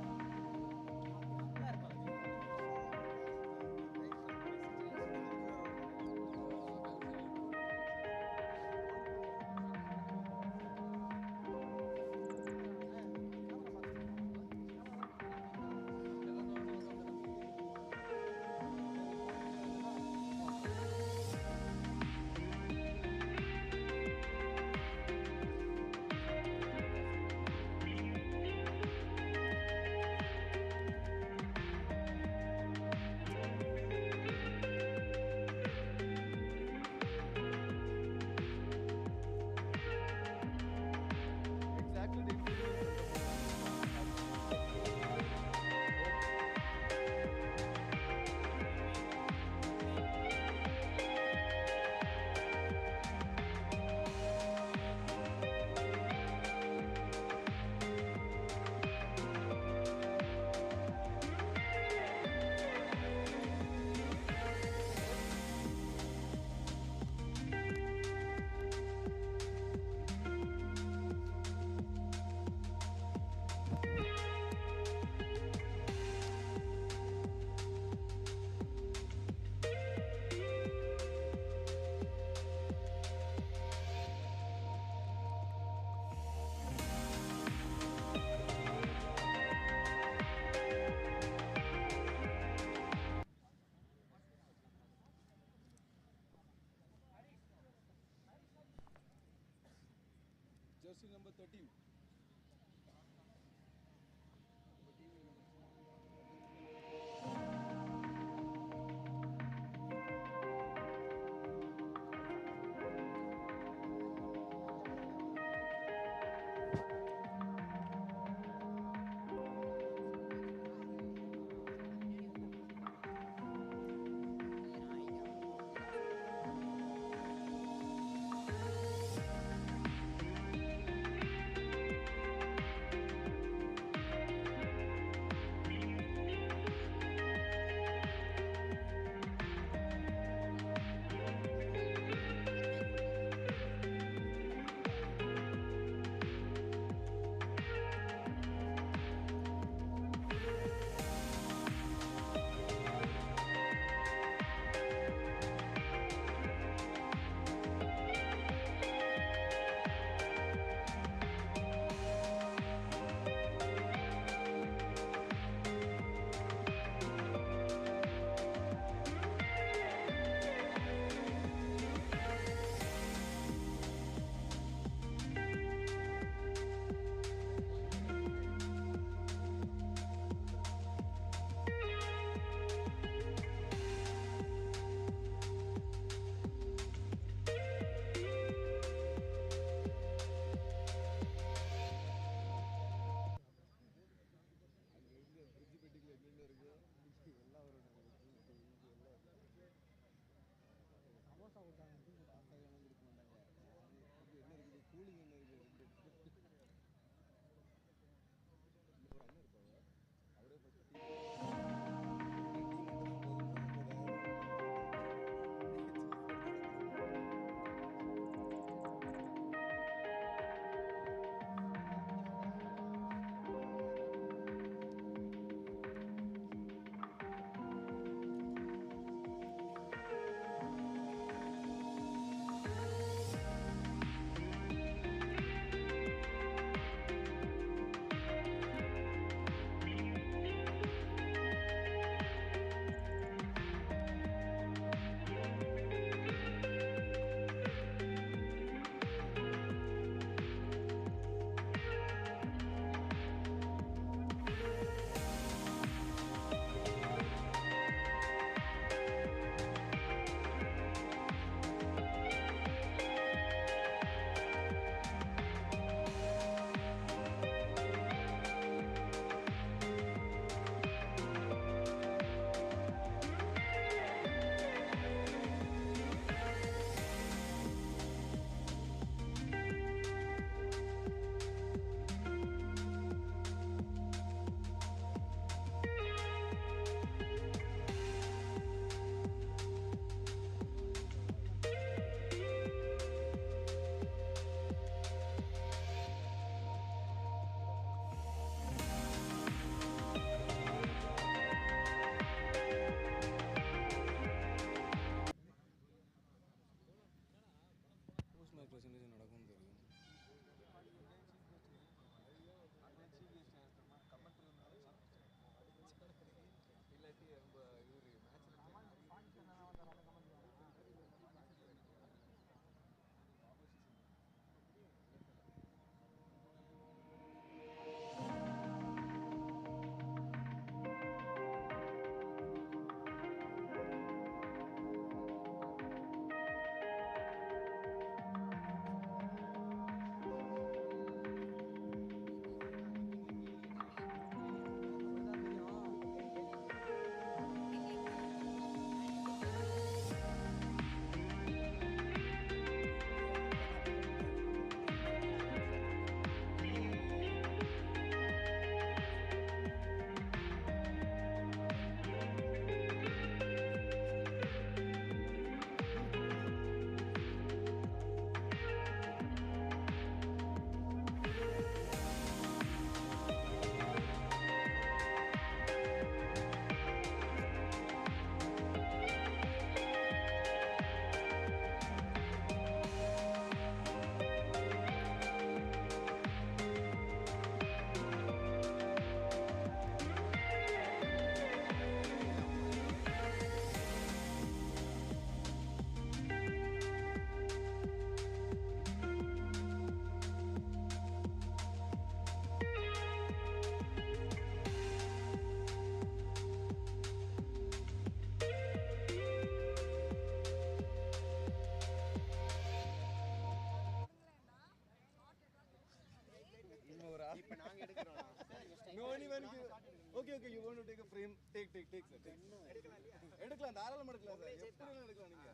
jersey number 13. Okay okay you want to take a frame take sir எடுக்கலாம் தாராளமா எடுக்கலாம் சார் எப்படி எடுக்கலாம் நீங்க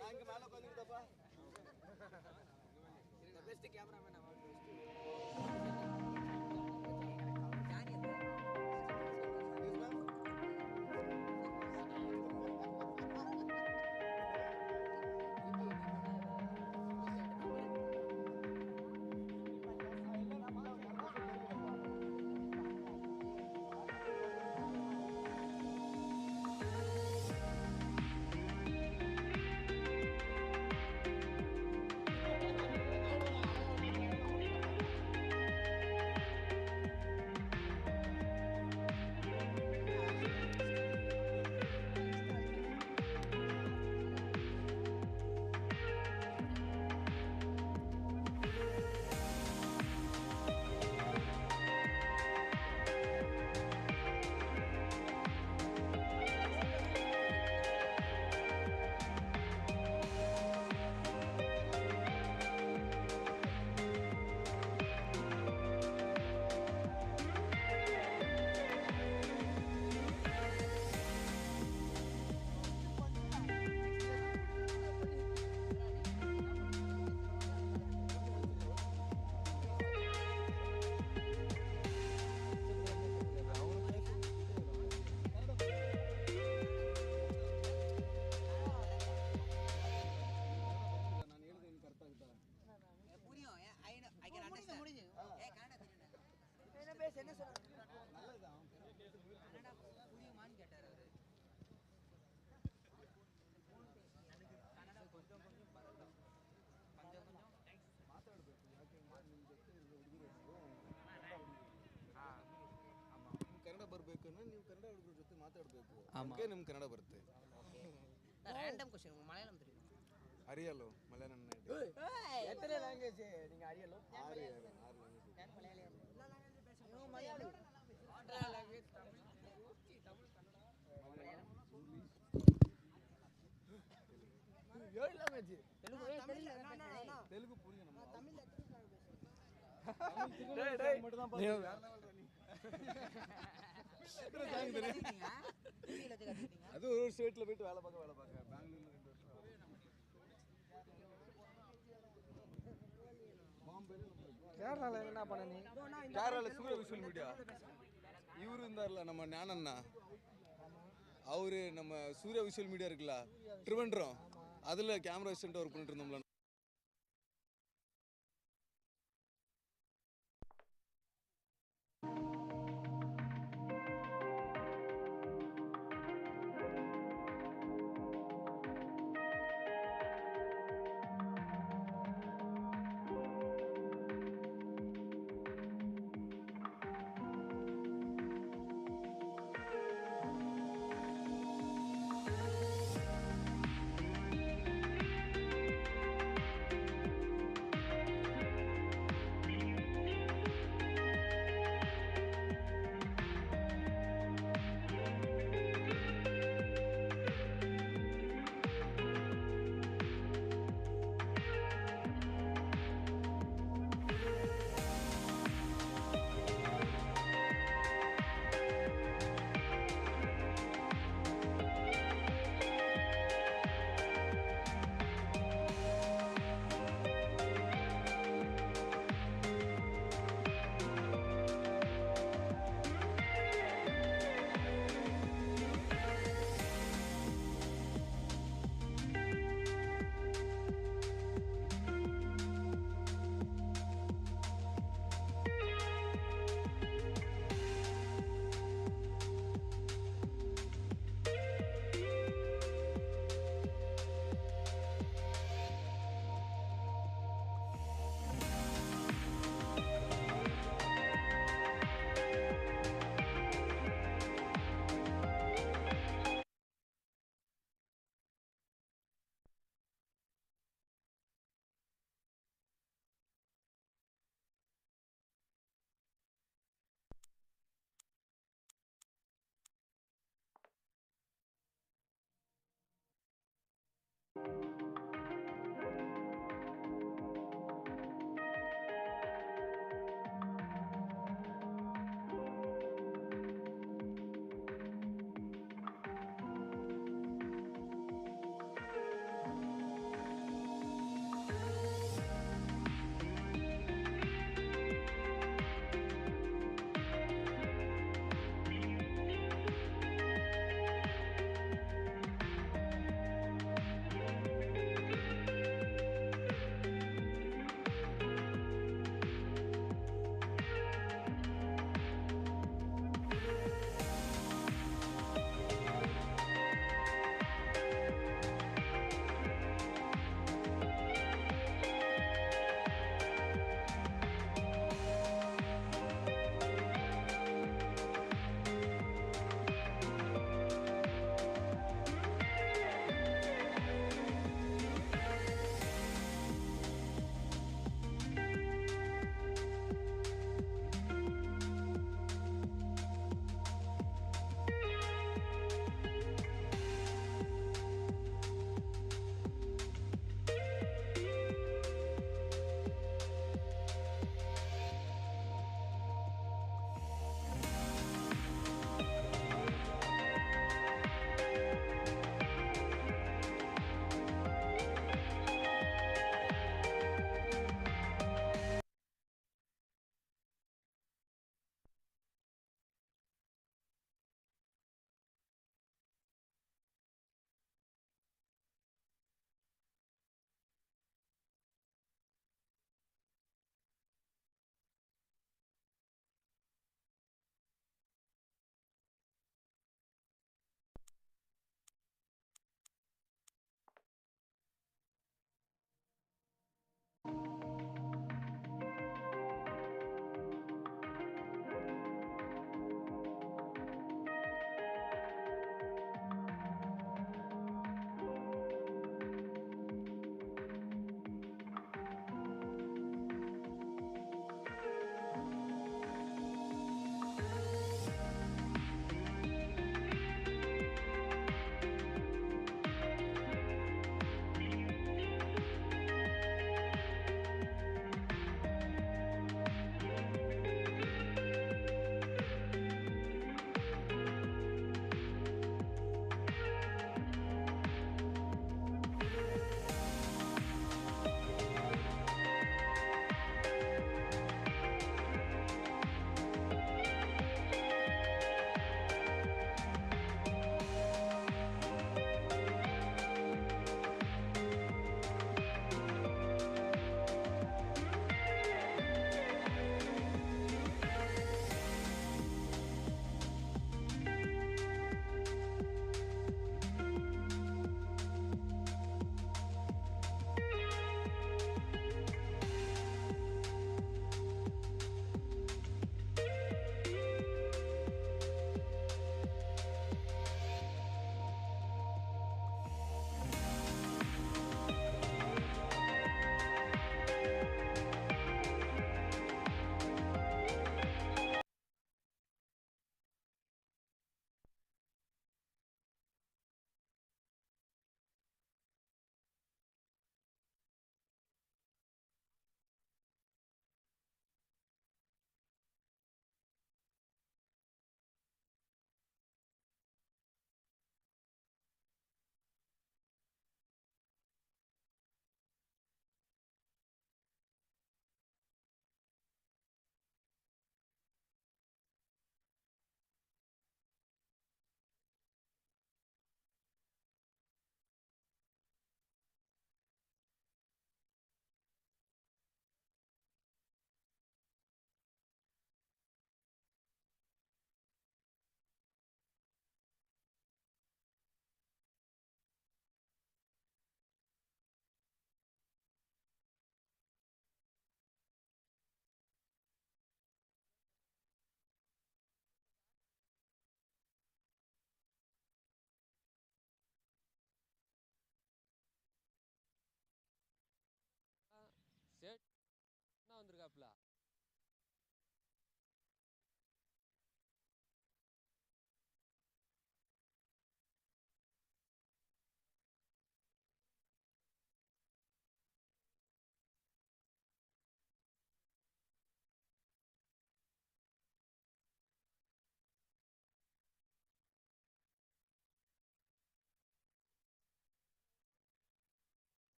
நான் இங்க மேல உட்கார்ந்துட்டப்பா பெஸ்ட் கேமராமேன் ನೀವು ಕನ್ನಡ ಹುಡುಗರ ಜೊತೆ ಮಾತಾಡಬೇಕು ಅದಕ್ಕೆ ನಿಮ್ಮ ಕನ್ನಡ ಬರುತ್ತೆ ரேண்டம் क्वेश्चन மலையாளம் தெரியுமா ಅರಿಯಲ್ಲೋ ಮಲಯಾಳಂ எத்தனை லாங்குவேஜ் நீங்க அரியலோ ஆறு லாங்குவேஜ் நான் மலையாளம் ನೀವು ಮಲಯಾಳಿ ಆಂಧ್ರ ಲಾಂಗ್ವೇಜ್ ತಮಿಳ್ ಮಲಯಾಳಂ ಏಳು ಲಾಂಗ್ವೇಜ್ தெலுங்கு புரியும் நம்ம தமிழ்ல டேய் டேய் மட்டும் தான் பாத்து வேற லெவல் அது ஒரு ஸ்டேட்ல போயிட்டு வேலை பார்க்க பெங்களூர்ல 2 வருஷம் பாம்பேல கேரளால என்ன பண்ண நீ கேரளால சூரிய விஷுவல் மீடியா இவரு இருந்தார்ல நம்ம ஞானண்ணா அவரு நம்ம சூரிய விஷுவல் மீடியா இருக்குல்ல ட்ரிவெண்ட்ரம் அதுல கேமரா அசிஸ்டன்ட் ஒர்க் பண்ணிட்டு இருந்தோம்ல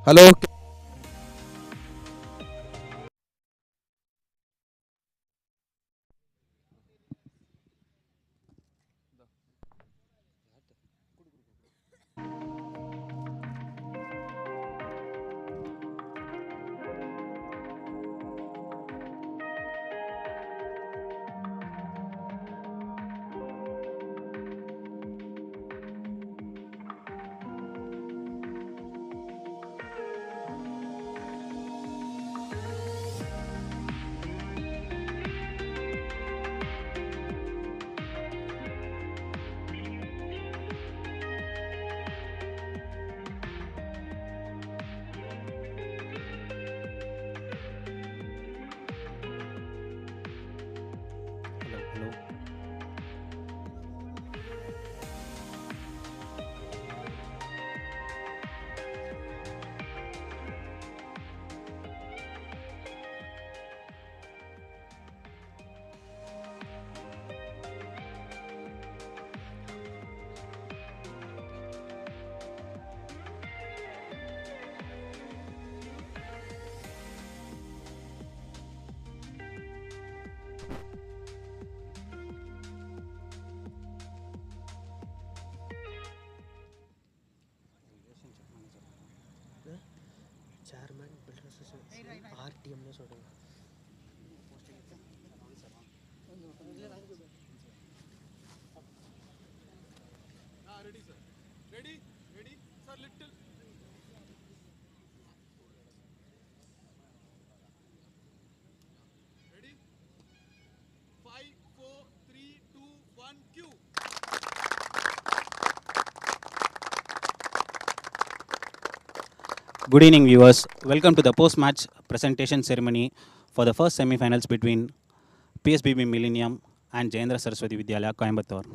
hello Hello. chairman builder association RTM னு சொல்றாங்க. ready sir, ready sir, little ready 5 4 3 2 1 cue. Good evening, viewers. Welcome to the post-match presentation ceremony for the first semi-finals between PSBB Millennium and Jayendra Saraswati Vidyalaya, Coimbatore.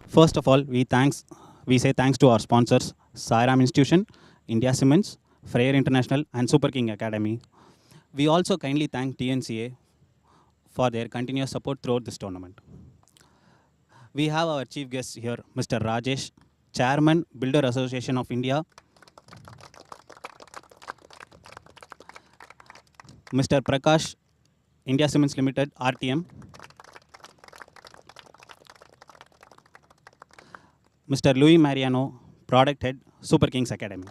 First of all, we say thanks to our sponsors, Sairam Institution, India Cements, Freyr International, and Super King Academy. We also kindly thank TNCA for their continuous support throughout this tournament. We have our chief guest here, Mr. Rajesh, Chairman, Builder Association of India, Mr. Prakash, India Cements Limited, RTM, Mr. Louis Mariano, Product Head, Super Kings Academy.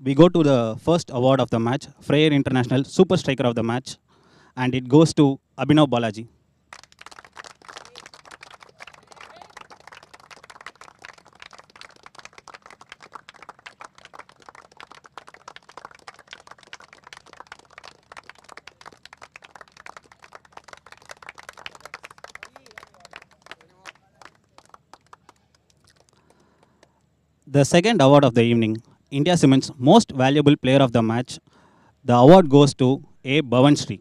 We go to the first award of the match, Freyr International Super Striker of the match, and it goes to Abhinav Balaji. The second award of the evening, India Cements Most Valuable Player of the Match. The award goes to A. Bhavan Sri.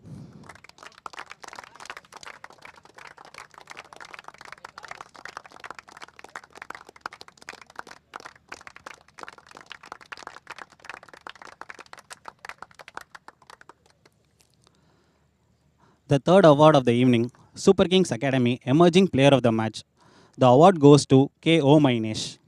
The third award of the evening, Super Kings Academy Emerging Player of the Match. The award goes to K. O. Mainesh.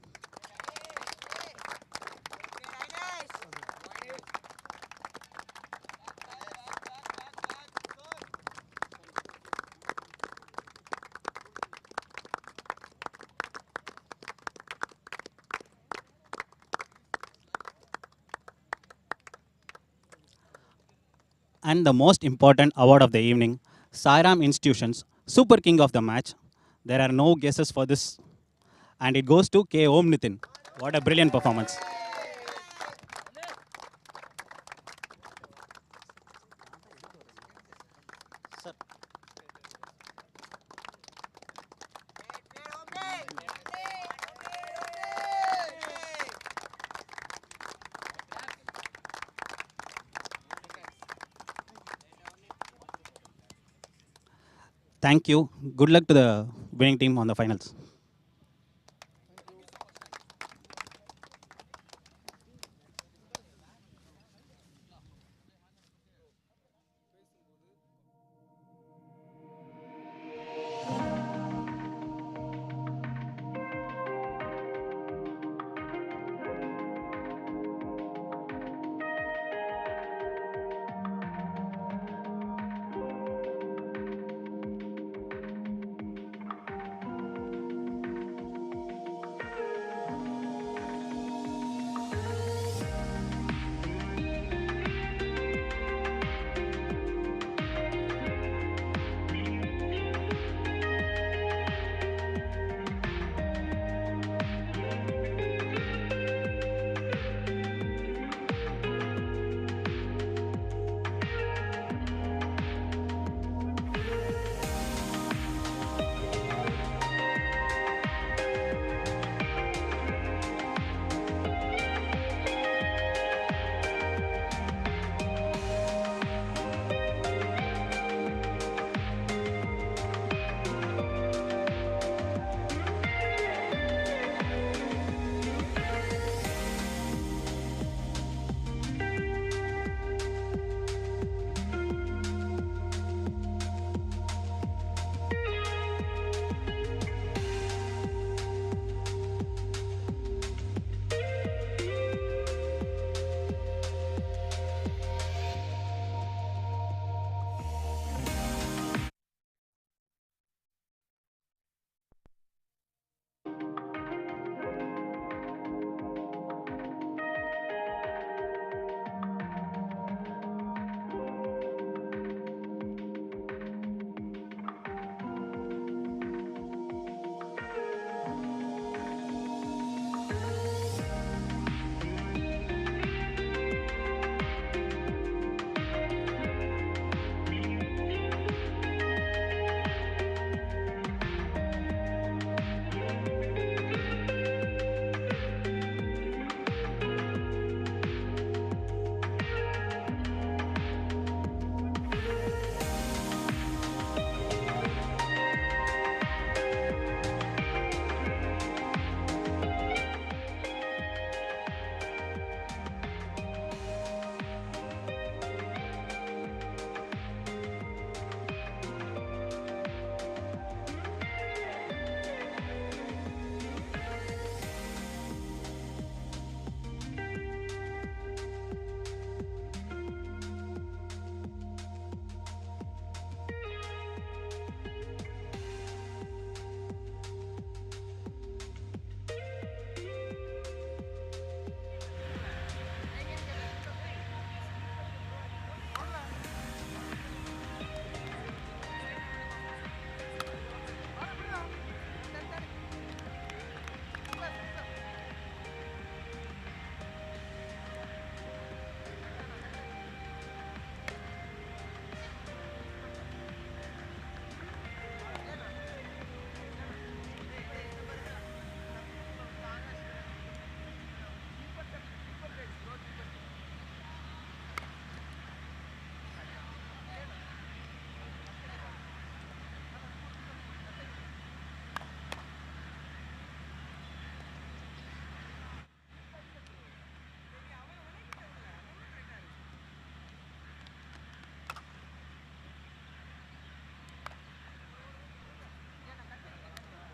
And the most important award of the evening, Sairam Institution's Super King of the Match. There are no guesses for this. And it goes to K. Om Nitin. What a brilliant performance. Sir. Thank you. Good luck to the winning team on the finals.